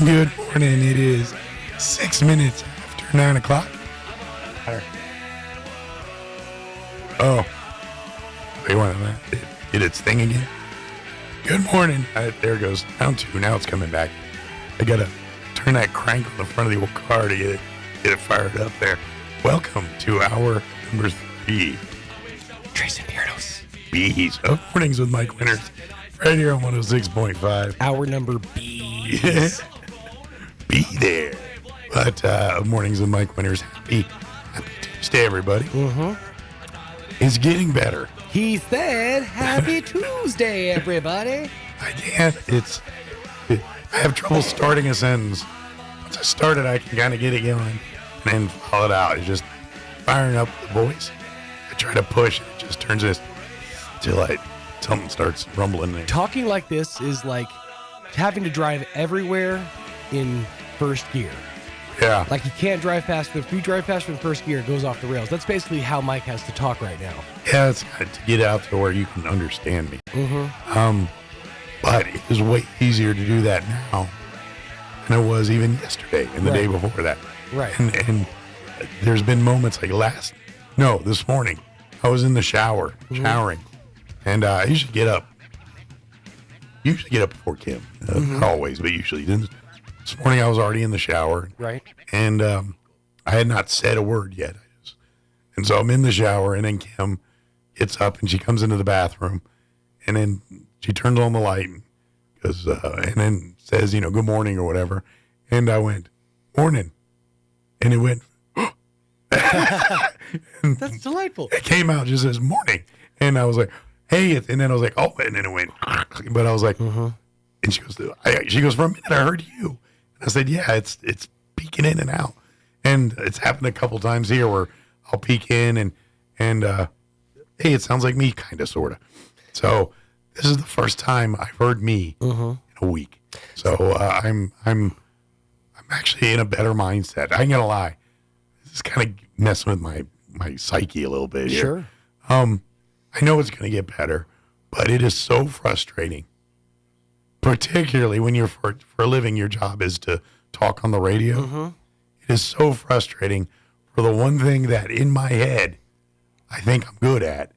Good morning. It is 6 minutes after 9 o'clock. Oh, you want to did its thing again? Good morning. There it goes. Down 2. Now it's coming back. I got to turn that crank on the front of the old car to get it fired up there. Welcome to hour number 3. Trace and Piernos. Bees. Oh, Mornings with Mike Winters. Right here on 106.5. Hour number B's. Be there. But Mornings with Mike Winters. Happy Tuesday, everybody. Mm-hmm. It's getting better. He said, Happy Tuesday, everybody. I can't. I have trouble starting a sentence. Once I start it, I can kind of get it going and then follow it out. It's just firing up the voice. I try to push, and it just turns this till something starts rumbling there. Talking like this is like having to drive everywhere in first gear. Yeah. Like you can't drive faster. If you drive faster in first gear, it goes off the rails. That's basically how Mike has to talk right now. Yeah, it's got to get out to where you can understand me. Mm-hmm. But it is way easier to do that now than it was even yesterday and the day before that. Right. And there's been moments like this morning, I was in the showering, and I usually get up before Kim. Not always, but usually. This morning I was already in the shower. Right. And I had not said a word yet. And so I'm in the shower, and then Kim gets up, and she comes into the bathroom, and then she turns on the light, and then says, good morning or whatever. And I went, morning. And it went, That's delightful. It came out just as morning. And I was like, hey. And then I was like, oh, and then it went, but I was like, and she goes, for a minute, I heard you. And I said, yeah, it's peeking in and out. And it's happened a couple times here where I'll peek in and hey, it sounds like me, kind of, sort of. So this is the first time I've heard me in a week. So I'm actually in a better mindset. I ain't gonna lie. This is kind of messing with my psyche a little bit here. Sure. I know it's gonna get better, but it is so frustrating. Particularly when you're for a living, your job is to talk on the radio. It is so frustrating for the one thing that in my head I think I'm good at.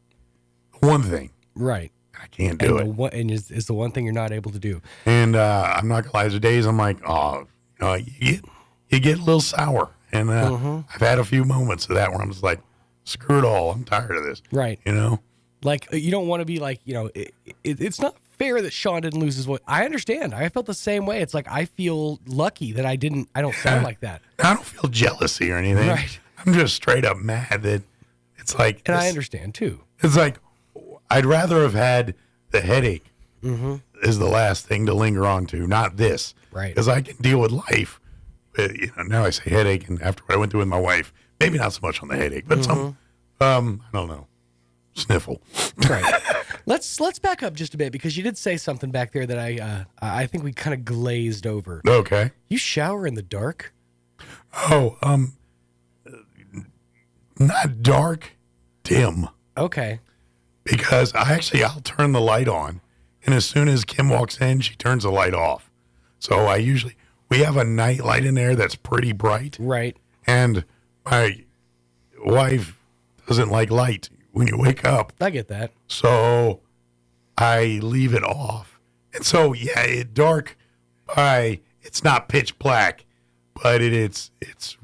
One thing. Right. I can't do it. And it's the one thing you're not able to do. And I'm not gonna lie, there's days I'm like, oh, you get a little sour. And I've had a few moments of that where I'm just like, screw it all. I'm tired of this. Right. Like, you don't want to be like, it's not fair that Sean didn't lose his voice. I understand. I felt the same way. It's like, I feel lucky that I don't sound like that. I don't feel jealousy or anything. Right. I'm just straight up mad that it's like. And I understand too. It's like, I'd rather have had the headache is the last thing to linger on to, not this. Right. Because I can deal with life. But, now I say headache, and after what I went through with my wife, maybe not so much on the headache, but some, I don't know, sniffle. Right. Let's back up just a bit, because you did say something back there that I think we kind of glazed over. Okay. You shower in the dark? Oh, not dark, dim. Okay. Because I'll turn the light on, and as soon as Kim walks in, she turns the light off. So we have a night light in there that's pretty bright. Right. And my wife doesn't like light when you wake up. I get that. So I leave it off. And so, dark, it's not pitch black, but it's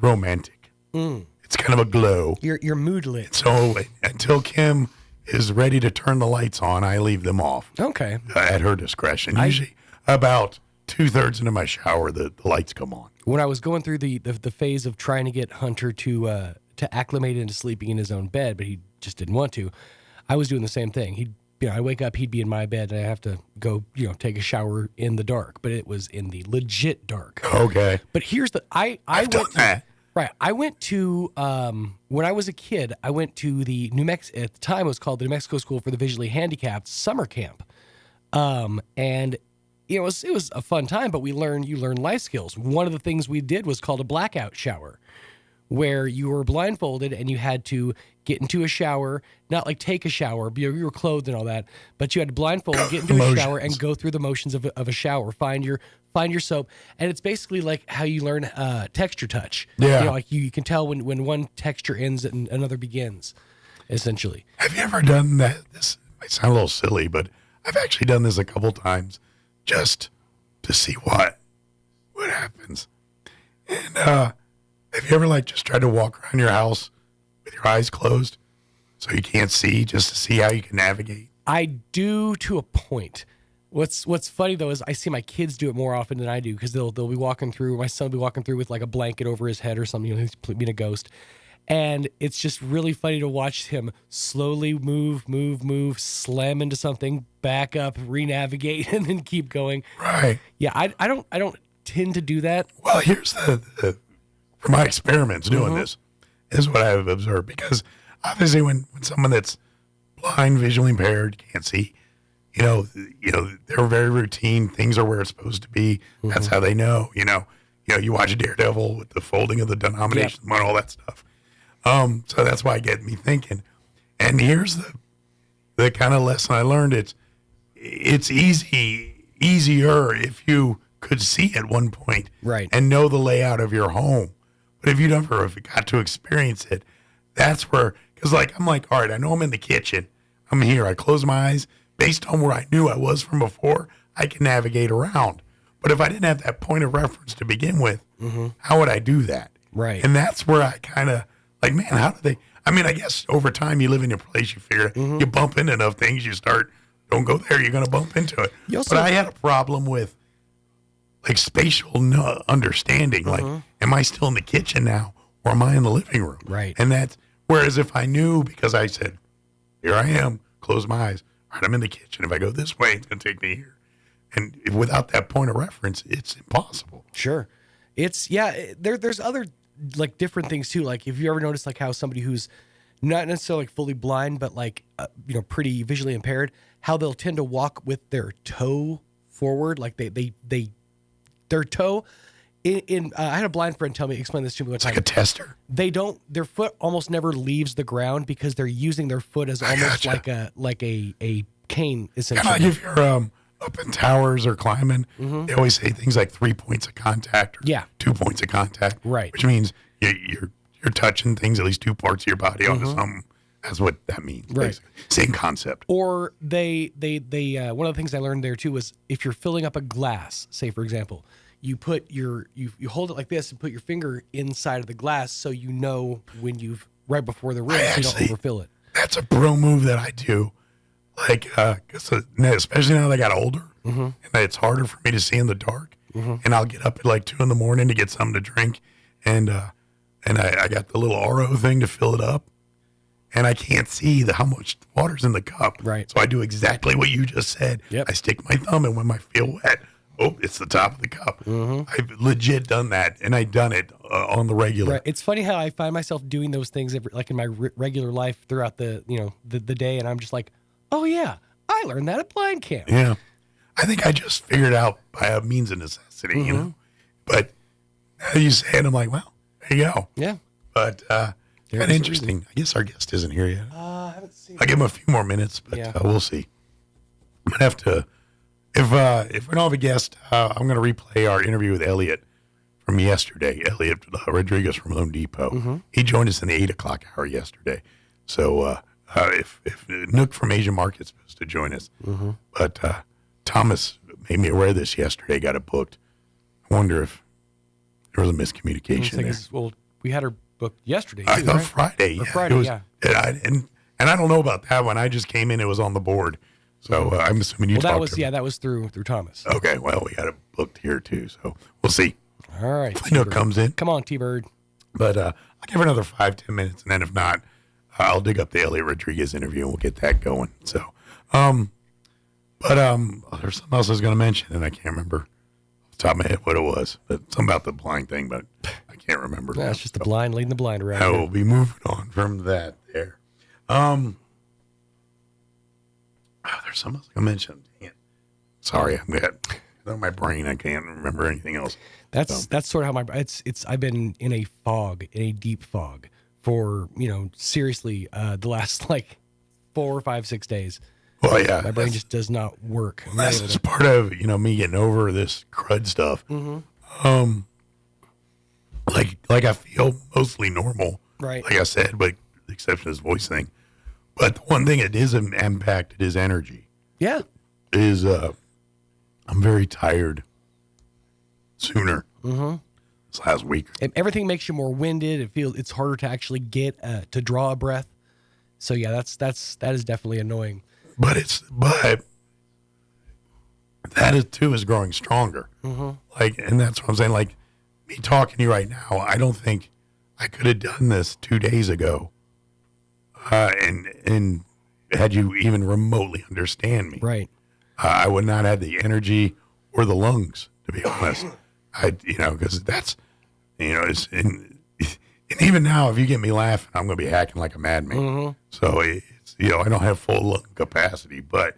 romantic. It's kind of a glow. Your mood lit. So until Kim is ready to turn the lights on, I leave them off. Okay. At her discretion. Usually about 2/3 into my shower, the lights come on. When I was going through the phase of trying to get Hunter to acclimate into sleeping in his own bed, but he just didn't want to, I was doing the same thing. I wake up, he'd be in my bed, and I have to go, take a shower in the dark, but it was in the legit dark. Okay. But here's I've done that. Right. I went to, when I was a kid, I went to the at the time it was called the New Mexico School for the Visually Handicapped summer camp. And it was a fun time, but you learn life skills. One of the things we did was called a blackout shower, where you were blindfolded and you had to get into a shower, not like take a shower, you were clothed and all that, but you had to blindfold, get into a shower and go through the motions of a shower, find your soap. And it's basically like how you learn texture touch. Yeah. Like you can tell when one texture ends and another begins, essentially. Have you ever done that? This might sound a little silly, but I've actually done this a couple times just to see what happens. And have you ever just tried to walk around your house with your eyes closed so you can't see, just to see how you can navigate? I do to a point. What's funny though is I see my kids do it more often than I do, because they'll be walking through. My son will be walking through with like a blanket over his head or something. He's being a ghost, and it's just really funny to watch him slowly move, slam into something, back up, re-navigate, and then keep going. Right. Yeah, I don't tend to do that. Well, here's the for my experiments doing this is what I've observed, because obviously when someone that's blind, visually impaired, can't see, they're very routine. Things are where it's supposed to be. That's how they know. You watch Daredevil with the folding of the denomination and all that stuff. So that's why it gets me thinking. And here's the kind of lesson I learned. It's easier if you could see at one point, right, and know the layout of your home. But if you never got to experience it, that's where, because I'm like, all right, I know I'm in the kitchen. I'm here. I close my eyes. Based on where I knew I was from before, I can navigate around. But if I didn't have that point of reference to begin with, how would I do that? Right. And that's where I kind of man, how do they? I mean, I guess over time you live in your place, you figure you bump into enough things, you start, don't go there, you're going to bump into it. But I had a problem with spatial understanding. Am I still in the kitchen now, or am I in the living room? Right. And that's, whereas if I knew, because I said, here I am, close my eyes, all right, I'm in the kitchen. If I go this way, it's going to take me here. And without that point of reference, it's impossible. Sure. There's other different things too. Like if you ever notice how somebody who's not necessarily fully blind, but pretty visually impaired, how they'll tend to walk with their toe forward. Like their toe in I had a blind friend explain this to me one time. It's like a tester. Their foot almost never leaves the ground because they're using their foot as almost like a cane, essentially. Kind of like if you're up in towers or climbing, they always say things like 3 points of contact or 2 points of contact. Right. Which means you're touching things, at least two parts of your body onto something. That's what that means. Right. Basically. Same concept. Or they one of the things I learned there too was if you're filling up a glass, say for example, you put you hold it like this and put your finger inside of the glass so you know when you've right before the rim so you don't overfill it. That's a bro move that I do. Like, especially now that I got older, and it's harder for me to see in the dark. And I'll get up at like 2 a.m. to get something to drink, and I got the little RO thing to fill it up, and I can't see how much water's in the cup. Right. So I do exactly what you just said. Yep. I stick my thumb, and when I feel wet, it's the top of the cup. I've legit done that, and I've done it on the regular. Right. It's funny how I find myself doing those things like in my regular life throughout the day, and I'm just like, oh yeah, I learned that at blind camp. Yeah. I think I just figured out by a means of necessity, you know. But now you say it, I'm like, well, there you go. Yeah. But kind of interesting. I guess our guest isn't here yet. I haven't seen I'll give him a few more minutes, but we'll see. I'm gonna have to. If we don't have a guest, I'm going to replay our interview with Elliot from yesterday. Elliot Rodriguez from Loan Depot. He joined us in the 8 o'clock hour yesterday. So if Nook from Asian Market's supposed to join us, but Thomas made me aware of this yesterday. Got it booked. I wonder if there was a miscommunication there. Well, we had her booked yesterday. I too, thought right? Friday. Or Yeah, Friday, it was, yeah. And I don't know about that one. I just came in. It was on the board. So I'm assuming you talked to him. that was through Thomas. Okay, well, we got it booked here too, so we'll see. All right. Hopefully Nook comes in. Come on, T-Bird. But I'll give her another 5-10 minutes, and then if not, I'll dig up the Elliot Rodriguez interview and we'll get that going. So, there's something else I was going to mention, and I can't remember off the top of my head what it was. But something about the blind thing, but I can't remember. That's just the blind leading the blind around. I here. will be moving on from that there. There's something else I mentioned. Sorry, I'm on my brain. I can't remember anything else. That's sort of how it's. I've been in a fog, in a deep fog, for seriously the last like 4 or 5, 6 days. Well, yeah, my brain just does not work. That's just part of me getting over this crud stuff. Like I feel mostly normal, right? Like I said, but the exception of this voice thing. But the one thing it is impacted is energy. Yeah. I'm very tired sooner. This last week. Everything makes you more winded. It's harder to actually get to draw a breath. So yeah, that is definitely annoying. But that is growing stronger. And that's what I'm saying. Like me talking to you right now, I don't think I could have done this 2 days ago. And had you even remotely understand me, right? I would not have the energy or the lungs, to be honest. Because that's, it's and even now, if you get me laughing, I'm going to be hacking like a madman. So it's, I don't have full lung capacity, but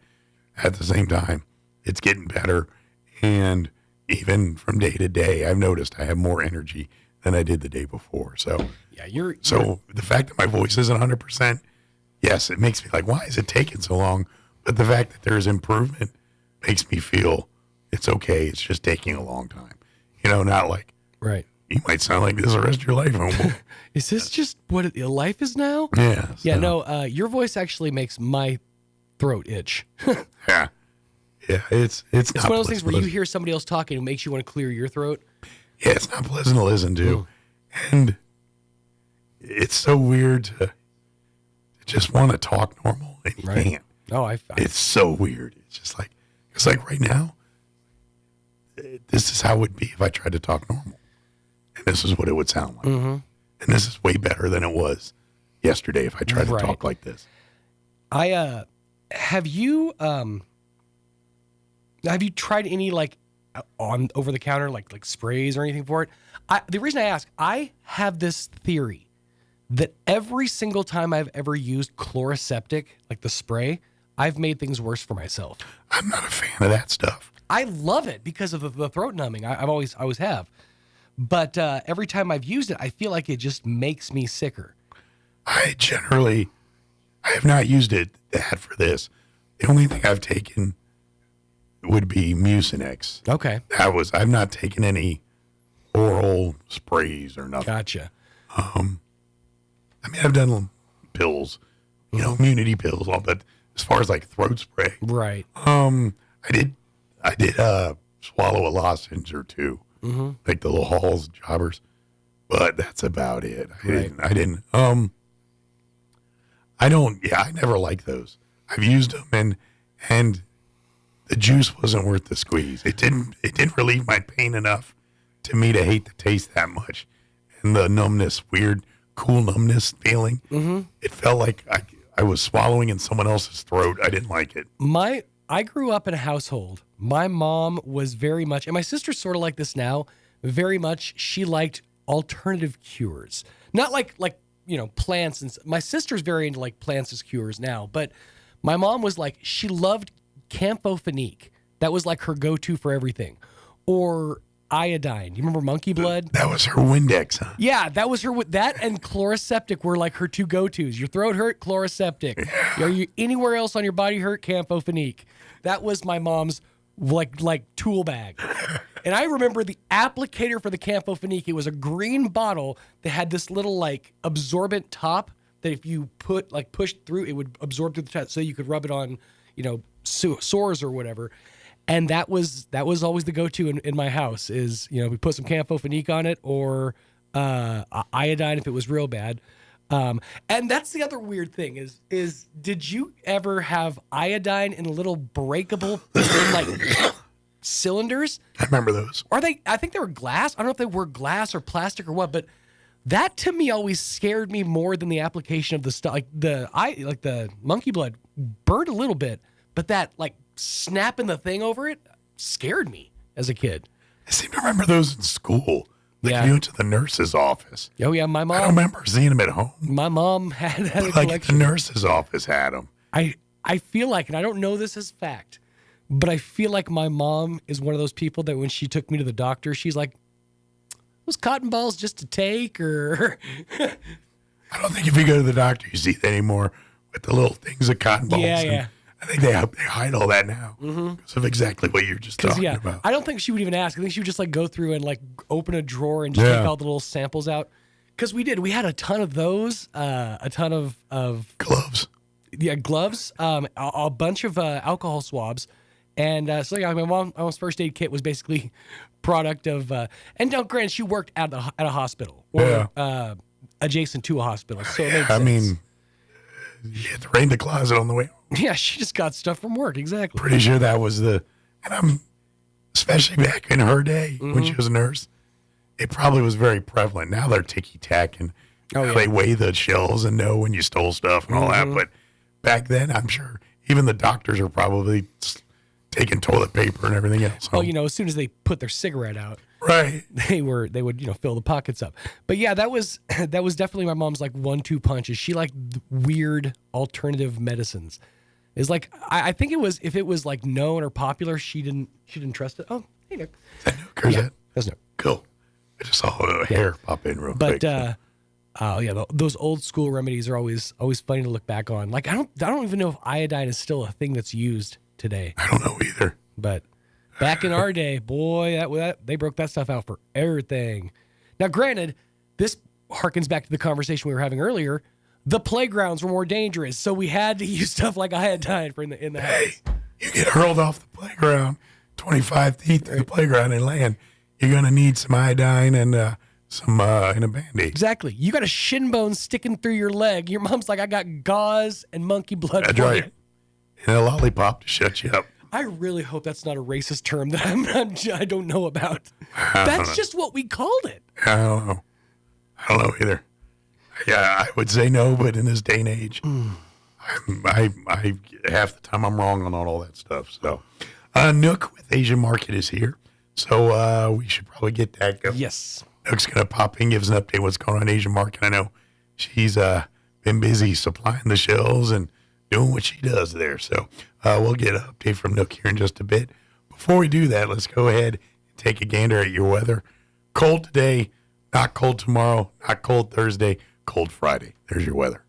at the same time, it's getting better. And even from day to day, I've noticed I have more energy than I did the day before. So yeah, so the fact that my voice isn't 100%, yes, it makes me like, why is it taking so long? But the fact that there's improvement makes me feel it's okay. It's just taking a long time. Not like, right. You might sound like this the rest of your life. Is this just what life is now? Yeah. Yeah, no, your voice actually makes my throat itch. Yeah. Yeah, it's one of those things where you hear somebody else talking, it makes you want to clear your throat. Yeah, it's not pleasant to listen to. And it's so weird to just want to talk normal and you can't. Oh, it's so weird. It's like right now, this is how it would be if I tried to talk normal. And this is what it would sound like. And this is way better than it was yesterday if I tried to talk like this. Have you tried any like on over the counter like sprays or anything for it? The reason I ask, I have this theory that every single time I've ever used Chloraseptic, like the spray, I've made things worse for myself. I'm not a fan of that stuff. I love it because of the throat numbing. I always have. But every time I've used it, I feel like it just makes me sicker. I have not used it that for this. The only thing I've taken would be Mucinex. Okay. I've not taken any oral sprays or nothing. Gotcha. I've done pills, you know, immunity pills, all, but as far as like throat spray, right? I did swallow a lozenge or two, like the little Halls jobbers, but that's about it. I didn't. I don't. Yeah, I never liked those. I've used them, and the juice wasn't worth the squeeze. It didn't relieve my pain enough to me to hate the taste that much, and the numbness, weird, cool numbness feeling. It felt like I was swallowing in someone else's throat. I didn't like it. I grew up in a household. My mom was very much, and my sister's sort of like this now. Very much, she liked alternative cures, not like plants. And my sister's very into like plants as cures now, but my mom was like, she loved camphorphenique. That was like her go-to for everything, or iodine. You remember monkey blood? That was her Windex, huh? Yeah, that was her. That and Chloraseptic were like her two go-tos. Your throat hurt, Chloraseptic. Are you anywhere else on your body hurt, camphorphenique. That was my mom's like tool bag. And I remember the applicator for the camphorphenique. It was a green bottle that had this little like absorbent top that if you pushed through, it would absorb through the top, so you could rub it on, sores or whatever. And that was always the go-to in my house is, we put some camphorphenique on it or iodine if it was real bad. And that's the other weird thing is did you ever have iodine in little breakable cylinders? I remember those. I think they were glass. I don't know if they were glass or plastic or what, but that to me always scared me more than the application of the stuff. Like the monkey blood burned a little bit, but that snapping the thing over it scared me as a kid. I seem to remember those in school. You went to the nurse's office. Oh yeah, my mom. I don't remember seeing them at home. My mom had a collection. The nurse's office had them. I feel like, and I don't know this as fact, but I feel like my mom is one of those people that when she took me to the doctor, she's like, "Was cotton balls just to take?" Or I don't think if you go to the doctor, you see that anymore with the little things of cotton balls. Yeah. I think they hide all that now because of exactly what you're just talking about. I don't think she would even ask. I think she would just go through and open a drawer and just take all the little samples out. Because we had a ton of those, a ton of gloves. Yeah, gloves, a bunch of alcohol swabs. And my mom's first aid kit was basically product of, and don't grant she worked at a hospital or adjacent to a hospital. So it makes sense. You had to raid the closet on the way home. Yeah, she just got stuff from work. Exactly. Pretty sure that was especially back in her day when she was a nurse, it probably was very prevalent. Now they're ticky-tacking. They weigh the shelves and know when you stole stuff and all that. But back then, I'm sure even the doctors are probably taking toilet paper and everything else home. As soon as they put their cigarette out. Right. They would, fill the pockets up. But yeah, that was definitely my mom's 1-2 punches. She liked weird alternative medicines. It's I think it was, if it was known or popular, she didn't trust it. Oh, hey Nick. Is that Nick or is that? That's Nick. Cool. I just saw a hair pop in real quick. But those old school remedies are always funny to look back on. I don't even know if iodine is still a thing that's used today. I don't know either. But back in our day, boy, that they broke that stuff out for everything. Now, granted, this harkens back to the conversation we were having earlier. The playgrounds were more dangerous, so we had to use stuff like iodine in the house. You get hurled off the playground 25 feet to the playground and land. You're going to need some iodine and some and a Band-Aid. Exactly. You got a shin bone sticking through your leg. Your mom's like, I got gauze and monkey blood. That's right. And a lollipop to shut you up. I really hope that's not a racist term that I don't know about. That's just what we called it. I don't know. I don't know either. Yeah, I would say no, but in this day and age, I half the time I'm wrong on all that stuff. So, Nook with Asian Market is here, so we should probably get that going. Yes, Nook's gonna pop in, give us an update what's going on in Asian Market. I know she's been busy supplying the shelves and doing what she does there. So we'll get an update from Nook here in just a bit. Before we do that, let's go ahead and take a gander at your weather. Cold today, not cold tomorrow, not cold Thursday. Cold Friday. There's your weather.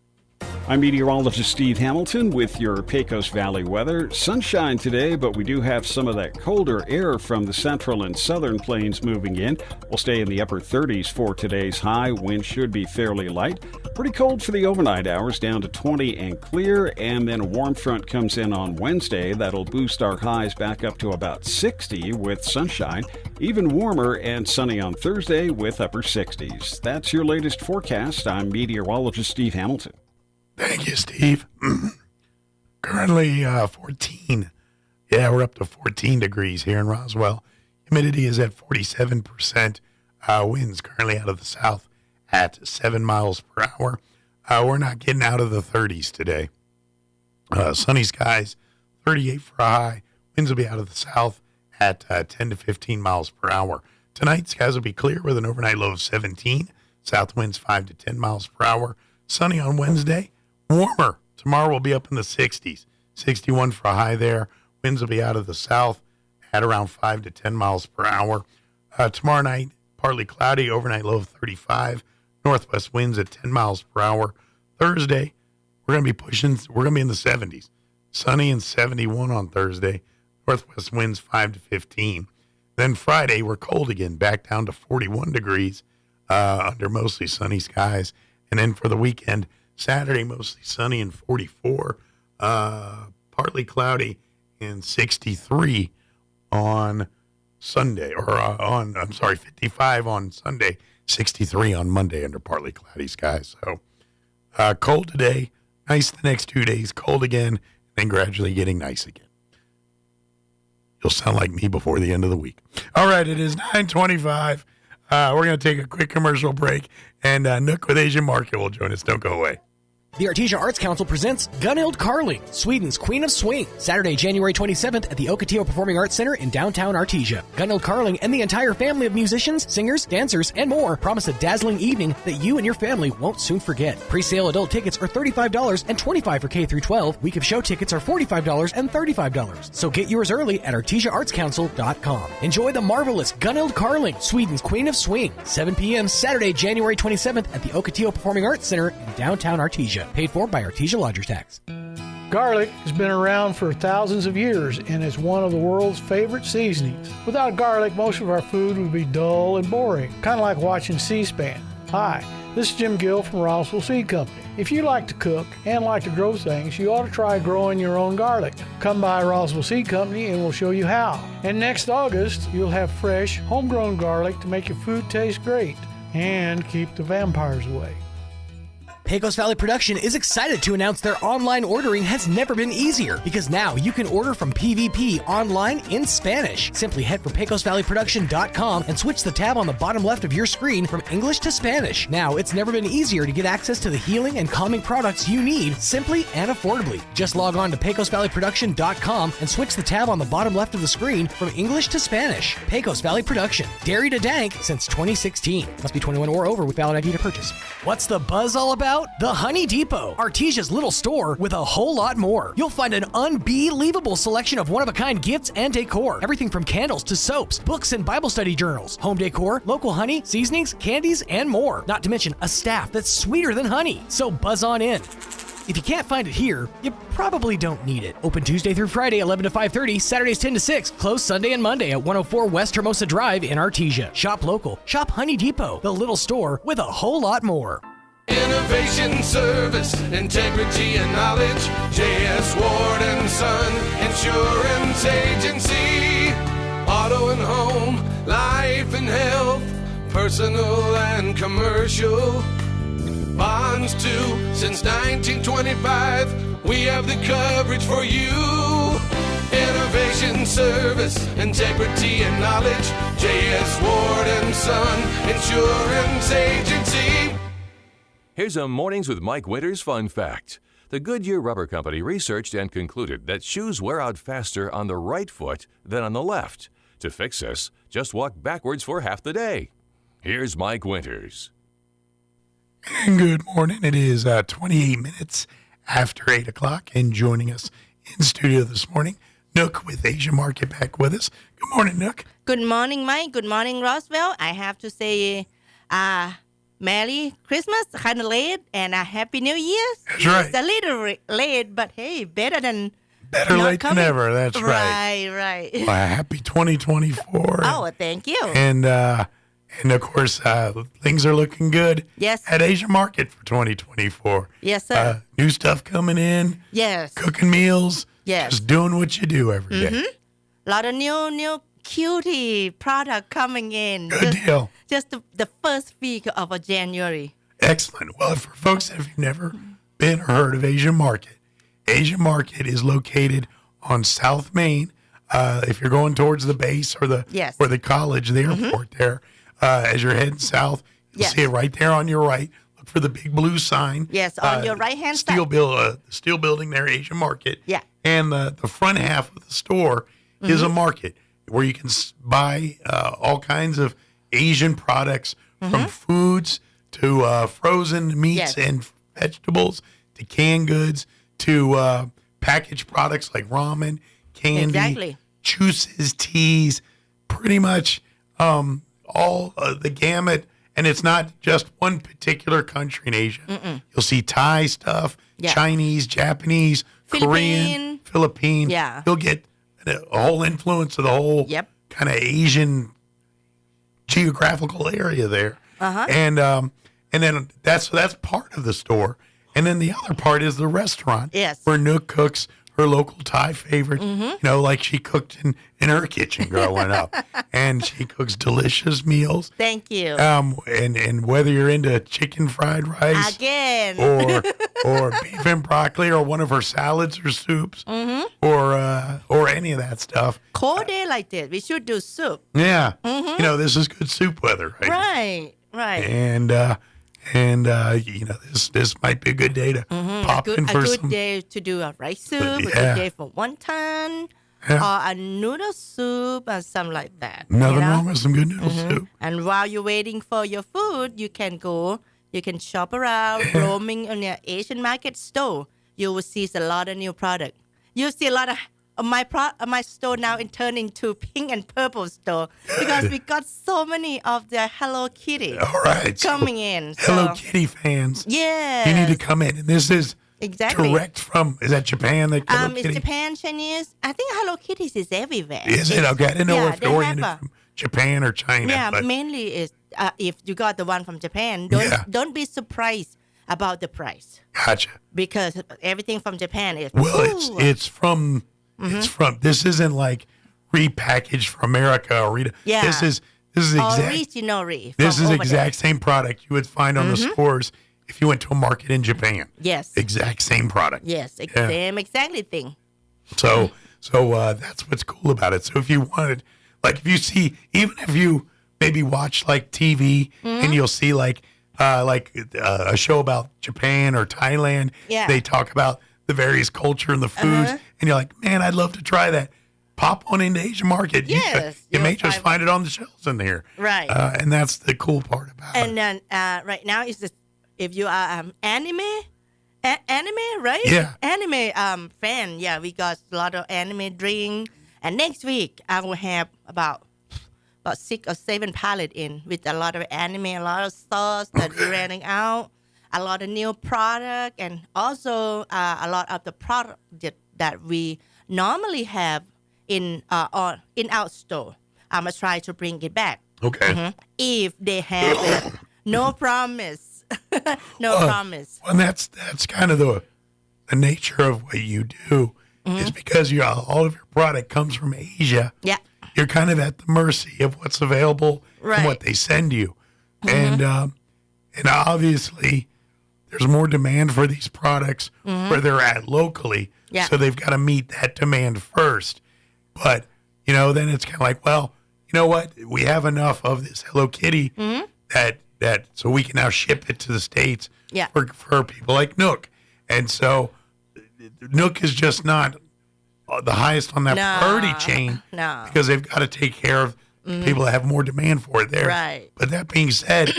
I'm meteorologist Steve Hamilton with your Pecos Valley weather. Sunshine today, but we do have some of that colder air from the central and southern plains moving in. We'll stay in the upper 30s for today's high. Wind should be fairly light. Pretty cold for the overnight hours, down to 20 and clear. And then a warm front comes in on Wednesday. That'll boost our highs back up to about 60 with sunshine. Even warmer and sunny on Thursday with upper 60s. That's your latest forecast. I'm meteorologist Steve Hamilton. Thank you, Steve. Currently 14. Yeah, we're up to 14 degrees here in Roswell. Humidity is at 47%. Winds currently out of the south at 7 miles per hour. We're not getting out of the 30s today. Sunny skies, 38 for a high. Winds will be out of the south at 10 to 15 miles per hour. Tonight, skies will be clear with an overnight low of 17. South winds 5 to 10 miles per hour. Sunny on Wednesday. Warmer. Tomorrow will be up in the 60s. 61 for a high there. Winds will be out of the south at around 5 to 10 miles per hour. Tomorrow night, partly cloudy, overnight low of 35. Northwest winds at 10 miles per hour. Thursday, we're going to be in the 70s. Sunny and 71 on Thursday. Northwest winds 5 to 15. Then Friday, we're cold again, back down to 41 degrees under mostly sunny skies. And then for the weekend, Saturday, mostly sunny and 44, partly cloudy and 63 on Sunday, 55 on Sunday, 63 on Monday under partly cloudy skies. So cold today, nice the next 2 days, cold again, then gradually getting nice again. You'll sound like me before the end of the week. All right, it is 9:25. We're going to take a quick commercial break, and Nook with Asian Market will join us. Don't go away. The Artesia Arts Council presents Gunhild Carling, Sweden's Queen of Swing, Saturday, January 27th at the Ocotillo Performing Arts Center in downtown Artesia. Gunhild Carling and the entire family of musicians, singers, dancers, and more promise a dazzling evening that you and your family won't soon forget. Pre-sale adult tickets are $35 and $25 for K-12. Week of show tickets are $45 and $35. So get yours early at artesiaartscouncil.com. Enjoy the marvelous Gunhild Carling, Sweden's Queen of Swing, 7 p.m. Saturday, January 27th at the Ocotillo Performing Arts Center in downtown Artesia. Paid for by Artesia Lodgers Tax. Garlic has been around for thousands of years and is one of the world's favorite seasonings. Without garlic, most of our food would be dull and boring, kind of like watching C-SPAN. Hi, this is Jim Gill from Roswell Seed Company. If you like to cook and like to grow things, you ought to try growing your own garlic. Come by Roswell Seed Company and we'll show you how. And next August, you'll have fresh, homegrown garlic to make your food taste great and keep the vampires away. Pecos Valley Production is excited to announce their online ordering has never been easier because now you can order from PVP online in Spanish. Simply head for PecosValleyProduction.com and switch the tab on the bottom left of your screen from English to Spanish. Now it's never been easier to get access to the healing and calming products you need simply and affordably. Just log on to PecosValleyProduction.com and switch the tab on the bottom left of the screen from English to Spanish. Pecos Valley Production. Dairy to dank since 2016. Must be 21 or over with valid ID to purchase. What's the buzz all about? The Honey Depot, Artesia's little store with a whole lot more. You'll find an unbelievable selection of one-of-a-kind gifts and decor. Everything from candles to soaps, books and Bible study journals, home decor, local honey, seasonings, candies, and more. Not to mention a staff that's sweeter than honey. So buzz on in. If you can't find it here, you probably don't need it. Open Tuesday through Friday, 11 to 5:30, Saturdays 10 to 6, closed Sunday and Monday at 104 West Hermosa Drive in Artesia. Shop local. Shop Honey Depot, the little store with a whole lot more. Innovation, service, integrity, and knowledge. J.S. Ward & Son Insurance Agency. Auto and home, life and health, personal and commercial. Bonds too, since 1925. We have the coverage for you. Innovation, service, integrity, and knowledge. J.S. Ward & Son Insurance Agency. Here's a Mornings with Mike Winters fun fact. The Goodyear Rubber Company researched and concluded that shoes wear out faster on the right foot than on the left. To fix this, just walk backwards for half the day. Here's Mike Winters. Good morning. It is 28 minutes after 8 o'clock, and joining us in studio this morning, Nook with Asia Market back with us. Good morning, Nook. Good morning, Mike. Good morning, Roswell. I have to say, Merry Christmas, kind of late, and a Happy New Year. That's right. It's a little late, but hey, better than Better not late coming. than never. That's right. Right. Well, happy 2024. Oh, thank you. And of course, things are looking good. Yes. At Asia Market for 2024. Yes, sir. New stuff coming in. Yes. Cooking meals. Yes. Just doing what you do every day. A lot of new cutie product coming in. Good deal. Just the first week of January. Excellent. Well, for folks that have never been or heard of Asia Market is located on South Main. If you're going towards the base or the college, the airport there, as you're heading south, you'll see it right there on your right. Look for the big blue sign. Yes, on your right-hand side. Steel building there, Asia Market. Yeah. And the front half of the store is a market where you can buy all kinds of Asian products from foods to frozen meats and vegetables to canned goods to packaged products like ramen, candy, juices, teas, pretty much all the gamut. And it's not just one particular country in Asia. You'll see Thai stuff, Chinese, Japanese, Korean, Philippine. Yeah. You'll get a whole influence of the whole kind of Asian geographical area there. And then that's part of the store. And then the other part is the restaurant where Nook cooks her local Thai favorite, like she cooked in her kitchen growing up. And she cooks delicious meals. Thank you. And whether you're into chicken fried rice again or beef and broccoli or one of her salads or soups or any of that stuff. Cold day like this, we should do soup. Yeah. This is good soup weather, right? Right. And this might be a good day to pop in for a good some. day to do a rice soup, a good day for wonton, or a noodle soup, or something like that. Nothing wrong with some good noodle soup. And while you're waiting for your food, you can shop around, roaming in the Asian market store. You will see a lot of new product. You'll see a lot of my store now turned into pink and purple store because we got so many of the Hello Kitty coming in. Hello Kitty fans. Yeah. You need to come in. And this is exactly direct from, is that Japan? It's Japan, Chinese. I think Hello Kitties is everywhere. Is it? Okay. I didn't know if they're oriented from Japan or China. Yeah, but mainly is if you got the one from Japan, don't be surprised about the price. Gotcha. Because everything from Japan is it's from this isn't like repackaged from America or this is originally. This is exact same product you would find on the stores if you went to a market in Japan. Yes. Exact same product. Yes, same exactly thing. So that's what's cool about it. So if you wanted, like, if you see, even if you maybe watch like TV and you'll see like a show about Japan or Thailand, they talk about the various culture and the foods, and you're like, man, I'd love to try that. Pop on into Asia Market. Yes, you may just find it on the shelves in there. Right. And that's the cool part about it. And then right now is if you are anime, right? Yeah. Anime fan. Yeah, we got a lot of anime drink. And next week I will have about 6 or 7 pallets in with a lot of anime, a lot of sauce that we're running out, a lot of new product, and also a lot of the product that we normally have in our store. I'm gonna try to bring it back. Okay. If they have it, no promise. Promise. Well, and that's kind of the nature of what you do is because all of your product comes from Asia. Yeah. You're kind of at the mercy of what's available and what they send you. And obviously there's more demand for these products where they're at locally. Yeah. So they've got to meet that demand first. But, then it's kind of like, well, you know what? We have enough of this Hello Kitty that so we can now ship it to the States for people like Nook. And so Nook is just not the highest on that priority chain because they've got to take care of people that have more demand for it there. Right. But that being said,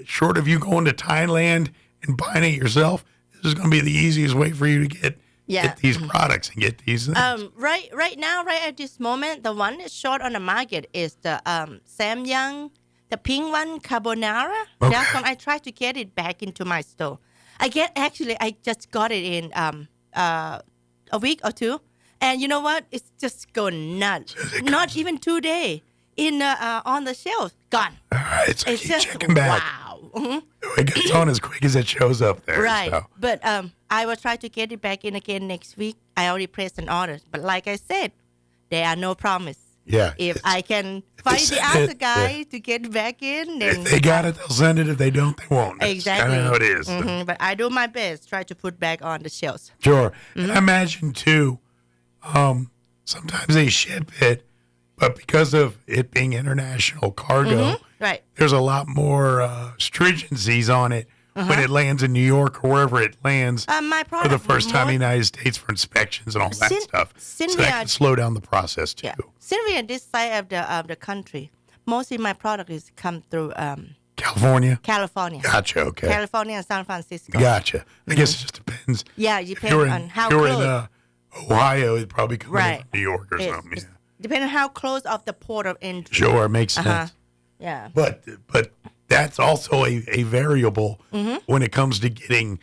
short of you going to Thailand and buying it yourself, this is going to be the easiest way for you to get these products and get these things. Right now, right at this moment, the one that's short on the market is the Samyang the pink one, carbonara. Okay. That one I tried to get it back into my store. I just got it in a week or two, and you know what? It's just going nuts. Not even 2 days on the shelf, gone. All right, so It's keep just checking back. wow. Mhm. It gets on as quick as it shows up there. Right, So. but I will try to get it back in again next week. I already placed an order, but like I said, there are no promise. Yeah. If I can find the send other it, guy to get back in, then If they got it, they'll send it. If they don't, they won't. That's exactly kind of how it is. Mhm, but I do my best, try to put back on the shelves. Sure. Mm-hmm. And I imagine, too, sometimes they ship it, but because of it being international cargo, Right. there's a lot more stringencies on it when it lands in New York or wherever it lands My for product the first time in the more- United States for inspections and all that stuff. So that Sylvia- can slow down the process, too. Yeah, Sylvia, this side of the country, mostly my product is come through California? California. Gotcha, okay. California and San Francisco. Gotcha. I guess it just depends. Yeah, it If depends on how you're close. in Ohio, it'd probably come in Right. from New York or It's- something. Yeah. Depending on how close of the port of entry. Sure, it makes Uh-huh. sense. Yeah. But that's also a variable Mhm. when it comes to getting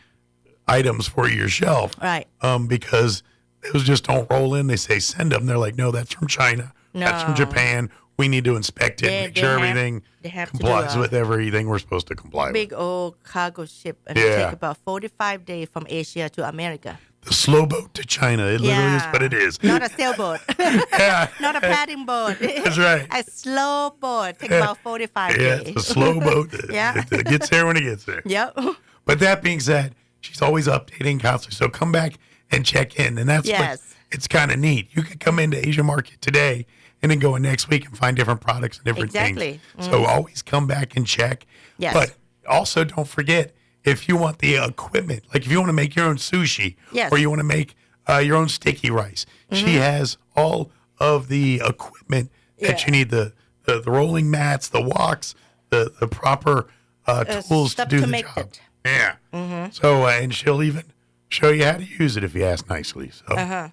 items for your shelf. Right. Because those just don't roll in. They say send them. They're like, no, that's from China. That's from No. Japan. We need to inspect it, make sure everything they have to do complies a with everything we're supposed to comply with. big old cargo ship and Yeah. take about 45 days from Asia to America. The slow boat to China. It literally is Yeah. what it is. Not a sailboat. Yeah. Not a paddling boat. That's right. A slow boat. Take Yeah. about 45 Yeah, days. it's a slow boat. Yeah. It gets there when it gets there. Yep. But that being said, she's always updating constantly. So come back and check in. And that's Yes. it's kind of neat. You could come into Asia Market today and then go in next week and find different products and different Exactly. things. So always come back and check. Yes. But also don't forget, if you want the equipment, like if you want to make your own sushi Yes. or you want to make your own sticky rice, she has all of the equipment that you need, the rolling mats, the woks, the proper tools to stuff do to the make job. it. Yeah. Mhm. So, and she'll even show you how to use it if you ask nicely. So, Uh-huh.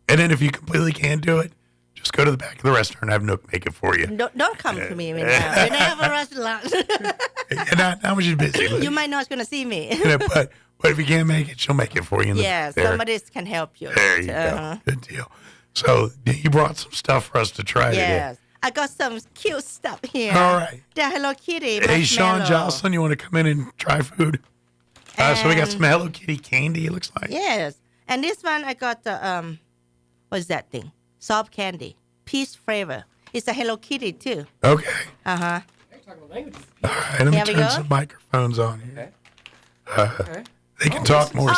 and then if you completely can't do it, just go to the back of the restaurant and have Nook make it for you. Don't come to me when you have a restaurant. And not when she's busy. But, You might not going to see me. but if you can't make it, she'll make it for you. In the Yeah, back there. somebody can help you. There you Uh-huh. go. Good deal. So you brought some stuff for us to try Yes. I got some cute stuff here. All right. The Hello Kitty. today. Hey, Sean marshmallow. Jocelyn, you want to come in and try food? So we got some Hello Kitty candy, it looks like. Yes. And this one, I got the, what is that thing? Soft candy. Peach flavor. It's a Hello Kitty, too. Okay. Uh-huh. All right, let me Here we turn go. some microphones on here. They can talk more.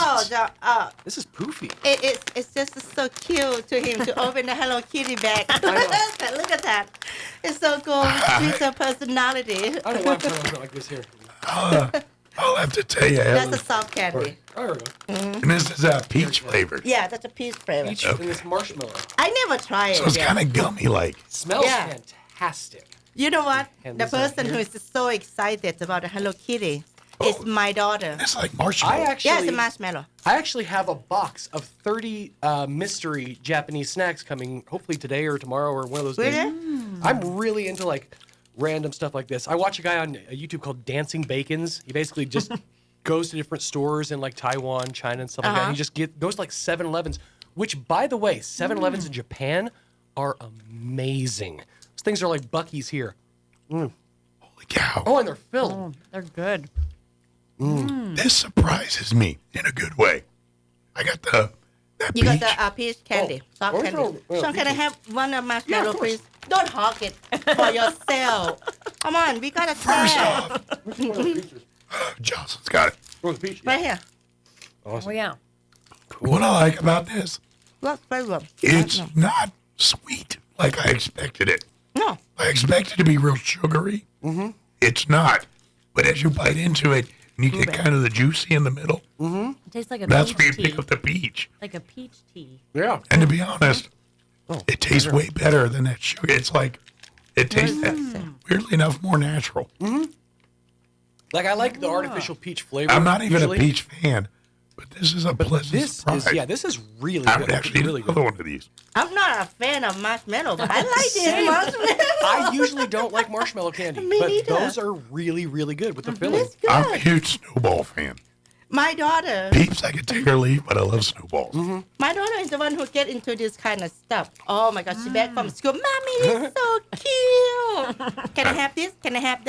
This is poofy. It's just so cute to him to open the Hello Kitty bag. Look at that. It's so cool. She's a personality. I don't know why I'm trying to like this here. I'll have to tell you. That's a soft candy. There we go. And this is peach flavored. Yeah, that's a peach flavor. Peach and this marshmallow. I never tried it. So it's yet. kind of gummy like. Smells Yeah. fantastic. You know what? Hand The this out person who here. is so excited about the Hello Kitty is my daughter. It's like marshmallow. Yeah, it's a marshmallow. I actually have a box of 30 mystery Japanese snacks coming hopefully today or tomorrow or one of those days. Really? I'm really into like random stuff like this. I watch a guy on YouTube called Dancing Bacons. He basically just goes to different stores in like Taiwan, China, and stuff like that. Uh-huh. And he just goes to like 7-Elevens, which by the way, 7-Elevens in Japan are amazing. Those things are like Buc-ee's here. Holy cow. Oh, and they're filled. Oh, they're good. This surprises me in a good way. I got that You peach. got the peach candy. Soft Where's candy. your- Sean, can I have one of marshmallow, course. please? Don't hog it for yourself. Come on, we got to try. Johnson's got it. Where's the peach? Right here. Oh, yeah. What I like about this, What flavor? it's not sweet like I expected it. No. I expected it to be real sugary. Mm-hmm. It's not. But as you bite into it, and you get kind of the juicy in the middle, It tastes like a that's peach where you tea. pick up the peach. Like a peach tea. Yeah. And to be honest, it tastes way better than that sugar. It's like, it tastes weirdly enough more natural. Like I like the artificial peach flavor. I'm not even usually. a peach fan, But this is a pleasant surprise. This is really I good. would actually really eat another one of these. I'm not a fan of marshmallow, but I like this marshmallow. I usually don't like marshmallow candy, Me but neither. those are really, really good with the filling. It's good. I'm a huge Snowball fan. My daughter. Peeps, I could take or leave, but I love Snowballs. My daughter is the one who get into this kind of stuff. Oh my gosh, she back from school. Mommy, it's so cute. Can I have this? Can I have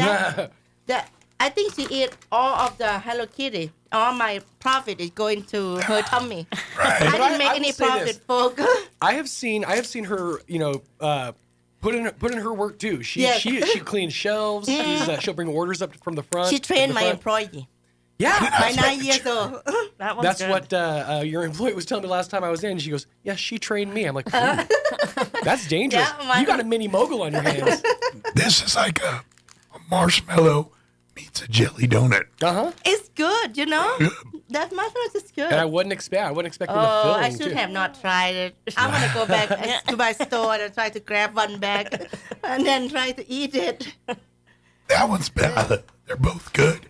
that? I think she eat all of the Hello Kitty. All my profit is going to her tummy. I didn't make any profit, folks. I have seen her, put in her work too. She cleans shelves. She'll bring orders up from the front. She trained my employee. Yeah, by 9 years old. That's what your employee was telling me last time I was in. She goes, "Yeah, she trained me." I'm like, "That's dangerous. Yeah, you got a mini mogul on your hands." This is like a marshmallow meets a jelly donut. It's good, That marshmallow is good. And I wouldn't expect the Oh, filling I should too. have not tried it. I'm gonna go back to my store and try to grab one back, and then try to eat it. That one's bad. They're both good.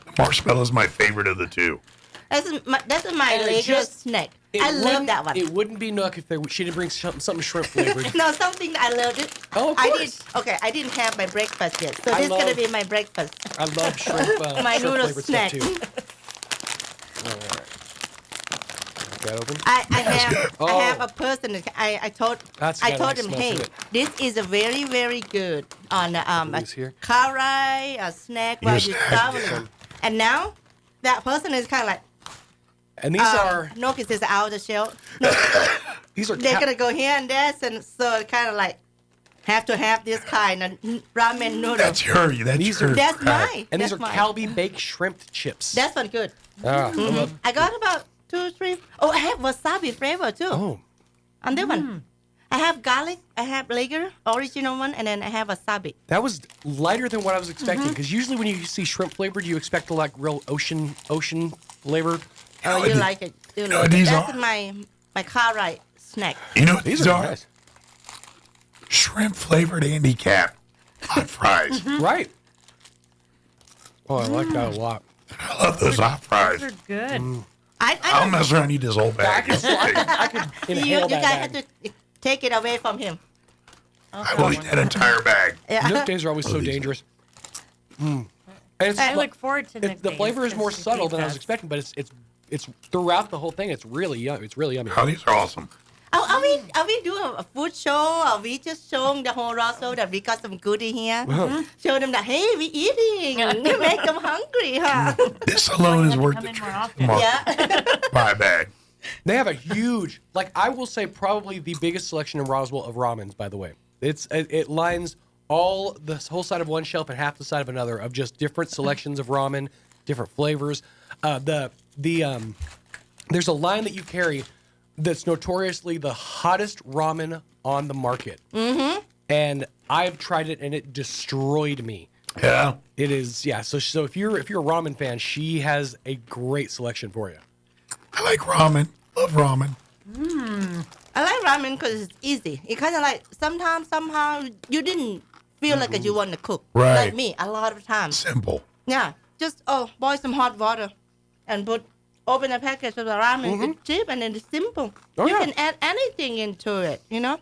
The marshmallow is my favorite of the two. That's my And it latest just- snack. I love that one. It wouldn't be Nook if she didn't bring something shrimp flavored. No, something I loved it. Oh, of course. I didn't have my breakfast yet, so I this is gonna love- be my breakfast. I love shrimp. My shrimp noodle flavored snack. stuff too. All right. That open? I have a person. I told That's I got a told nice him, smell hey, to it. this is a very very good on a Police here. car ride, a snack while you're traveling. And now that person is kind of like. And these are no, it says out of the shell. these are They're gonna go here and there, and so kind of like have to have this kind of ramen noodle. That's mine. That's And these that's are mine. Calbee baked shrimp chips. That's one good. Ah, I love- I got about 2, 3. Oh, I have wasabi flavor too. Oh. On that one, I have garlic. I have lager, original one, and then I have wasabi. That was lighter than what I was expecting. Because usually when you see shrimp flavored, you expect like real ocean flavored. Oh, you like it? You know like these it. That's are? my car ride snack. You know what these are? nice. Shrimp flavored handicap hot fries. Right. Oh, I like that a lot. I love those hot fries. Those are good. I'll mess around and eat this whole bag. I could You inhale guys that have bag. to take it away from him. I will eat that entire bag. Yeah. Nook days are always so dangerous. And it's, I look forward to Nook the days flavor is more 'cause subtle she than I was does. expecting, but it's throughout the whole thing. It's really yummy. It's really yummy. Oh, these are awesome. Are we doing a food show? Are we just showing the whole Roswell that we got some goodie here? Show them that hey, we eating. Make them hungry, huh? This alone is worth the in trip. more often. Yeah. Buy a bag. They have a huge, I will say, probably the biggest selection in Roswell of ramens. By the way, it lines all the whole side of one shelf and half the side of another of just different selections of ramen, different flavors. There's a line that you carry that's notoriously the hottest ramen on the market. Mm-hmm. And I've tried it and it destroyed me. Yeah. It is, yeah. So if you're a ramen fan, she has a great selection for you. I like ramen. Love ramen. I like ramen because it's easy. It kind of like somehow you didn't feel like you want to cook. Right. Like me, a lot of times. Simple. Yeah. Just boil some hot water and open a package of the ramen. It's cheap and then it's simple. Oh, you yeah. can add anything into it, You can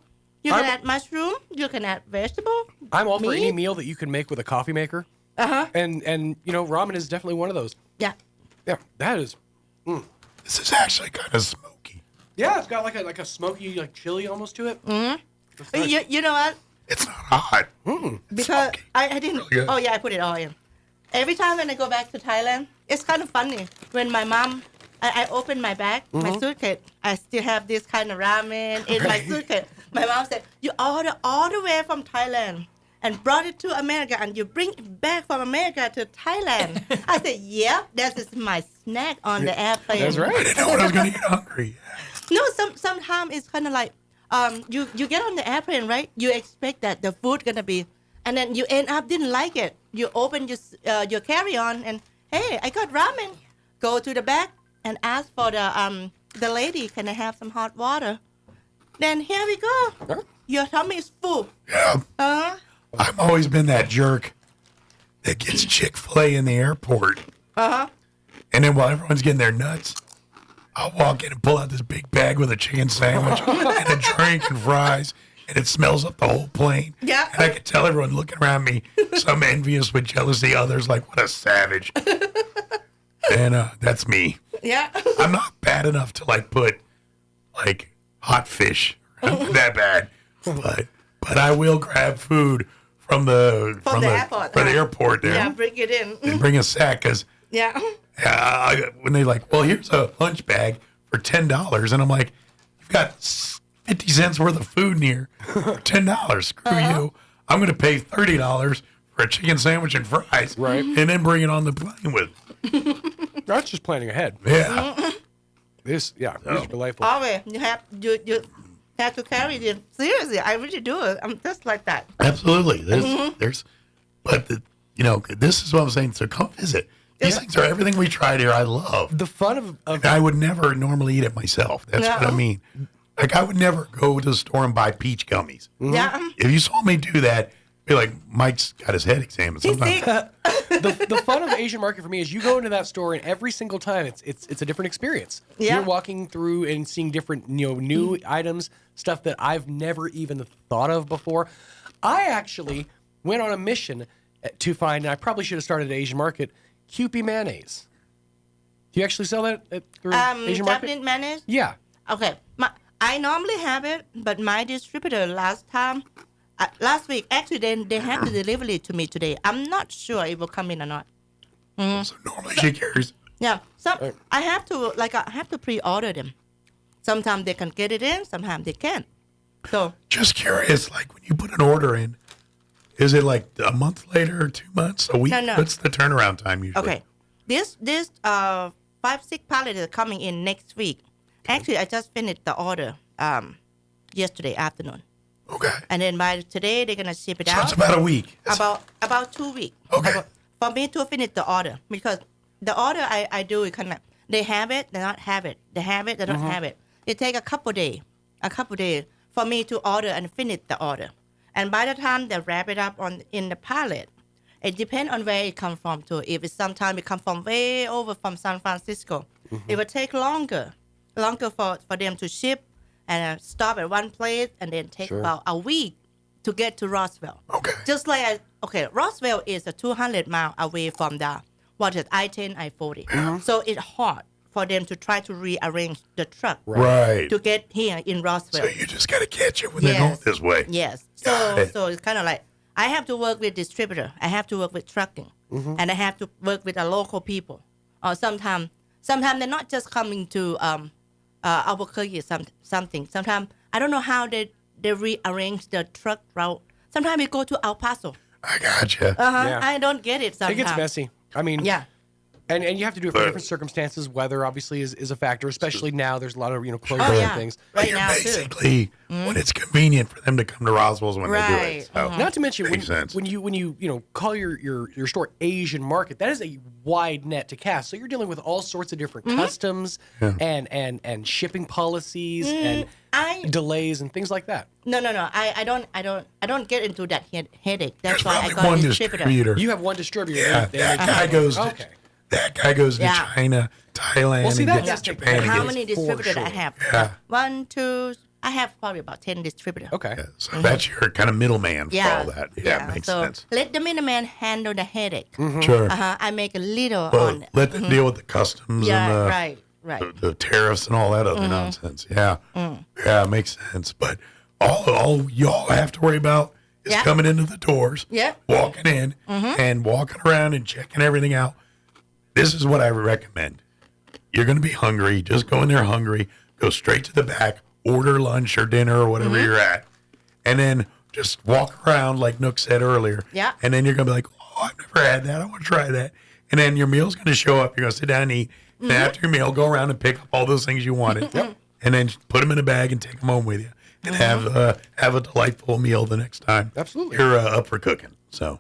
add mushroom. You can add vegetable. I'm all for any meat. meal that you can make with a coffee maker. Uh-huh. And ramen is definitely one of those. Yeah. Yeah, that is. This is actually kind of smoky. Yeah, it's got like a smoky chili almost to it. Mm-hmm. You know what? It's not hot. Because I didn't. Really good. Oh yeah, I put it all in. Every time when I go back to Thailand, it's kind of funny when my mom. I open my bag, my suitcase. I still have this kind of ramen in my suitcase. My mom said, "You order all the way from Thailand and brought it to America, and you bring it back from America to Thailand." I said, "Yeah, that is my snack on the airplane." That's right. I didn't know when I was going to get hungry. No, sometimes it's kind of like you get on the airplane, right? You expect that the food gonna be, and then you end up didn't like it. You open your carry-on and hey, I got ramen. Go to the back and ask for the lady, can I have some hot water? Then here we go. Your tummy is full. Yeah. I've always been that jerk that gets Chick-fil-A in the airport. Uh-huh. And then while everyone's getting their nuts, I'll walk in and pull out this big bag with a chicken sandwich and a drink and fries, and it smells up the whole plane. Yeah. And I can tell everyone looking around me, some envious with jealousy, others like, what a savage. And that's me. Yeah. I'm not bad enough to like put like hot fish. I'm not that bad, but I will grab food from the airport there. Yeah, bring it in. And bring a sack because when they like, well, here's a lunch bag for $10, and I'm like, you've got 50 cents worth of food in here for $10. Screw you. I'm going to pay $30 for a chicken sandwich and fries, right? And then bring it on the plane with me. That's just planning ahead. Yeah. This is delightful. Always, you have to carry it. Seriously, I really do it. I'm just like that. Absolutely. But this is what I'm saying. So come visit. These things are everything we tried here. I love the fun of I would never normally eat it myself. That's what I mean. Like I would never go to the store and buy peach gummies. Yeah. If you saw me do that, be like, Mike's got his head examined. Sometimes. The fun of the Asian market for me is you go into that store and every single time it's a different experience. Yeah. You're walking through and seeing different new items, stuff that I've never even thought of before. I actually went on a mission to find, and I probably should have started at Asian market, Kewpie mayonnaise. Do you actually sell that through Asian market? Japanese mayonnaise? Yeah. Okay. I normally have it, but my distributor last week, actually, they have to deliver it to me today. I'm not sure it will come in or not. Mm-hmm. So normally she carries. Yeah. I have to pre-order them. Sometimes they can get it in, sometimes they can't. So just curious, like when you put an order in, is it like a month later or 2 months, a week? No. What's the turnaround time usually? Okay. This 5-6 pallets are coming in next week. Actually, I just finished the order yesterday afternoon. Okay. And then by today they're gonna ship it out. So it's about a week. About 2 weeks. Okay. For me to finish the order, because the order I do is kind of they have it, they not have it, they have it, they don't have it. It take a couple days for me to order and finish the order. And by the time they wrap it up in the pallet, it depends on where it comes from too. If it's sometimes it comes from way over from San Francisco, it will take longer for them to ship and stop at one place and then take about a week to get to Roswell. Okay. Just like Roswell is a 200 miles away from the I-10, I-40. So it's hard for them to try to rearrange the truck to get here in Roswell. So you just got to catch it when they're going this way. Yes. So it's kind of like I have to work with distributor. I have to work with trucking. And I have to work with the local people. Or sometimes they're not just coming to Albuquerque or something. Sometimes I don't know how they rearrange the truck route. Sometimes we go to El Paso. I gotcha. Yeah. I don't get it sometimes. It gets messy. I mean, and you have to do it for different circumstances. Weather obviously is a factor, especially now. There's a lot of closure and things. Right now basically, when it's convenient for them to come to Roswell's when they do it. So. Not to mention Makes sense. when you call your store Asian market, that is a wide net to cast. So you're dealing with all sorts of different customs and shipping policies and delays and things like that. No. I don't get into that headache. That's why I There's got one a distributor. distributor. You have one distributor. Yeah, that guy goes. That guy goes to China, Thailand, and gets to Japan. How many distributors I have? Yeah. 1, 2. I have probably about 10 distributors. Okay. Yeah, so that's your kind of middleman for all that. Yeah, makes sense. Let the middleman handle the headache. Sure. I make a little But on. let them deal with the customs and right. the tariffs and all that other nonsense. Yeah. Yeah, makes sense. But all y'all have to worry about is coming into the doors, walking in, and walking around and checking everything out. This is what I recommend. You're going to be hungry. Just go in there hungry. Go straight to the back. Order lunch or dinner or whatever you're at. And then just walk around like Nook said earlier. Yeah. And then you're going to be like, oh, I've never had that. I want to try that. And then your meal's going to show up. You're going to sit down and eat. And after your meal, go around and pick up all those things you wanted. And then put them in a bag and take them home with you. And have a delightful meal the next time. Absolutely. You're up for cooking. So.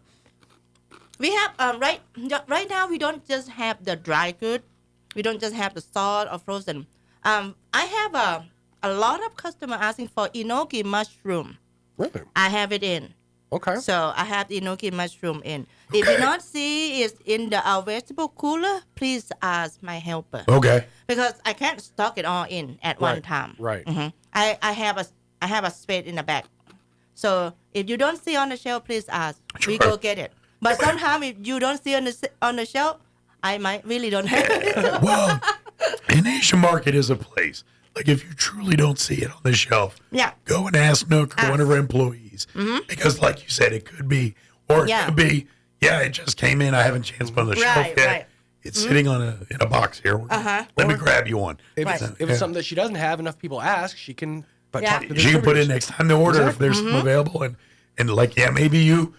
We have right now. We don't just have the dry good. We don't just have the salt or frozen. I have a lot of customers asking for enoki mushroom. Really? I have it in. Okay. So I have the enoki mushroom in. If you not see it in our vegetable cooler, please ask my helper. Okay. Because I can't stock it all in at one time. Right. I have a space in the back. So if you don't see on the shelf, please ask. We go get it. But sometimes if you don't see on the shelf, I might really don't have it. Well, an Asian market is a place. Like if you truly don't see it on the shelf, go and ask Nook or one of our employees. Because like you said, it could be, or it could be, it just came in. I haven't chanced it on the shelf yet. Right. It's sitting in a box here. Let me grab you one. If it's something that she doesn't have, enough people ask, she can talk to the She can put in distributors. next time to order if there's some available. And like, maybe you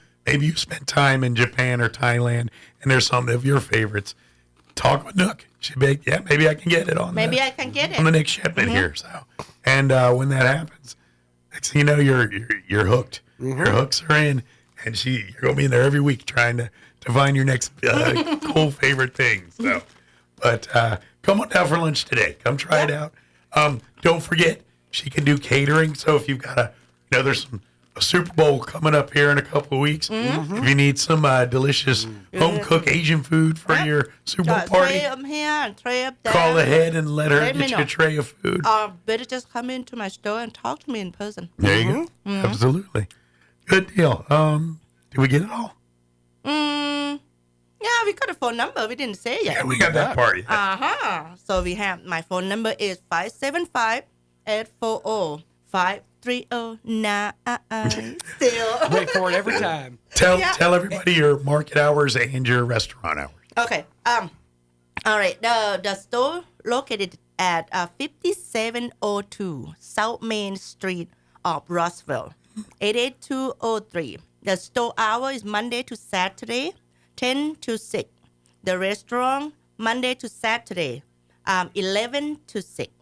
spent time in Japan or Thailand and there's some of your favorites. Talk with Nook. She'd be like, maybe I can get it on I can get it on the next shipment here. So, and when that happens, next thing you know, you're hooked. Your hooks are in, and you're gonna be in there every week trying to find your next cool favorite thing. So, but come on down for lunch today. Come try it out. Don't forget, she can do catering. So if you've got there's a Super Bowl coming up here in a couple of weeks. If you need some delicious home cooked Asian food for your Super Bowl party, tray up here and tray up there. call ahead and let her Let me get you know. a tray of food. Better just come into my store and talk to me in person. There you go. Absolutely. Good deal. Did we get it all? Yeah, we got a phone number. We didn't say it yet. Yeah, we got that part. So we have my phone number is 575-840-5309. Still. Wait for it every time. Tell everybody your market hours and your restaurant hours. Okay. All right. The store located at 5702 South Main Street of Roswell, 88203. The store hour is Monday to Saturday, 10 to 6. The restaurant, Monday to Saturday, 11 to 6.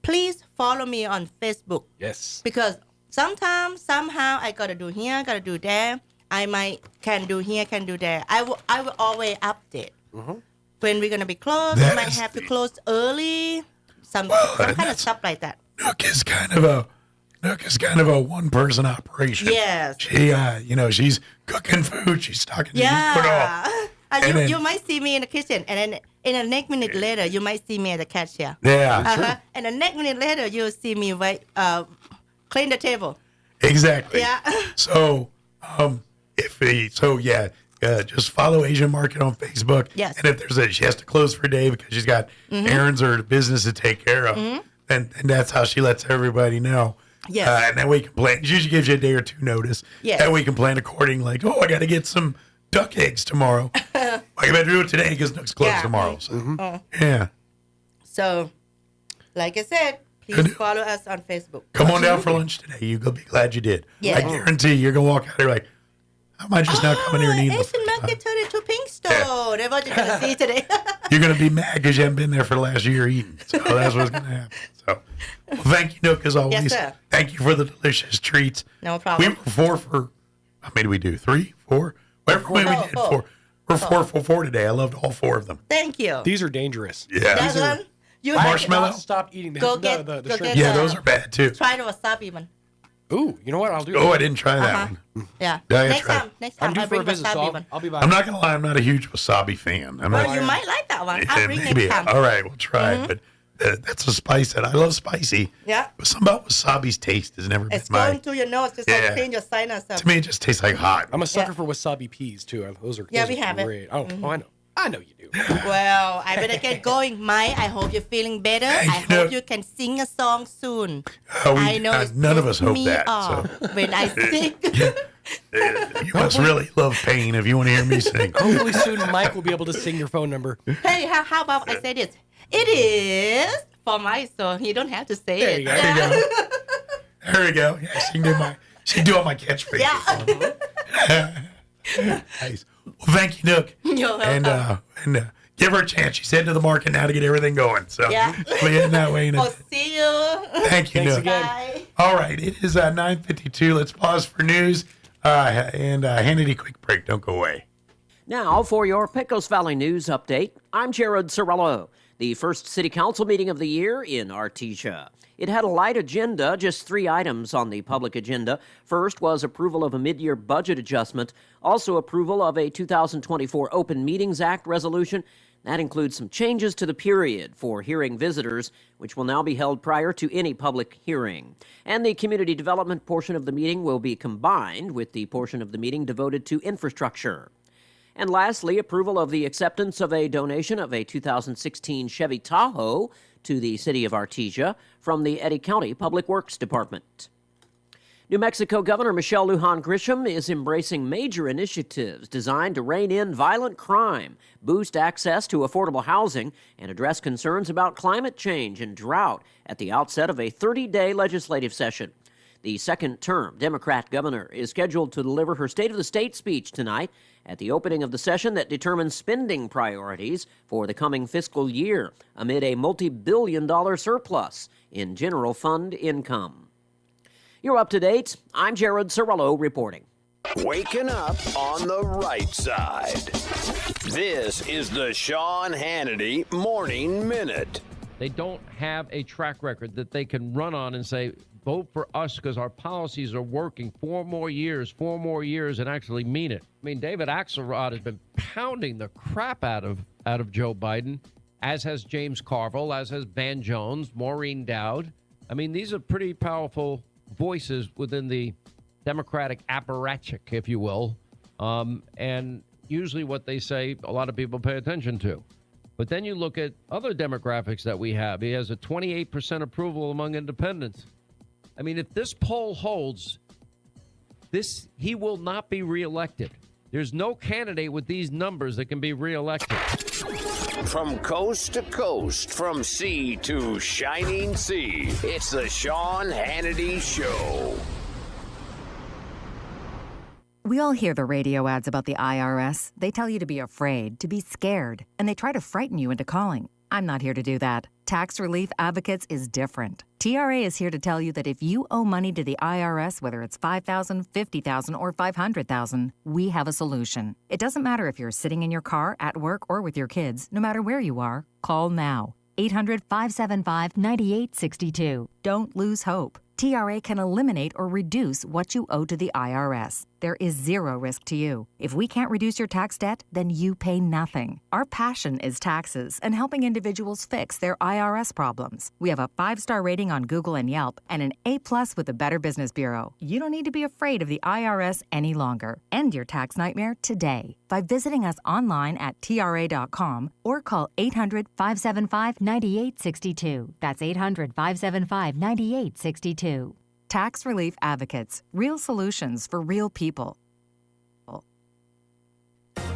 Please follow me on Facebook. Yes. Because sometimes, somehow, I got to do here, got to do there. I can do here, can do there. I will always update. When we're going to be closed, we might have to close early. Some kind of stuff like that. Nook is kind of a one-person operation. Yes. She, she's cooking food. She's stocking. Yeah. And You might see me in the kitchen, and then in the next minute later, you might see me at the cashier. Yeah. Sure. And the next minute later, you'll see me clean the table. Exactly. Yeah. So, just follow Asian Market on Facebook. Yes. And if she has to close for a day because she's got errands or business to take care of, and that's how she lets everybody know. Yes. And then we can plan. She usually gives you a day or two notice. Yes. And we can plan accordingly. Like, I got to get some duck eggs tomorrow. I better do it today because Nook's closed tomorrow. So. Yeah. So, like I said, please follow us on Facebook. Come on down for lunch today. You're going to be glad you did. Yeah. I guarantee you're going to walk out there like, how am I just now coming here and eating? Asian Market turned into Pink Store. That's what you're going to see today. You're going to be mad because you haven't been there for the last year eating. So that's what's going to happen. So, well, thank you, Nook, as always. Yes, sir. Thank you for the delicious treats. No problem. We were 4 for, how many did we do? 3, 4? Whatever way we did. 4. We're 4 for 4 today. I loved all 4 of them. Thank you. These are dangerous. Yeah. That one, you marshmallow. Have to stop eating the Go shrimp. get Yeah, those are bad too. Try the wasabi one. Ooh, you know what? I'll do Oh, that. I didn't try that one. Yeah. Yeah, I Next tried. time, I'm due I'll for a bring visit, so wasabi one. I'll be back. I'm not going to lie. I'm not a huge wasabi fan. Well, you might like that one. I'll bring maybe. next time. All right, we'll try it. But that's a spice that I love spicy. Yeah. But something about wasabi's taste has never It's been mine. going through your nose, just like clean your sinus up. To me, it just tastes like hot. I'm a sucker for wasabi peas too. Those are Yeah, those we are have it. great. Oh, I know. I know you do. Well, I better get going. Mike, I hope you're feeling better. I hope you can sing a song soon. I know it's none of us hope me that. off when I sing. You must really love pain if you want to hear me sing. Hopefully soon Mike will be able to sing your phone number. Hey, how about I say this? It is for my song. You don't have to say There it. you go. There we go. Yeah, she can do all my catchphrases. Yeah. Nice. Well, thank you, Nook. You're welcome. And give her a chance. She's heading to the market now to get everything going. So Yeah. we'll head that way. I'll see you. Thank you, Thanks Nook. again. Bye. All right, it is 9:52. Let's pause for news and Hannity, quick break. Don't go away. Now for your Pecos Valley News update, I'm Jared Cirillo. the first city council meeting of the year in Artesia. It had a light agenda, just 3 items on the public agenda. First was approval of a mid-year budget adjustment, also approval of a 2024 Open Meetings Act resolution. That includes some changes to the period for hearing visitors, which will now be held prior to any public hearing. And the community development portion of the meeting will be combined with the portion of the meeting devoted to infrastructure. And lastly, approval of the acceptance of a donation of a 2016 Chevy Tahoe to the city of Artesia from the Eddy County Public Works Department. New Mexico Governor Michelle Lujan Grisham is embracing major initiatives designed to rein in violent crime, boost access to affordable housing, and address concerns about climate change and drought at the outset of a 30-day legislative session. The second-term Democrat governor is scheduled to deliver her State of the State speech tonight at the opening of the session that determines spending priorities for the coming fiscal year amid a multi-billion-dollar surplus in general fund income. You're up to date. I'm Jared Cirillo reporting. Waking up on the right side. This is the Sean Hannity Morning Minute. They don't have a track record that they can run on and say, vote for us because our policies are working 4 more years, and actually mean it. I mean, David Axelrod has been pounding the crap out of Joe Biden, as has James Carville, as has Van Jones, Maureen Dowd. I mean, these are pretty powerful voices within the Democratic apparatchik, if you will. And usually what they say, a lot of people pay attention to. But then you look at other demographics that we have. He has a 28% approval among independents. I mean, if this poll holds, he will not be reelected. There's no candidate with these numbers that can be reelected. From coast to coast, from sea to shining sea, it's the Sean Hannity Show. We all hear the radio ads about the IRS. They tell you to be afraid, to be scared, and they try to frighten you into calling. I'm not here to do that. Tax Relief Advocates is different. TRA is here to tell you that if you owe money to the IRS, whether it's $5,000, $50,000, or $500,000, we have a solution. It doesn't matter if you're sitting in your car, at work, or with your kids. No matter where you are, call now. 800-575-9862. Don't lose hope. TRA can eliminate or reduce what you owe to the IRS. There is zero risk to you. If we can't reduce your tax debt, then you pay nothing. Our passion is taxes and helping individuals fix their IRS problems. We have a 5-star rating on Google and Yelp and an A+ with the Better Business Bureau. You don't need to be afraid of the IRS any longer. End your tax nightmare today by visiting us online at TRA.com or call 800-575-9862. That's 800-575-9862. Tax Relief Advocates. Real solutions for real people.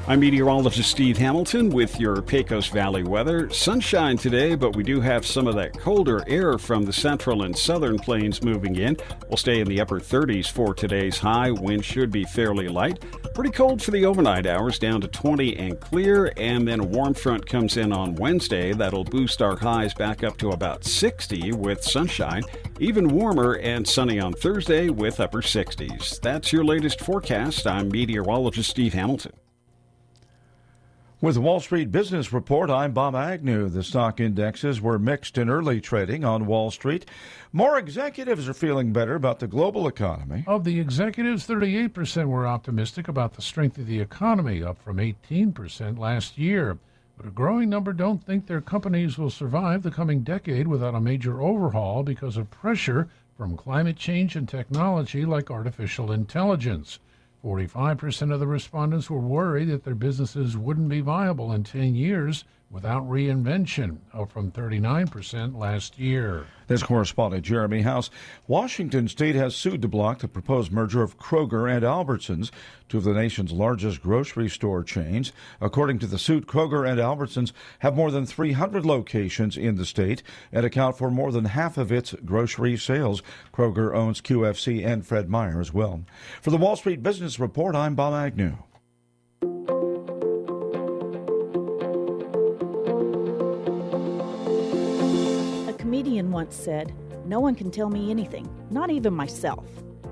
I'm meteorologist Steve Hamilton with your Pecos Valley weather. Sunshine today, but we do have some of that colder air from the central and southern plains moving in. We'll stay in the upper 30s for today's high. Wind should be fairly light. Pretty cold for the overnight hours, down to 20 and clear. And then a warm front comes in on Wednesday. That'll boost our highs back up to about 60 with sunshine. Even warmer and sunny on Thursday with upper 60s. That's your latest forecast. I'm meteorologist Steve Hamilton. With the Wall Street Business Report, I'm Bob Agnew. The stock indexes were mixed in early trading on Wall Street. More executives are feeling better about the global economy. Of the executives, 38% were optimistic about the strength of the economy, up from 18% last year. But a growing number don't think their companies will survive the coming decade without a major overhaul because of pressure from climate change and technology like artificial intelligence. 45% of the respondents were worried that their businesses wouldn't be viable in 10 years without reinvention, up from 39% last year. This correspondent Jeremy House. Washington State has sued to block the proposed merger of Kroger and Albertsons, two of the nation's largest grocery store chains. According to the suit, Kroger and Albertsons have more than 300 locations in the state and account for more than half of its grocery sales. Kroger owns QFC and Fred Meyer as well. For the Wall Street Business Report, I'm Bob Agnew. A comedian once said, "No one can tell me anything, not even myself."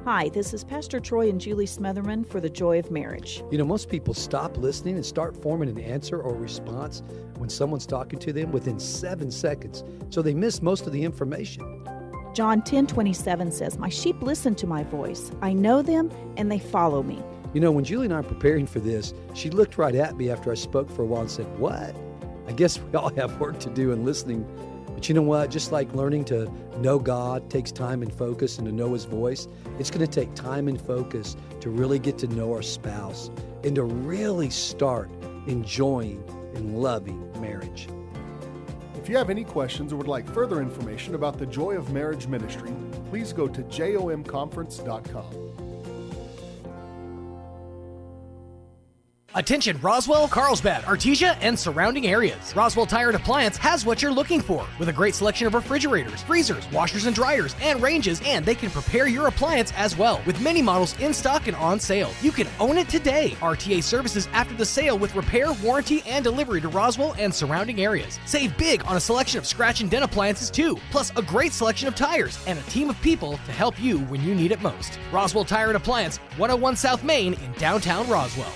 Hi, this is Pastor Troy and Julie Smotherman for The Joy of Marriage. You know, most people stop listening and start forming an answer or response when someone's talking to them within 7 seconds, so they miss most of the information. John 10:27 says, "My sheep listen to my voice. I know them, and they follow me." You know, when Julie and I were preparing for this, she looked right at me after I spoke for a while and said, "What?" I guess we all have work to do in listening. But you know what? Just like learning to know God takes time and focus and to know His voice, it's going to take time and focus to really get to know our spouse and to really start enjoying and loving marriage. If you have any questions or would like further information about the Joy of Marriage Ministry, please go to jomconference.com. Attention Roswell, Carlsbad, Artesia, and surrounding areas. Roswell Tire and Appliance has what you're looking for with a great selection of refrigerators, freezers, washers and dryers, and ranges, and they can prepare your appliance as well with many models in stock and on sale. You can own it today. RTA services after the sale with repair, warranty, and delivery to Roswell and surrounding areas. Save big on a selection of scratch and dent appliances too, plus a great selection of tires and a team of people to help you when you need it most. Roswell Tire and Appliance, 101 South Main in downtown Roswell.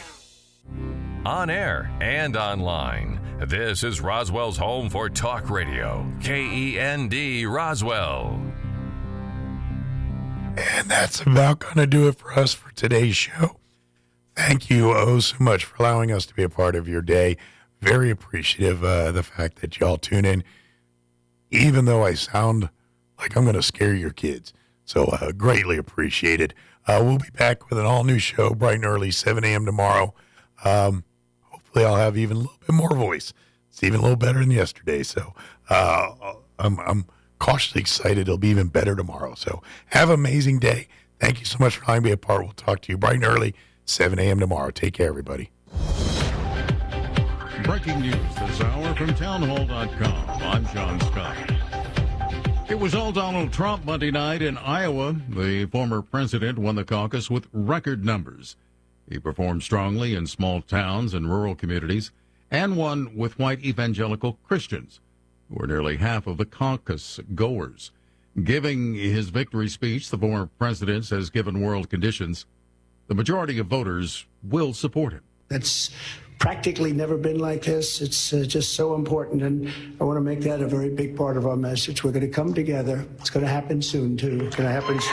On air and online, this is Roswell's home for talk radio, KEND Roswell. And that's about going to do it for us for today's show. Thank you so much for allowing us to be a part of your day. Very appreciative of the fact that y'all tune in, even though I sound like I'm going to scare your kids. So greatly appreciated. We'll be back with an all-new show bright and early, 7 a.m. tomorrow. Hopefully I'll have even a little bit more voice. It's even a little better than yesterday. So I'm cautiously excited it'll be even better tomorrow. So have an amazing day. Thank you so much for letting me be a part. We'll talk to you bright and early, 7 a.m. tomorrow. Take care, everybody. Breaking news this hour from townhall.com. I'm Sean Scott. It was all Donald Trump Monday night in Iowa. The former president won the caucus with record numbers. He performed strongly in small towns and rural communities and won with white evangelical Christians, who are nearly half of the caucus goers. Giving his victory speech, the former president says, given world conditions, the majority of voters will support him. It's practically never been like this. It's just so important, and I want to make that a very big part of our message. We're going to come together. It's going to happen soon, too. It's going to happen soon.